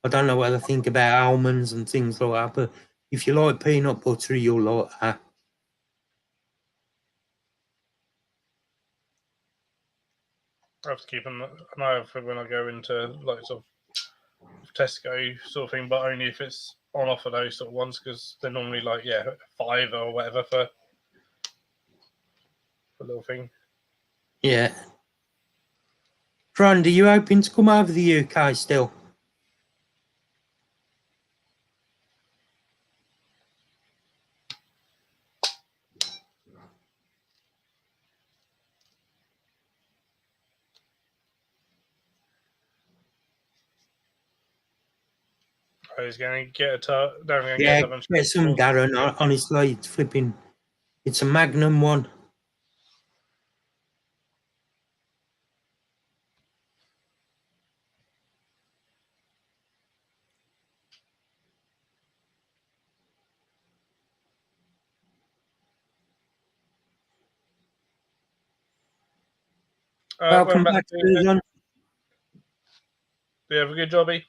I don't know what they think about almonds and things like that. But if you like peanut butter, you'll like that. I have to keep an eye out for when I go into like sort of Tesco sort of thing, but only if it's on offer those sort of ones because they're normally like £5 or whatever for a little thing. Yeah. Fran, are you hoping to come over the UK still? I was going to get a Yeah, get some, Darren. Honestly, it's flipping. It's a Magnum one. Welcome back, Susan. Do you have a good jobby?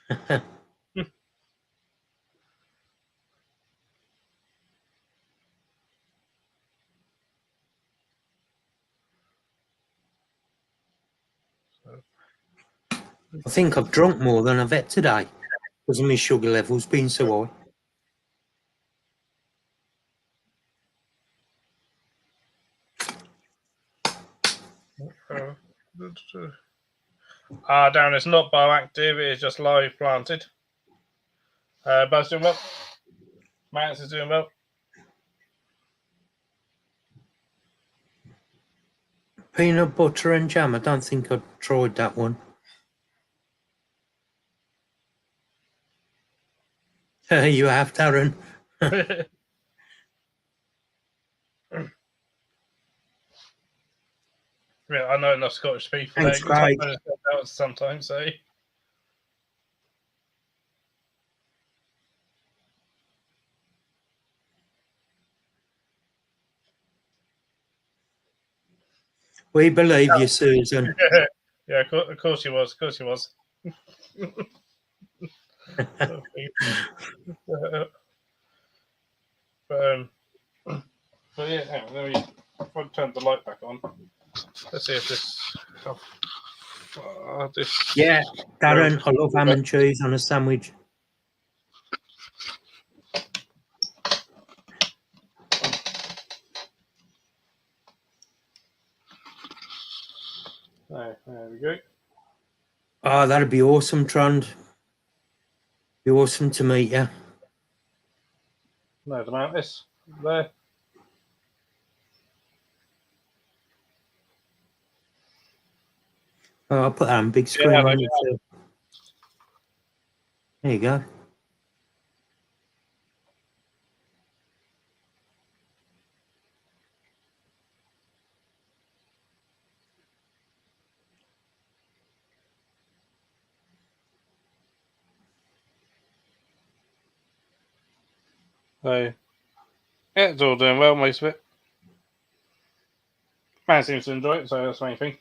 I think I've drunk more than I've had today because my sugar level's been so high. Down, it's not bioactive, it's just live planted. Buzz doing well. Max is doing well. Peanut butter and jam. I don't think I've tried that one. You have, Darren. Yeah, I know enough Scottish people. Thanks, Craig. Sometimes, so. We believe you, Susan. Yeah, of course she was. Of course she was. But yeah, hang on, let me turn the light back on. Let's see if this. Yeah, Darren, I love ham and cheese on a sandwich. So there we go. Oh, that'd be awesome, Trond. Be awesome to meet you. There's the mantis there. Oh, I'll put that on big screen. Yeah, There you go. So yeah, it's all doing well, most of it. Man seems to enjoy it, so that's the main thing.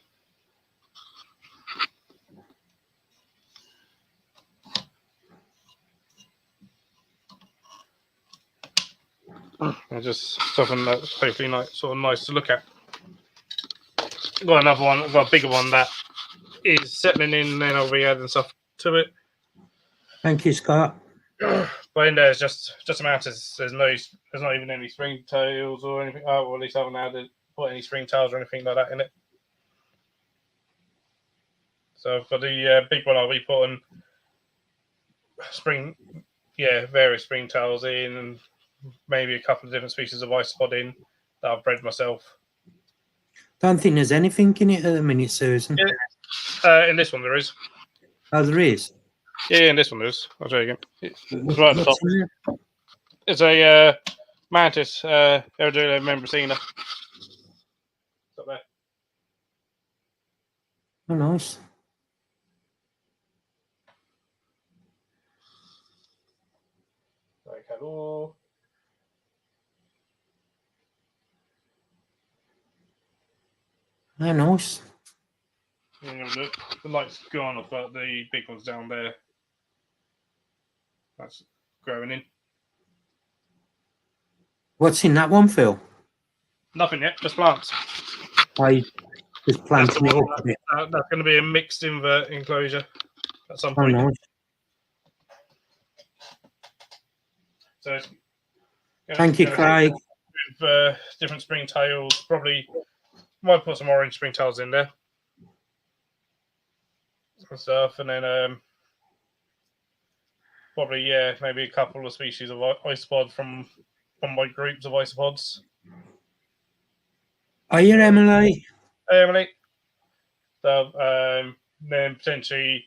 And just something that's hopefully sort of nice to look at. Got another one, got a bigger one that is settling in, and I'll be adding stuff to it. Thank you, Scott. But in there, it's just a mantis. There's not even any springtails or anything. Oh, well, at least I haven't put any springtails or anything like that in it. So for the big one, I'll be putting various springtails in, and maybe a couple of different species of isopod in that I've bred myself. Don't think there's anything in it at the minute, Susan. Yeah. In this one, there is. Oh, there is? Yeah, in this one, there is. I'll show you again. It's right at the top. It's a mantis, Eridula membracina. It's up there. Oh, nice. Okay, hello. Oh, nice. Look, the light's gone, but the big one's down there. That's growing in. What's in that one, Phil? Nothing yet, just plants. I just planting it up. That's going to be a mixed invert enclosure at some Oh, point. nice. So Thank you, Craig. With different springtails, probably might put some orange springtails in there and stuff, and then probably maybe a couple of species of isopod from my groups of isopods. Are you Emily? Hey, Emily. So then potentially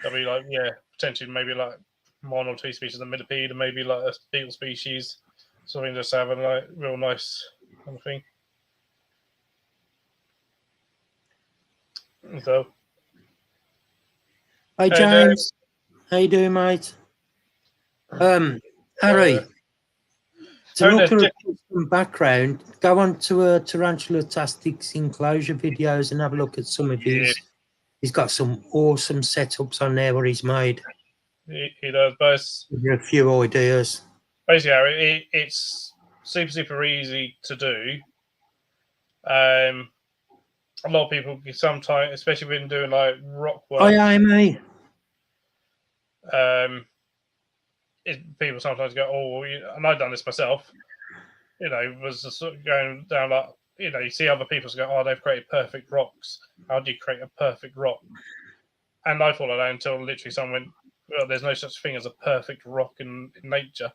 there'll be potentially maybe like one or two species of millipede, and maybe like a beetle species, something just having like real nice kind of thing. So, Hi, James. How you doing, mate? Harry, to look at some background, go on to Tarantula-tastics enclosure videos and have a look at some of his. He's got some awesome setups on there where he's made. He does, but a few ideas. Basically, it's super easy to do. A lot of people sometimes, especially when doing like rock work. Oh yeah, mate. People sometimes go, "Oh," and I've done this myself. Was just sort of going down like, you see other people go, "Oh, they've created perfect rocks. How do you create a perfect rock?" And I followed that until literally someone went, "Well, there's no such thing as a perfect rock in nature."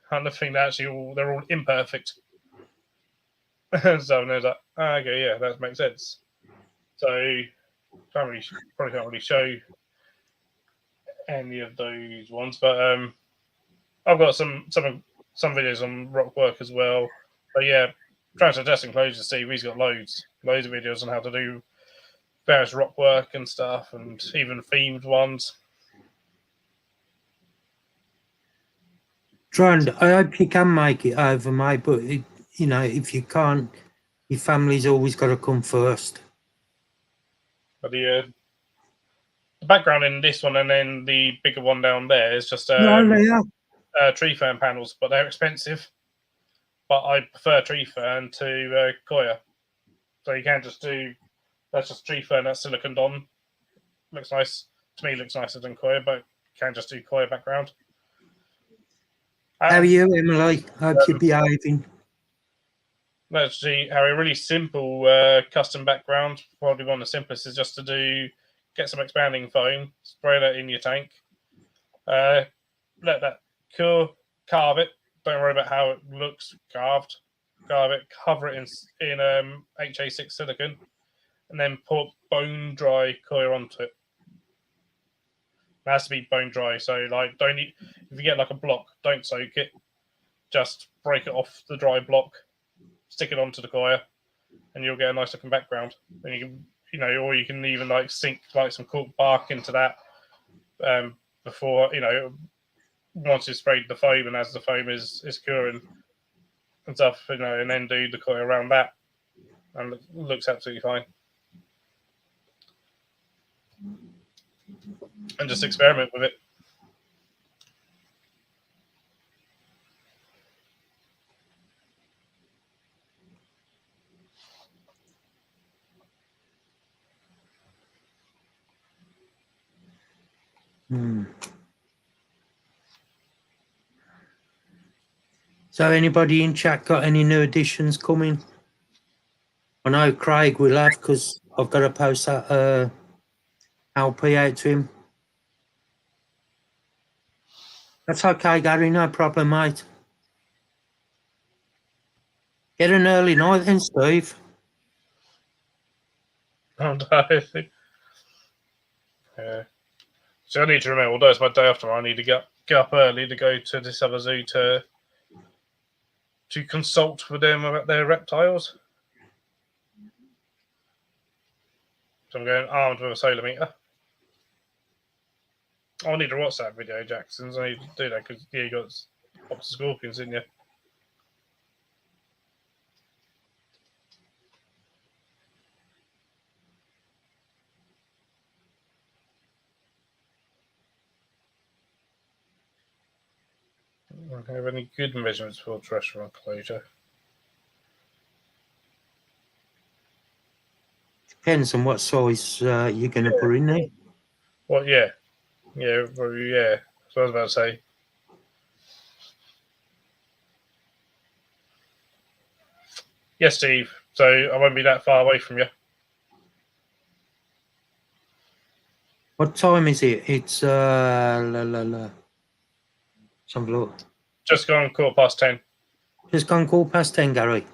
And the thing that actually they're all imperfect. So there's like, okay, yeah, that makes sense. So probably can't really show any of those ones, but I've got some videos on rock work as well. But yeah, Transfer Testing Closure Steve, he's got loads of videos on how to do various rock work and stuff, and even themed ones. Trond, I hope you can make it over, mate, but if you can't, your family's always got to come first. But the background in this one and then the bigger one down there is just tree fern panels, but they're expensive. But I prefer tree fern to Koya. So you can just that's just tree fern, that's silicon don. Looks nice. To me, looks nicer than Koya, but you can just do Koya background. How are you, Emily? Hope you're behaving. Actually, Harry, a really simple custom background. Probably one of the simplest is just to get some expanding foam, spray that in your tank, let that cool, carve it. Don't worry about how it looks carved. Carve it, cover it in A.K.A.C silicone, and then put bone dry coir onto it. It has to be bone dry, so like if you get like a block, don't soak it. Just break it off the dry block, stick it onto the coir, and you'll get a nice looking background. And or you can even like sink like some cork bark into that before once you've sprayed the foam, and as the foam is curing and stuff, and then do the coir around that, and it looks absolutely fine. And just experiment with it. So anybody in chat got any new additions coming? I know Craig will have, because I've got to post that LP out to him. That's okay, Gary, no problem, mate. Get an early night then, Steve. Yeah. So I need to remember, although it's my day after, I need to get up early to go to this other zoo to consult with them about their reptiles. So I'm going armed with a solar meter. I'll need a WhatsApp video, Jackson's. I need to do that because you got lots of scorpions, didn't you? I have any good measurements for terrestrial enclosure? Depends on what size you're going to put in there. Well, yeah. Yeah, well, yeah. So I was about to say. Yes, Steve. So I won't be that far away from you. What time is it? It's some look. Just gone 10:15. Just gone 10:15, Gary.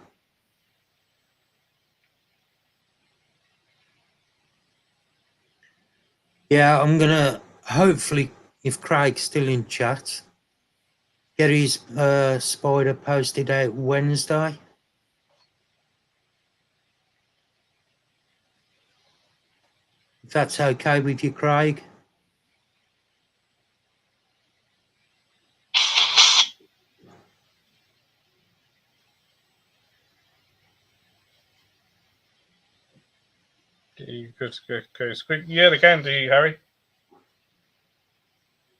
Yeah, I'm gonna hopefully, if Craig's still in chat, get his spider posted out Wednesday. If that's okay with you, Craig. Yeah, they can do, Harry.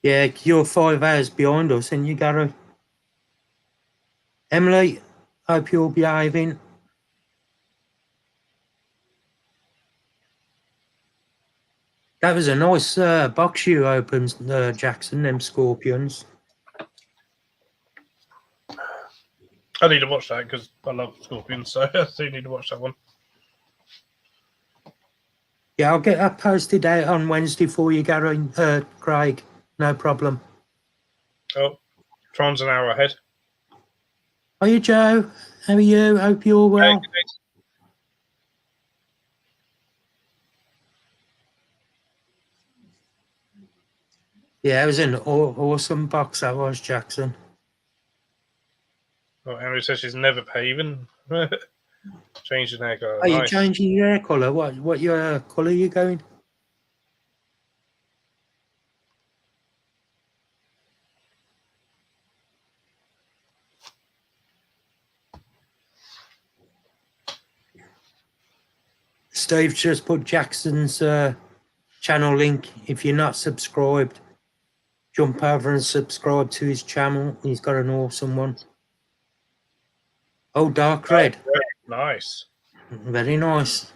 Yeah, you're 5 hours behind us, and you, Gary. Emily, hope you're behaving. That was a nice box you opened, Jackson, them scorpions. I need to watch that because I love scorpions, so I do need to watch that one. Yeah, I'll get that posted out on Wednesday for you, Gary, Craig. No problem. Oh, Tron's an hour ahead. Are you, Joe? How are you? Hope you're well. Yeah, it was an awesome box, that was, Jackson. Oh, Emily says she's never paving. Changing hair colour. Are you Nice. changing your hair colour? What your colour are you going? Steve just put Jackson's channel link. If you're not subscribed, jump over and subscribe to his channel. He's got an awesome one. Oh, dark red. Oh, nice. Very nice.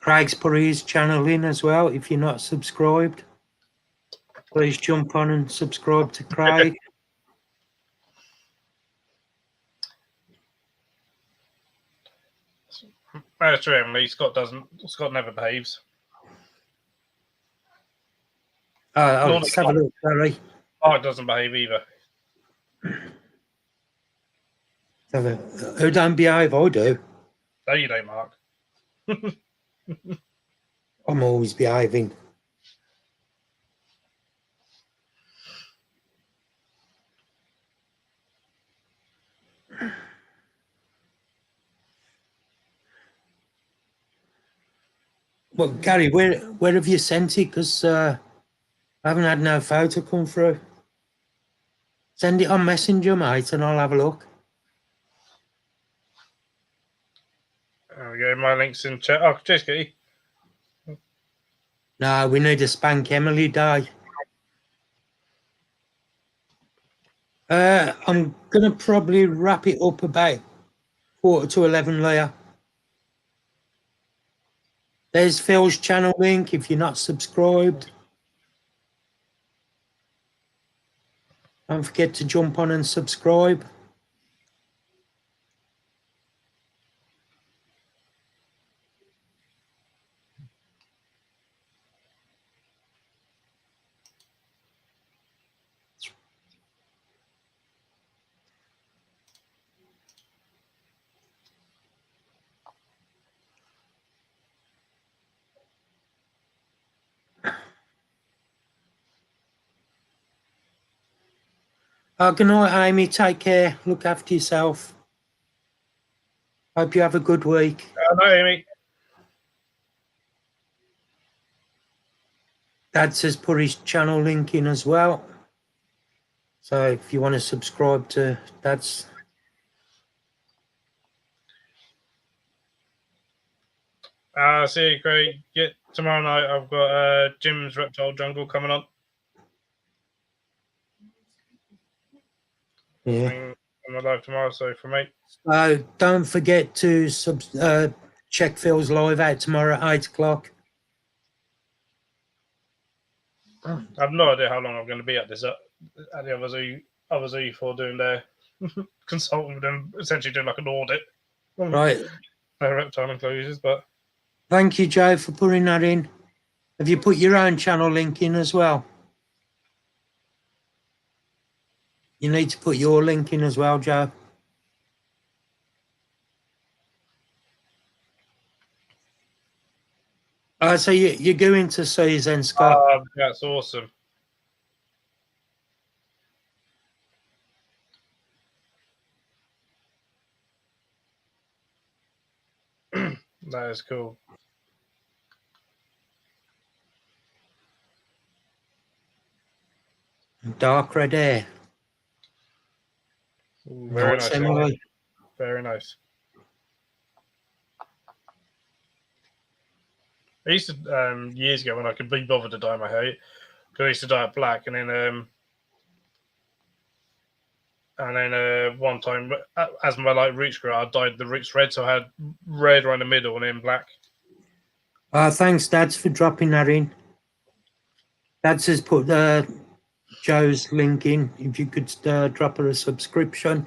Craig's put his channel in as well. If you're not subscribed, please jump on and subscribe to Craig. That's true, Emily. Scott never behaves. Let's have a look, Barry. Mark doesn't behave either. Who don't behave? I do. No, you don't, Mark. I'm always behaving. Well, Gary, where have you sent it? Because I haven't had no photo come through. Send it on Messenger, mate, and I'll have a look. There we go. My link's in chat. Oh, cheers, Kitty. No, we need a Spank Emily day. I'm going to probably wrap it up about 11:15, Leah. There's Phil's channel link if you're not subscribed. Don't forget to jump on and subscribe. Good night, Amy. Take care. Look after yourself. Hope you have a good week. No, Amy. Dad says put his channel link in as well. So if you want to subscribe to Dad's. See you, Craig. Yeah, tomorrow night I've got Jim's Reptile Jungle coming on. Yeah. I'm live tomorrow, so for me. Don't forget to check Phil's live out tomorrow at 8 o'clock. I have no idea how long I'm going to be at this. At the other Z for doing their consulting with them, essentially doing like an audit. Right. Their Reptile enclosures, but. Thank you, Joe, for putting that in. Have you put your own channel link in as well? You need to put your link in as well, Joe. So you're going to see then, Scott? That's awesome. That is cool. Dark red hair. Ooh, very nice. Emily. Very nice. I used to years ago when I could be bothered to dye my hair, because I used to dye it black, and then one time as my roots grew, I dyed the roots red, so I had red around the middle and then black. Thanks, Dads, for dropping that in. Dads has put Joe's link in. If you could drop her a subscription,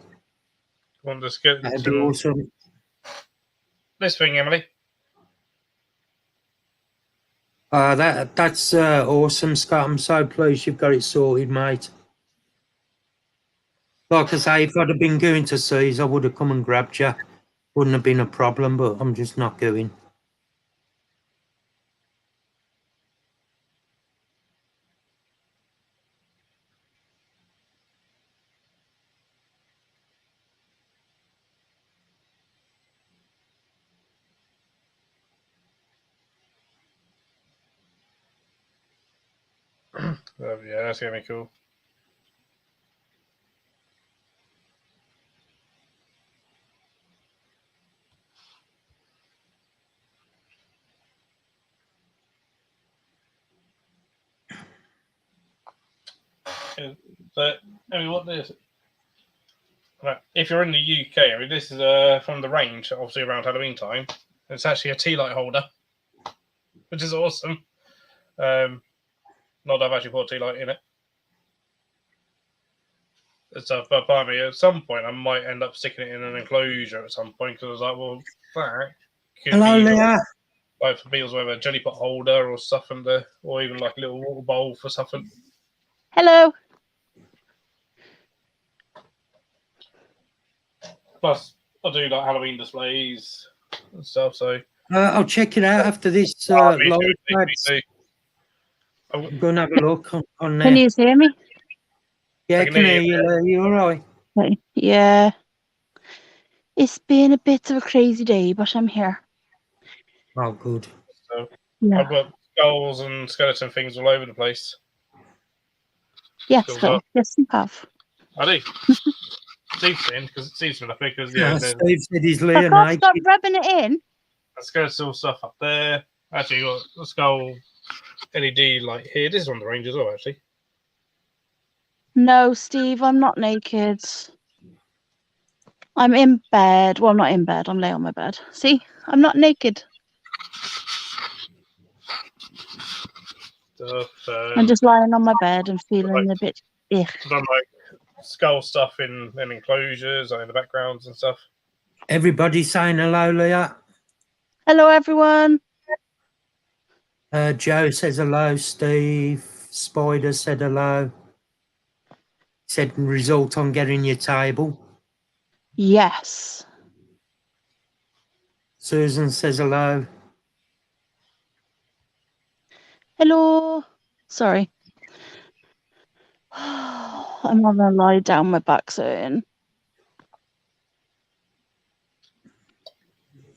Want to get that'd be awesome. This thing, Emily. That's awesome, Scott. I'm so pleased you've got it sorted, mate. Like I say, if I'd have been going to seas, I would have come and grabbed you. Wouldn't have been a problem, but I'm just not going. Yeah, that's gonna be cool. So, I mean, what this? Right, if you're in the UK, I mean, this is from the range, obviously around Halloween time. It's actually a tea light holder. which is awesome. Not that I've actually put tea light in it. And stuff, but by me, at some point, I might end up sticking it in an enclosure at some point because I was like, well, that could Hello, be Leah. like for meals, whether a jelly pot holder or something, or even like a little water bowl for something. Hello. Plus, I do like Halloween displays and stuff, so. I'll check it out after this Me live. too, me lads. too. I'm going to have a look on there. Can you hear me? Yeah, I I can can hear hear you. Leah. You all right? Yeah. It's been a bit of a crazy day, but I'm here. Oh, good. So Yeah. I've got skulls and skeleton things all over the place. Yes, Skulls Phil. up. Yes, you have. I do. Steve's in because Steve's been up here because Yeah, there's Steve said he's I Leah, can't mate. stop rubbing it in. skeletal stuff up there. Actually, you got the skull LED light here. This is on the range as well, actually. No, Steve, I'm not naked. I'm in bed. Well, I'm not in bed. I'm laying on my bed. See, I'm not naked. Stuff. I'm just lying on my bed and feeling a bit ick. Done like skull stuff in enclosures, like in the backgrounds and stuff. Everybody saying hello, Leah. Hello, everyone. Joe says hello. Steve. Spider said hello. Said result on getting your table. Yes. Susan says hello. Hello. Sorry. I'm not gonna lie down. My back's hurting.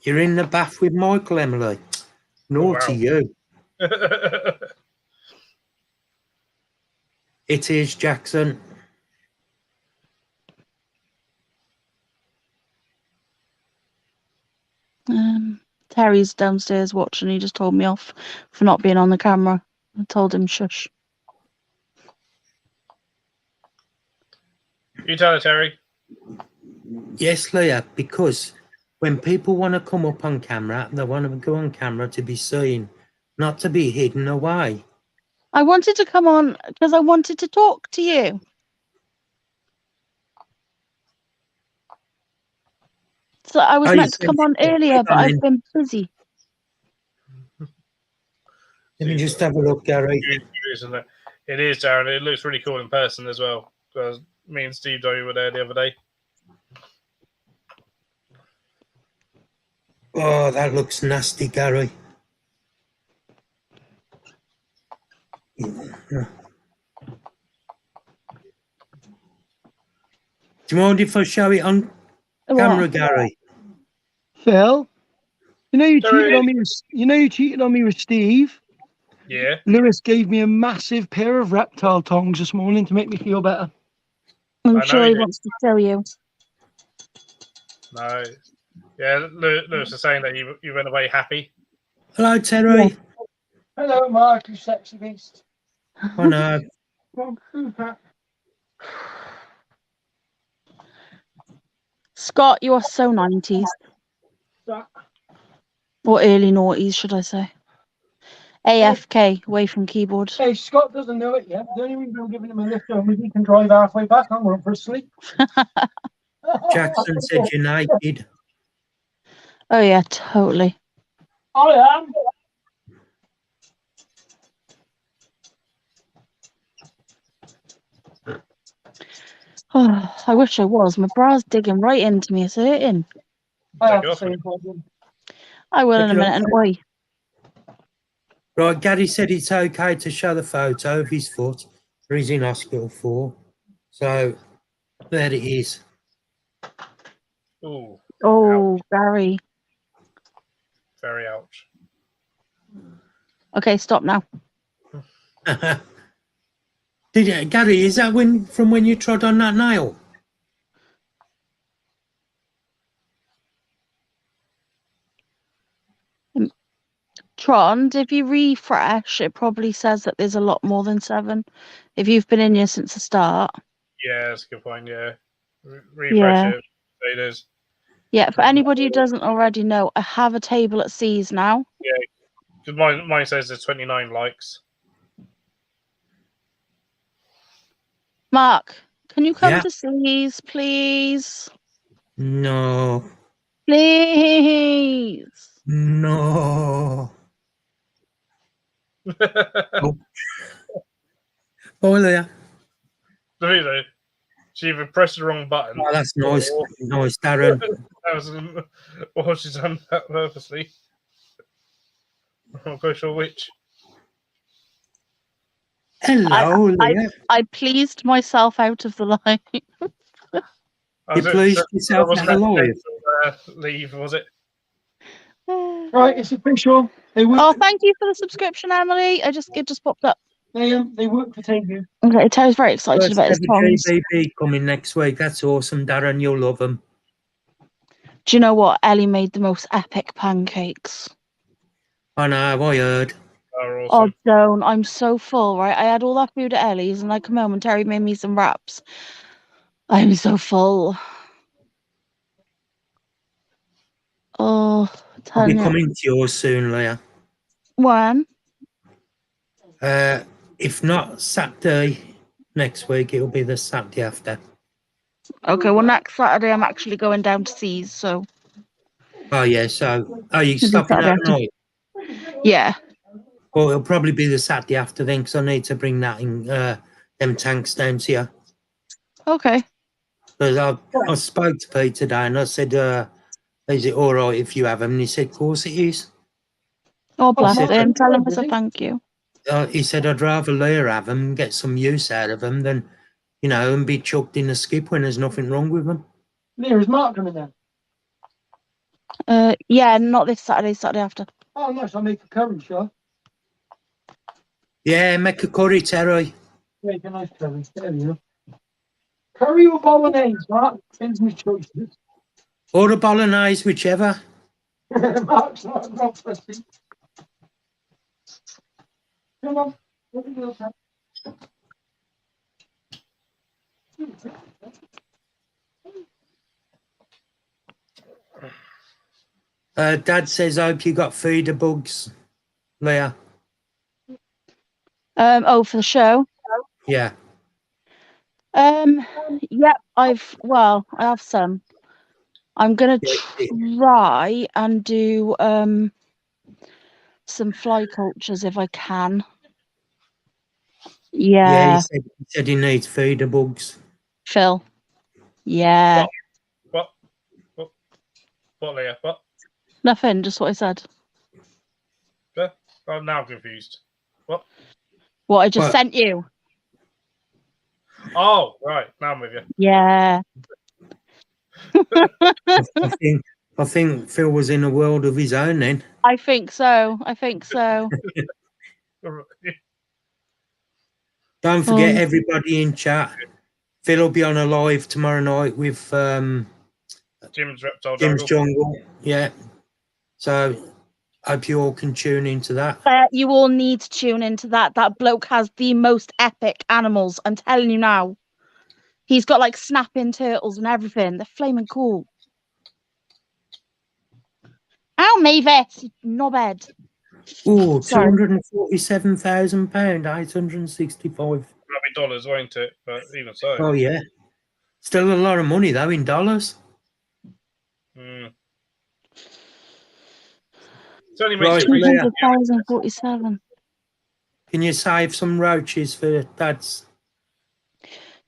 You're in the bath with Michael, Emily. Naughty you. It is, Jackson. Terry's downstairs watching. He just told me off for not being on the camera. I told him shush. You tell her, Terry. Yes, Leah, because when people want to come up on camera, they want to go on camera to be seen, not to be hidden away. I wanted to come on because I wanted to talk to you. So I was meant to come on earlier, but I've been busy. Let me just have a look, Gary. Isn't it? It is, Darren. It looks really cool in person as well. Because me and Steve Doe were there the other day. Oh, that looks nasty, Gary. Do you mind if I show it on camera, Gary? Phil, you know you cheated on me. You cheated on me with Steve. Yeah. Lewis gave me a massive pair of reptile tongs this morning to make me feel better. I'm sure he wants to show you. No. Yeah, Lewis is saying that you went away happy. Hello, Terry. Yeah. Hello, Mark, you sexy beast. Oh, no. Scott, you are so 90s. Or early noughties, should I say. AFK, away from keyboard. Hey, Scott doesn't know it yet. The only reason I'm giving him a lift home is he can drive halfway back. I'm going for a sleep. Jackson said you're naked. Oh, yeah, totally. I am. Oh, I wish I was. My bra's digging right into me. It's hurting. I have the same problem. I will in a minute. And oi. Right, Gary said it's okay to show the photo of his foot that he's in hospital for. So, there it is. Ooh. Oh, ouch. Gary. Very ouch. Okay, stop now. Gary, is that from when you trod on that nail? Trond, if you refresh, it probably says that there's a lot more than 7. If you've been in here since the start. Yeah, that's a good point, yeah. Refresh it. It is. Yeah, for anybody who doesn't already know, I have a table at C's now. Yeah. Because mine says there's 29 likes. Mark, can you come Yeah. to C's, please? No. Please. No. Oh. Oh, there. Davide, she either pressed the wrong button. Oh, that's nice. or- Nice, Darren. that was, or she's done that purposely. I'm not quite sure which. Hello, Leah. I pleased myself out of the line. You pleased yourself wasn't out that alive. leave, was it? Right, it's official. They work. Oh, thank you for the subscription, Emily. It just popped up. They work for Tegu. Okay, Terry's very excited First about his ever tongs. GBB coming next week. That's awesome, Darren. You'll love them. Do you know what? Ellie made the most epic pancakes. I know, I heard. Oh, Oh, awesome. don't. I'm so full, right? I had all that food at Ellie's and I come home and Terry made me some wraps. I'm so full. Oh, I'll be Tanya. coming to yours soon, Leah. When? If not Saturday next week, it'll be the Saturday after. Okay, well, next Saturday I'm actually going down to C's, so. Oh, yeah, so are you It'll be stopping Saturday overnight? Yeah. Well, it'll probably be the Saturday after then, because I need to bring that in, them tanks down to you. Okay. Because I spoke to Pete today and I said, is it all right if you have them? And he said, of course it is. Oh, bless said, him. Tell him I said thank you. He said, I'd rather Leah have them and get some use out of them than, you know, and be chucked in a skip when there's nothing wrong with them. Leah, is Mark coming then? Yeah, not this Saturday, Saturday after. Oh, nice. I'll make a curry, sure. Yeah, make a curry, Terry. Make a nice curry. There we go. Curry or bolognese, Mark? Depends on your choices. Or a bolognese, whichever. Mark's not fussy. Come on. Let me go, Pat. Dad says, I hope you got feeder bugs, Leah. Oh, for the show? Yeah. Yep, I have some. I'm gonna try and do some fly cultures if I can. Yeah, Yeah. he said he needs feeder bugs. Phil. Yeah. What, Leah? What? Nothing, just what I said. Yeah? I'm now confused. What? What I just sent you. Oh, right. Now I'm with you. Yeah. I think Phil was in a world of his own then. I think so. Don't forget everybody in chat. Phil will be on a live tomorrow night with Jim's Reptile Jim's Jungle. Jungle. Yeah. So hope you all can tune into that. You all need to tune into that. That bloke has the most epic animals. I'm telling you now. He's got like snapping turtles and everything. They're flaming cool. Ow, Mavis, you knobhead. Oh, £247,000, $865. That'll be dollars, won't it? But even so. Oh yeah. Still a lot of money though in dollars. Mm. It's only Right, 200,047. Can you save some roaches for Dad's?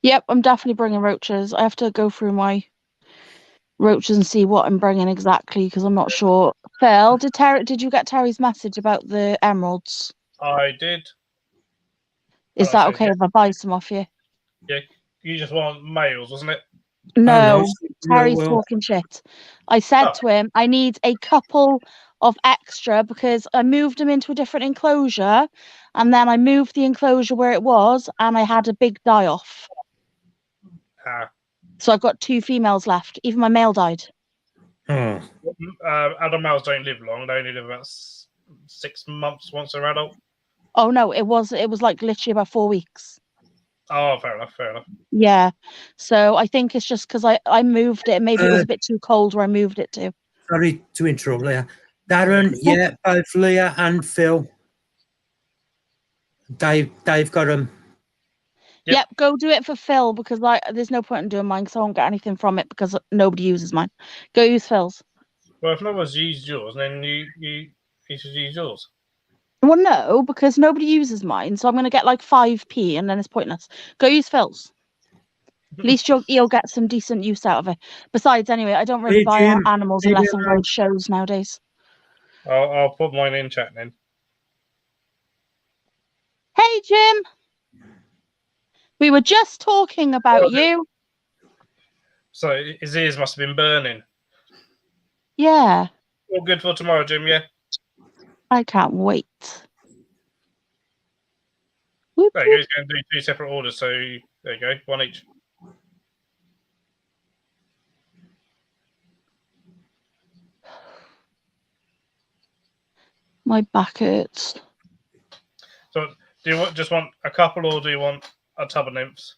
Yep, I'm definitely bringing roaches. I have to go through my roaches and see what I'm bringing exactly because I'm not sure. Phil, did you get Terry's message about the emeralds? I did. Is that okay if I buy some off you? Yeah, you just want males, wasn't it? No, Terry's talking shit. I said to him, I need a couple of extra because I moved them into a different enclosure and then I moved the enclosure where it was and I had a big die off. So I've got 2 females left. Even my male died. Oh. Adult males don't live long. They only live about 6 months once they're adult. Oh no, it was like literally about 4 weeks. Oh, fair enough. Yeah. So I think it's just because I moved it. Maybe it was a bit too cold where I moved it to. Sorry to interrupt, Leah. Darren, yeah, both Leah and Phil. They've got them. Yep, go do it for Phil because there's no point in doing mine because I won't get anything from it because nobody uses mine. Go use Phil's. Well, if no one's used yours, then you should use yours. Well, no, because nobody uses mine, so I'm going to get like 5p and then it's pointless. Go use Phil's. At least you'll get some decent use out of it. Besides, anyway, I don't really Hey, buy Jim. animals unless I'm going to shows nowadays. I'll put mine in chat then. Hey, Jim. We were just talking about you. So his ears must have been burning. Yeah. All good for tomorrow, Jim, yeah? I can't wait. There you go. He's going to do 2 separate orders, so there you go. 1 each. My back hurts. So do you just want a couple or do you want a tub of nymphs?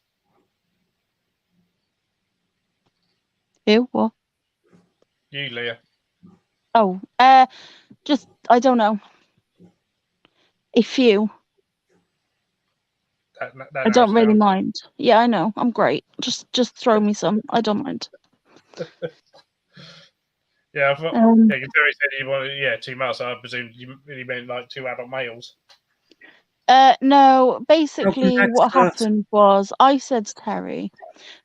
Ew, what? You, Leah. Oh, just, I don't know. A few. That I don't really down. mind. Yeah, I know. I'm great. Just throw me some. I don't mind. Yeah, I thought, yeah, Terry said you wanted 2 males, so I presume you really meant like 2 adult males. No, basically what happened was I said to Terry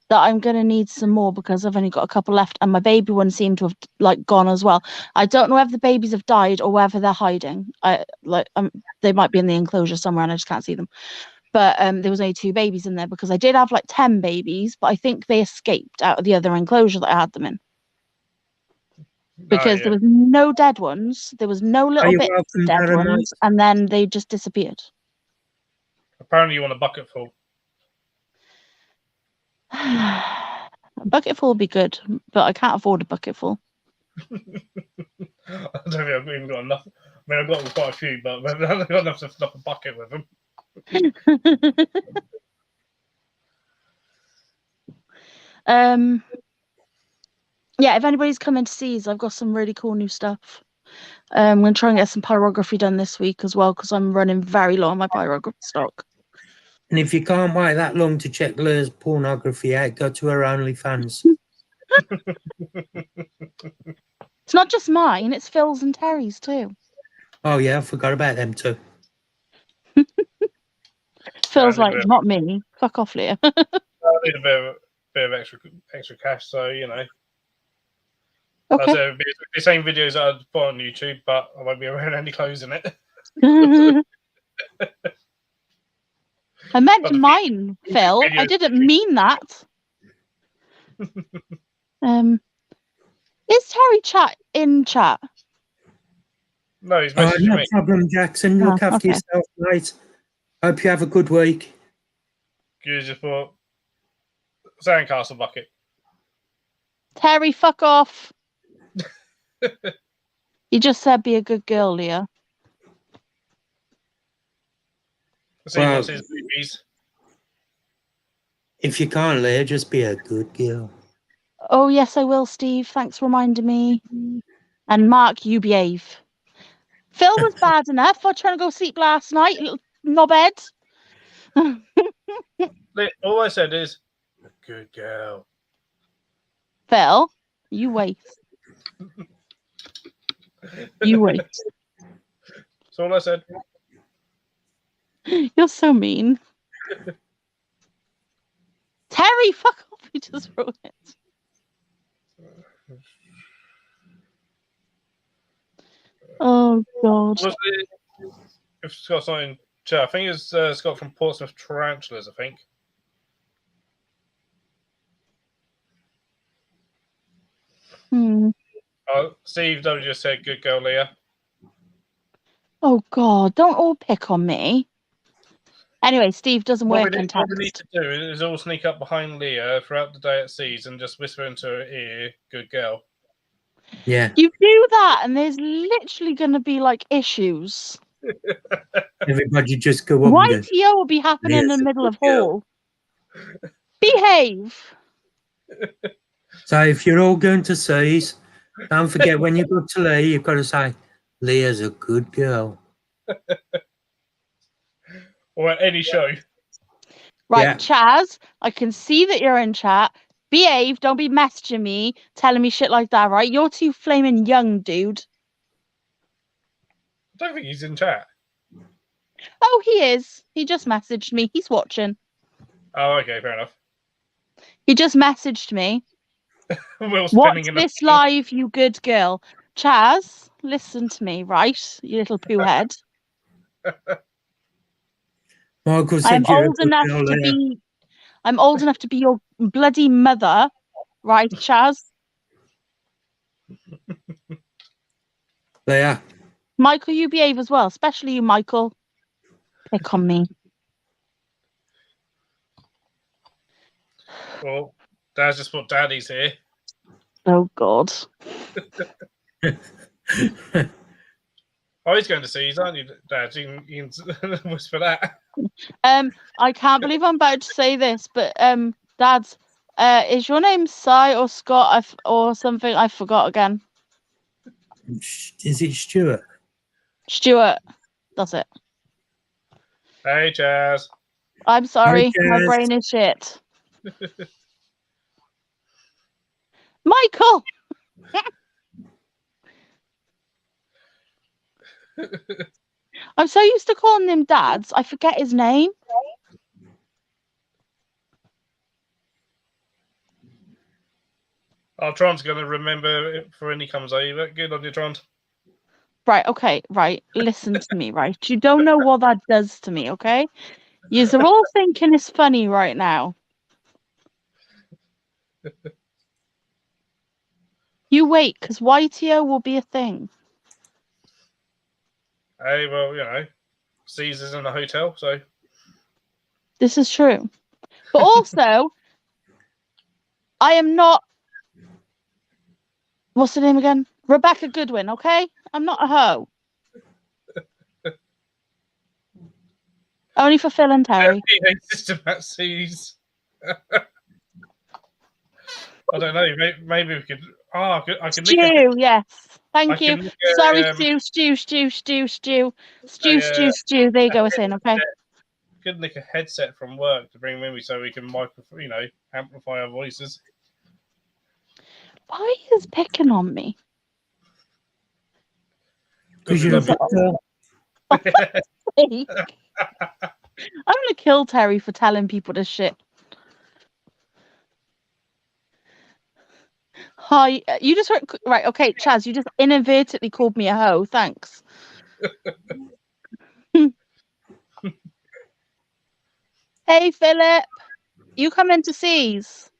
that I'm going to need some more because I've only got a couple left and my baby one seemed to have like gone as well. I don't know whether the babies have died or whether they're hiding. They might be in the enclosure somewhere and I just can't see them. But there was only 2 babies in there because I did have like 10 babies, but I think they escaped out of the other enclosure that I had them in. Because there was no dead ones, there was no little bits of dead ones, and then they just disappeared. Apparently you want a bucket full. A bucket full would be good, but I can't afford a bucket full. I don't think I've even got enough. I mean, I've got quite a few, but I've not got enough to fill up a bucket with them. Yeah, if anybody's coming to see, I've got some really cool new stuff. I'm going to try and get some pyrography done this week as well because I'm running very low on my pyrography stock. And if you can't wait that long to check Leah's pornography out, go to her OnlyFans. It's not just mine, it's Phil's and Terry's too. Oh, yeah, I forgot about them too. Phil's like, not me. Fuck off, Leah. I need a bit of extra cash, so, you know. Okay. It'll be the same videos that I'd put on YouTube, but I won't be wearing any clothes in it. I meant mine, Phil. I didn't mean that. Is Terry in chat? No, he's messaging no me. problem, Jackson. Look after yourself, mate. Hope you have a good week. You just put sandcastle bucket. Terry, fuck off. You just said be a good girl, Leah. Well, his boobies. If you can't, Leah, just be a good girl. Oh, yes, I will, Steve. Thanks for reminding me. And Mark, you behave. Phil was bad enough for trying to go sleep last night, little knobhead. All I said is, good girl. Phil, you wait. You wait. That's all I said. You're so mean. Terry, fuck off. You just wrote it. Oh, God. If Scott's not in chat, I think it's Scott from Portsmouth Tarantulas, I think. Steve W just said, good girl, Leah. Oh, God. Don't all pick on me. Anyway, Steve doesn't work in text. What we need to do is all sneak up behind Leah throughout the day at seas and just whisper into her ear, good girl. Yeah. You do that and there's literally going to be like issues. Everybody just go up. YTO will be happening in the middle of hall. Behave. So if you're all going to seas, don't forget when you go to Lee, you've got to say, Leah's a good girl. Or at any show. Right, Yeah. Chaz, I can see that you're in chat. Behave, don't be messaging me, telling me shit like that, right? You're too flaming young, dude. I don't think he's in chat. Oh, he is. He just messaged me. He's watching. Oh, okay, fair enough. He just messaged me. Will's Watch spinning in this live, you good girl. Chaz, listen to me, right? You little poo head. Michael I'm said you're a old good enough girl, to Leah. be. I'm old enough to be your bloody mother, right, Chaz? Leah. Michael, you behave as well, especially you, Michael. Pick on me. Well, Dad's just put Daddy's here. Oh God. Oh, he's going to see, aren't you, Dad? You can whisper that. I can't believe I'm about to say this, but Dad, is your name Cy or Scott or something? I forgot again. Is it Stuart? Stuart. That's it. Hey, Chaz. I'm sorry, Hi, my Chaz. brain is shit. Michael. I'm so used to calling him Dads, I forget his name. Oh, Tron's going to remember it for when he comes over. Good on you, Tron. Right, okay, right. Listen to me, right? You don't know what that does to me, okay? You're all thinking it's funny right now. You wait, because YTO will be a thing. Hey, well, you know, Caesar's in a hotel, so. This is true. But also, I am not. What's her name again? Rebecca Goodwin, okay? I'm not a hoe. Only for Phil and Terry. System at seas. I don't know. Maybe we could. Oh, I can nick Stew, yes. Thank you. nick Sorry, a, Stew. There you go, it's in, okay? could nick a headset from work to bring with me so we can amplify our voices. Why is picking on me? Because you're a good girl. I'm gonna kill Terry for telling people this shit. Hi, you just heard, right? Okay, Chaz, you just inadvertently called me a hoe. Thanks. Hey, Philip, you come into C's.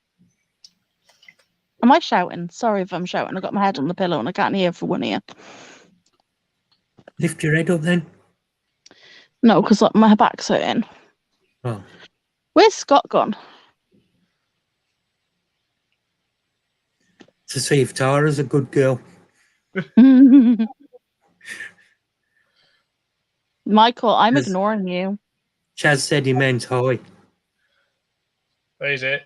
Am I shouting? Sorry if I'm shouting. I got my head on the pillow and I can't hear for one ear. Lift your head up then. No, because my back's hurting. Oh. Where's Scott gone? To see if Tara's a good girl. Michael, I'm ignoring you. Chaz said he meant hi. There's it.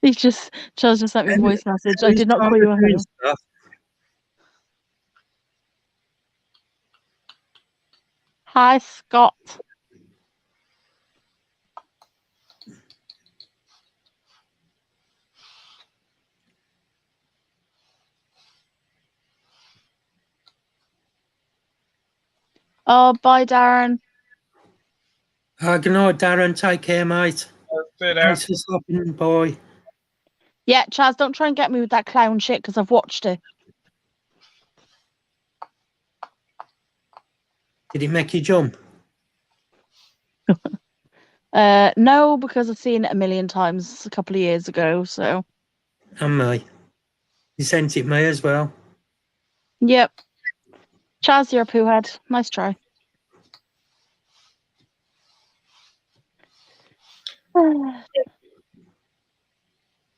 Chaz just sent me a voice message. I did not call you a hoe. Hi, Scott. Oh, bye, Darren. Good night, Darren. Take care, mate. Thanks for stopping by. Yeah, Chaz, don't try and get me with that clown shit because I've watched it. Did it make you jump? No, because I've seen it a million times a couple of years ago, so. And me. You sent it me as well. Yep. Chaz, you're a poo head. Nice try.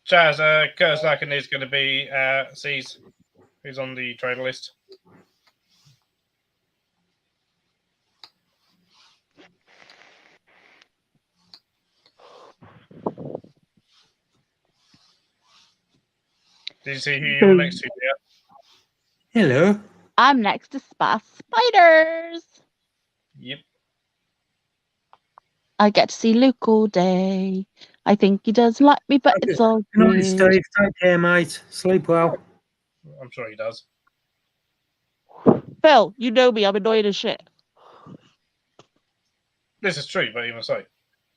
Chaz, Curtis Larkin is going to be C's, who's on the trader list. Did you see who you're next to, dear? Hello. I'm next to Spiders. Yep. I get to see Luke all day. I think he doesn't like me, but it's all Good night, good. Steve. Take care, mate. Sleep well. I'm sure he does. Phil, you know me. I'm annoyed as shit. This is true, but even so.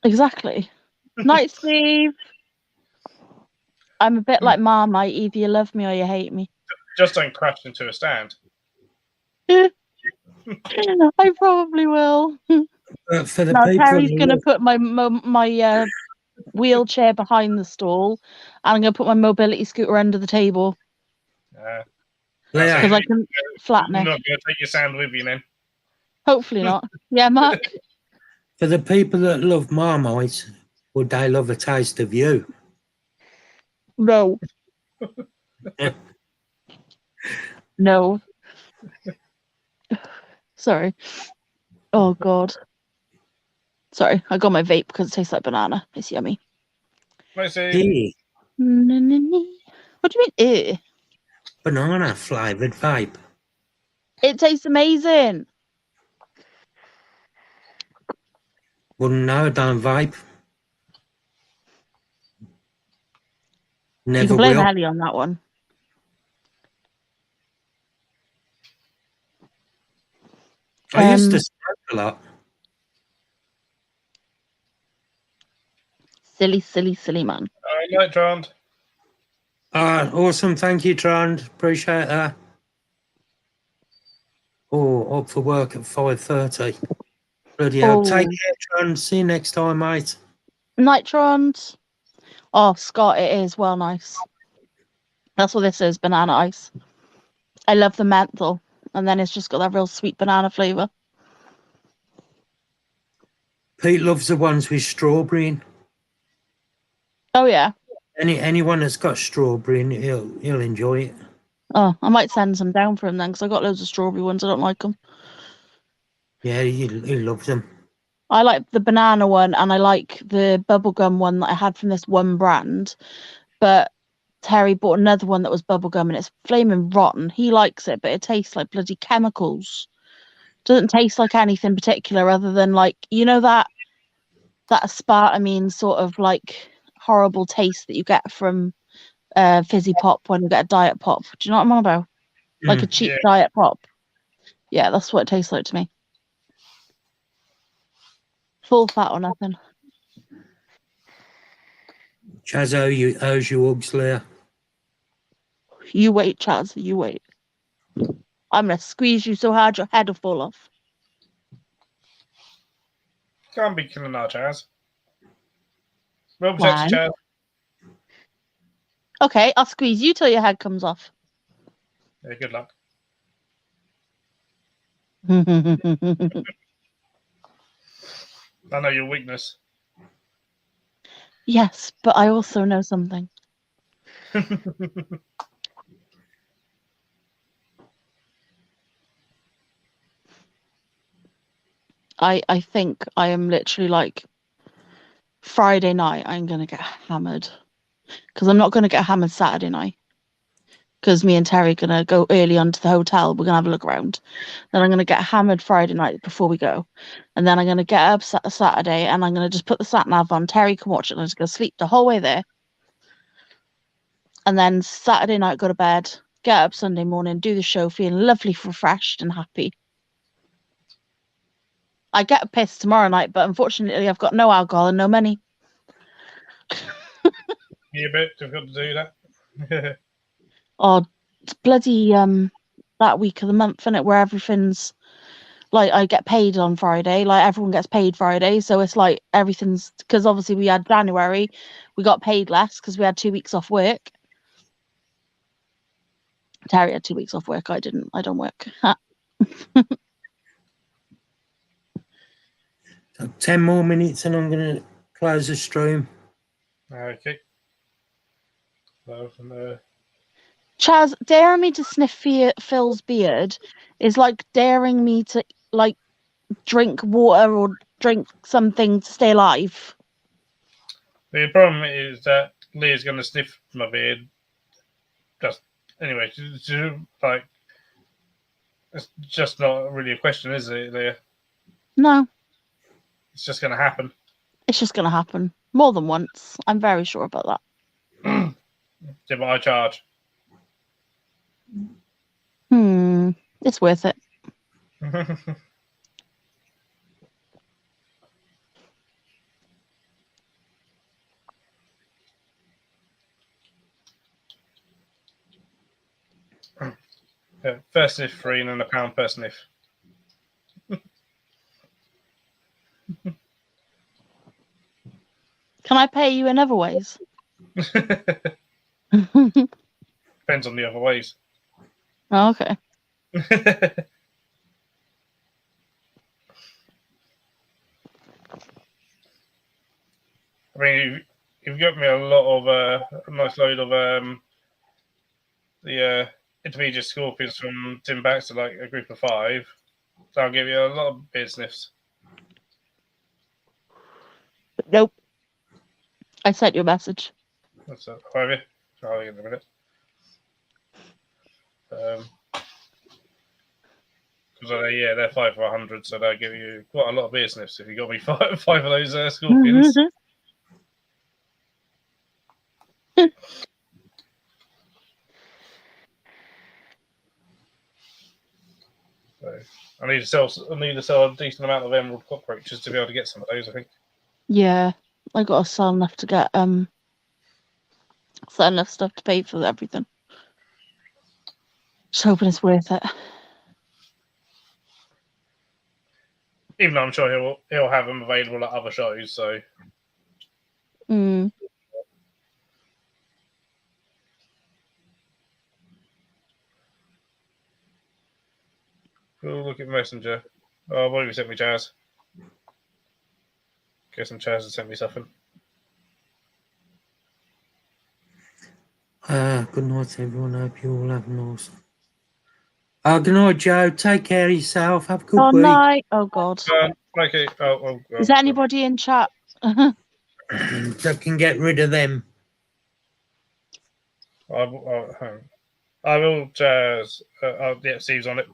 Exactly. Night, Steve. I'm a bit like Marmite. Either you love me or you hate me. Just don't crash into a stand. I probably will. For the Now people Terry's who gonna love, put my wheelchair behind the stall, and I'm gonna put my mobility scooter under the table because I can flatten You're it. not going to take your sand with you then. Hopefully not. Yeah, Mark. for the people that love Marmite, would they love a taste of you? No. No. Sorry. Oh God. Sorry, I got my vape because it tastes like banana. It's yummy. What do Yeah. What do you mean? Banana flavoured vape. It tastes amazing. Wouldn't know, don't vape. You Never can blame will. Ellie on that one. I used to smoke a lot. Silly man. Night, Trond. Awesome. Thank you, Trond. Appreciate that. Oh, up for work at 5:30. Bloody hell. Take care, Trond. See you next time, mate. Nitrons. Oh, Scott, it is well nice. That's what this is, banana ice. I love the menthol, and then it's just got that real sweet banana flavour. Pete loves the ones with strawberry in. Oh yeah. Anyone that's got strawberry in, he'll enjoy it. Oh, I might send some down for him then, because I got loads of strawberry ones. I don't like them. Yeah, he loves them. I like the banana one, and I like the bubblegum one that I had from this one brand. But Terry bought another one that was bubblegum, and it's flaming rotten. He likes it, but it tastes like bloody chemicals. Doesn't taste like anything particular other than like, you know, that aspartame sort of like horrible taste that you get from fizzy pop when you get a diet pop. Do you know what I'm on about? Like a cheap diet pop. Yeah, that's what it tastes like to me. Full fat or nothing. Chaz owes you hugs, Leah. You wait, Chaz. You wait. I'm gonna squeeze you so hard your head will fall off. Can't be killing our Chaz. Well protected, Chaz. Okay, I'll squeeze you till your head comes off. Yeah, good luck. I know your weakness. Yes, but I also know something. I think I am literally like Friday night I'm gonna get hammered. Because I'm not gonna get hammered Saturday night. Because me and Terry are gonna go early onto the hotel. We're gonna have a look around. Then I'm gonna get hammered Friday night before we go. And then I'm gonna get up Saturday and I'm gonna just put the sat nav on. Terry can watch it and I'm just gonna sleep the whole way there. And then Saturday night go to bed, get up Sunday morning, do the show, feeling lovely, refreshed and happy. I get pissed tomorrow night, but unfortunately I've got no alcohol and no money. Be a bit difficult to do that. Oh, it's bloody that week of the month, isn't it? Where everything's like I get paid on Friday, like everyone gets paid Friday, so it's like everything's because obviously we had January, we got paid less because we had 2 weeks off work. Terry had 2 weeks off work. I didn't. I don't work. 10 more minutes and I'm going to close the stream. Okay. So from Chaz, daring me to sniff Phil's beard is like daring me to like drink water or drink something to stay alive. the problem is that Leah's going to sniff my beard, just anyway, like it's just not really a question, is it? There, No, it's just going to happen. it's just going to happen more than once. I'm very sure about that. Did what I charge? It's worth it. Yeah, first sniff free and then £1 per sniff. Can I pay you in other ways? Depends on the other ways. Oh, okay. I mean, you've got me a lot of a nice load of the intermediate scorpions from Tim Baxter, like a group of 5. So I'll give you a lot of beard sniffs. Nope. I sent you a message. That's it. Have you? I'll get in a minute. Because yeah, they're 5 for 100, so they'll give you quite a lot of beer sniffs if you got me 5 of those scorpions. So I need to sell a decent amount of emerald cockroaches to be able to get some of those, I think. Yeah, I got to sell enough to get sell enough stuff to pay for everything. Just hoping it's worth it. Even though I'm sure he'll have them available at other shows, so. Mm. Oh, look at Messenger. Oh, what have you sent me, Chaz? Guess some Chaz has sent me something. Good night, everyone. Hope you all have a nice. Good night, Joe. Take care of yourself. Have a good week. Night. Oh, God. Okay. Oh, is there anybody in chat? That can get rid of them. I will, Chaz. Yeah, Steve's on it.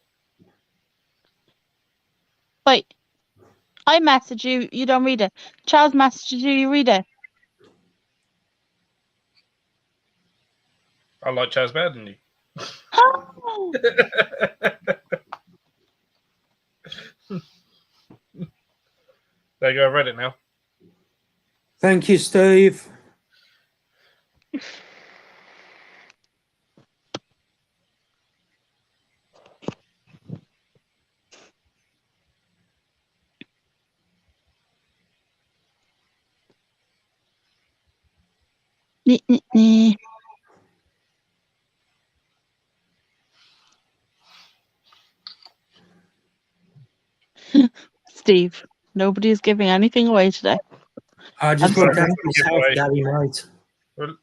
Wait. I message you. You don't read it. Charles messages you. You read it. I like Chaz better than you. There you go. I've read it now. Thank you, Steve. Steve, nobody is giving anything away today. I just looked after myself, Daddy, mate. We're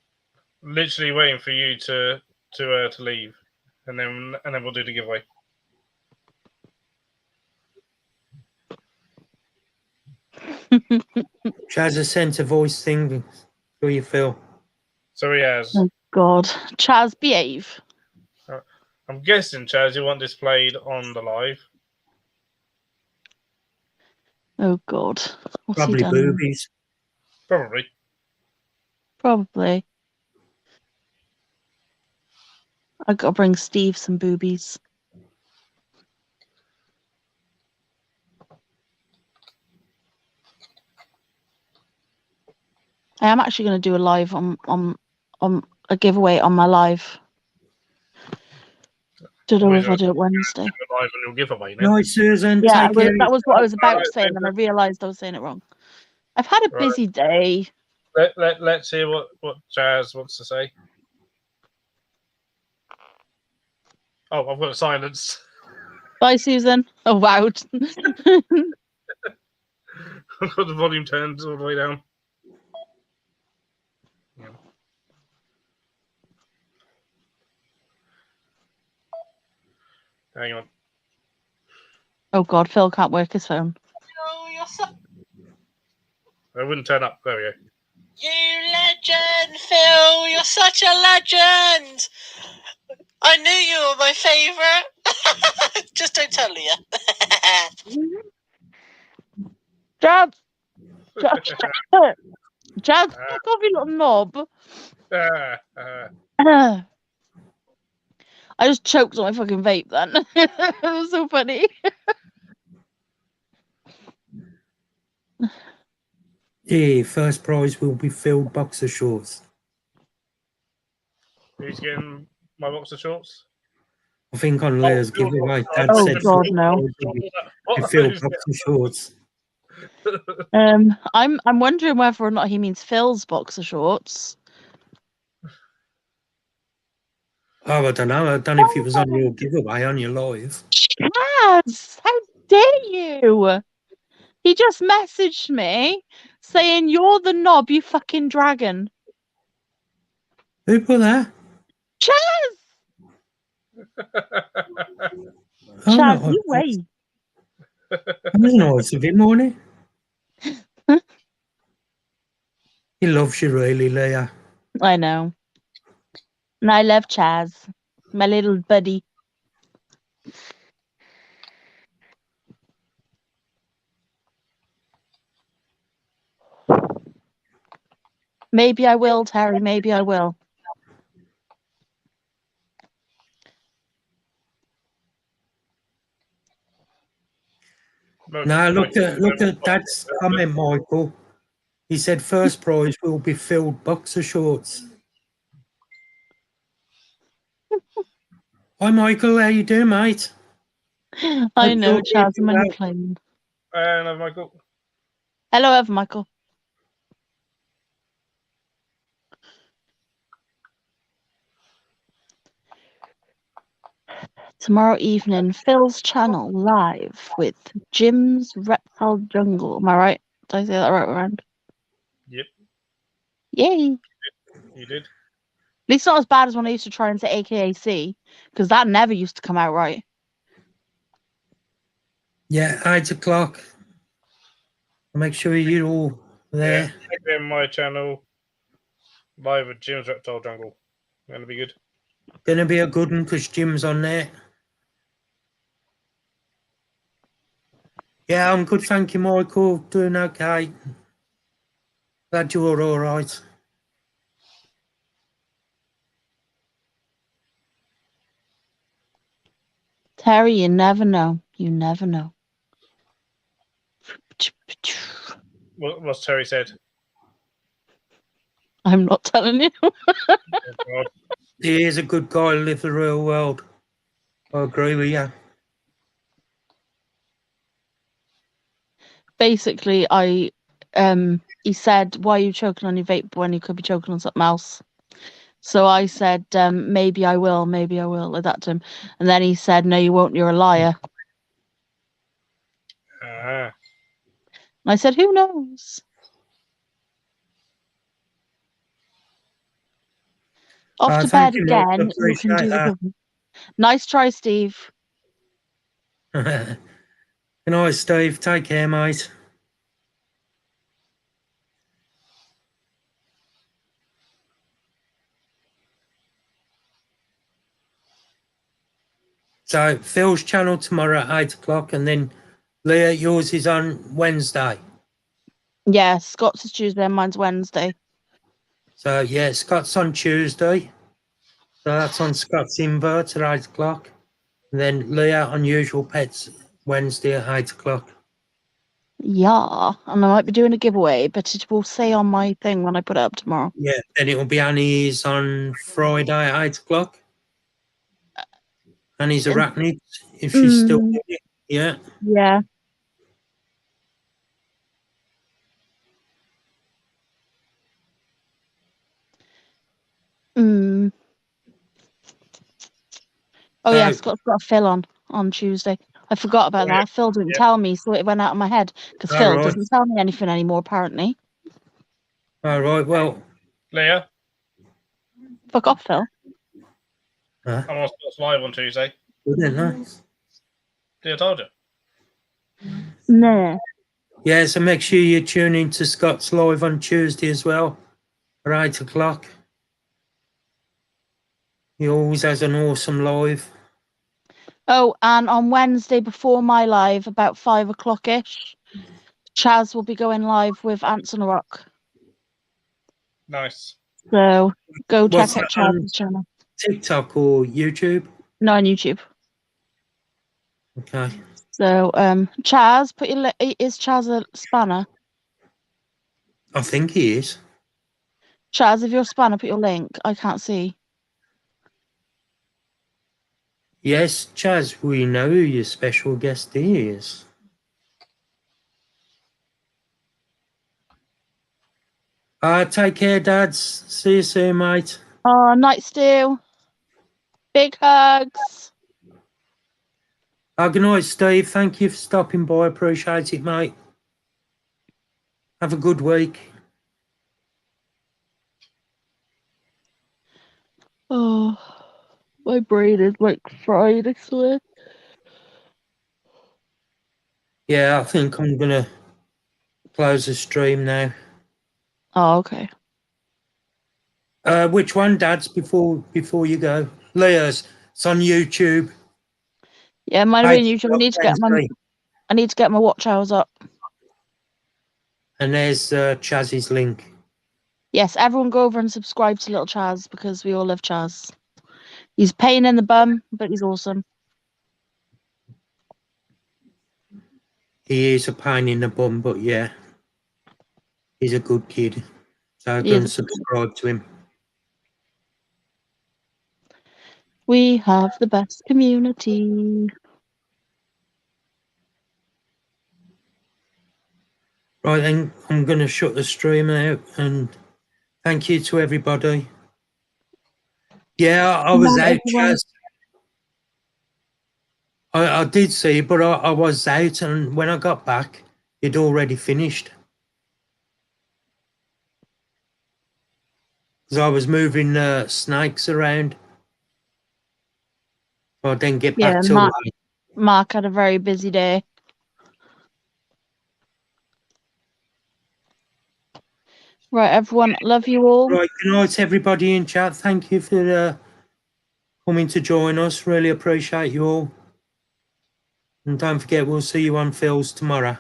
literally waiting for you to leave, and then we'll do the giveaway. Chaz has sent a voice thing. How you feel? So he has. Oh God, Chaz, behave. I'm guessing, Chaz, you want this played on the live. Oh God, what's Probably he done? boobies. Probably. I gotta bring Steve some boobies. I am actually going to do a live on a giveaway on my live. Don't know if I'll do it Wednesday. Live on your giveaway, no, Susan. Yeah, take care. that was what I was about to say, and then I realised I was saying it wrong. I've had a busy day. Let's hear what Chaz wants to say. Oh, I've got a silence. Bye, Susan. Oh, wow. I've got the volume turned all the way down. Yeah. Hang on. Oh, God, Phil can't work his phone. I wouldn't turn up. There we go. You legend, Phil. You're such a legend. I knew you were my favourite. Just don't tell Leah. Jab. Jab, fuck off, you little knob. I just choked on my fucking vape then. It was so funny. Yeah, first prize will be filled boxer shorts. Who's getting my boxer shorts? I think on Leah's giveaway, Dad Oh, said God, first no. prize will be filled boxer shorts. I'm wondering whether or not he means Phil's boxer shorts. Oh, I don't know. I don't know if it was on your giveaway on your live. Chaz, how dare you? He just messaged me saying you're the knob, you fucking dragon. Who put that? Chaz! Oh, Chaz, no, you wait. that was nice of him, wasn't it? He loves you really, Leah. I know. And I love Chaz, my little buddy. Maybe I will, Terry. Maybe I will. Now look at Dad's comment, Michael. He said first prize will be filled boxer shorts. Hi, Michael. How you doing, mate? I know, Chaz. I'm on the plane. Hello, Michael. Hello, Evan Michael. Tomorrow evening, Phil's channel live with Jim's Reptile Jungle. Am I right? Did I say that right around? Yep. Yay! You did. At least not as bad as when I used to try and say A.K.A.C, because that never used to come out right. Yeah, 8 o'clock. Make sure you're all there. Yeah, check in my channel live with Jim's Reptile Jungle. Gonna be good. Gonna be a good one because Jim's on there. Yeah, I'm good, thank you, Michael. Doing okay. Glad you're all right. Terry, you never know. You never know. What's Terry said? I'm not telling you. He is a good guy, live the real world. I agree with you. Basically, he said, why are you choking on your vape when you could be choking on something else? So I said, maybe I will, like that to him. And then he said, no, you won't, you're a liar. And I said, who knows? Off to bed again. You can do the good. Nice try, Steve. Good night, Steve. Take care, mate. So Phil's channel tomorrow at 8 o'clock, and then Leah, yours is on Wednesday. Yeah, Scott's is Tuesday and mine's Wednesday. So yeah, Scott's on Tuesday. So that's on Scott's inverts at 8 o'clock. And then Leah on Usual Pets Wednesday at 8 o'clock. Yeah, and I might be doing a giveaway, but it will say on my thing when I put it up tomorrow. Yeah, then it will be Annie's on Friday at 8 o'clock. Annie's Arachnids, if she's still doing it. Yeah. Yeah. Oh, yeah, Scott's got a Phil on Tuesday. I forgot about that. Phil didn't tell me, so it went out of my head. Because Phil doesn't tell me anything anymore, apparently. All right, well. Leah? Fuck off, Phil. I'm on Sports Live on Tuesday. Isn't it nice? Yeah, I told you. Nah. Yeah, so make sure you tune in to Scott's Live on Tuesday as well, at 8 o'clock. He always has an awesome live. Oh, and on Wednesday before my live, about 5 o'clock-ish, Chaz will be going live with Ants on a Rock. Nice. So go What's check out that on Chaz's channel. TikTok or YouTube? No, on YouTube. Okay. So Chaz, is Chaz a spanner? I think he is. Chaz, if you're a spanner, put your link. I can't see. Yes, Chaz, we know who your special guest is. Take care, dads. See you soon, mate. Oh, night stew. Big hugs. Good night, Steve. Thank you for stopping by. Appreciate it, mate. Have a good week. Oh, my brain is like fried, I swear. Yeah, I think I'm gonna close the stream now. Oh, okay. Which one, dads? Before you go, Leah's. It's on YouTube. Yeah, might have been YouTube. Wednesday. I need to get my watch hours up. And there's Chaz's link. Yes, everyone go over and subscribe to Little Chaz because we all love Chaz. He's a pain in the bum, but he's awesome. He is a pain in the bum, but yeah, he's a good kid. So He go is. and subscribe to him. We have the best community. Right then, I'm going to shut the stream out and thank you to everybody. Yeah, I was out, Chaz. I did see, but I was out, and when I got back, you'd already finished. Because I was moving snakes around. I didn't get back till late. Mark had a very busy day. Right, everyone, love you all. Right, good night, everybody in chat. Thank you for coming to join us. Really appreciate you all. And don't forget, we'll see you on Phil's tomorrow.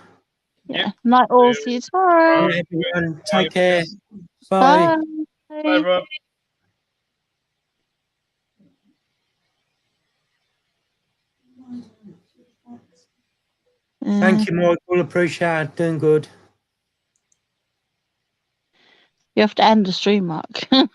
Yeah. Night all. See you tomorrow. Right, everyone, take care. Bye. Bye, everyone. Thank you, Michael. Appreciate it. Doing good. You have to end the stream, Mark. Yeah.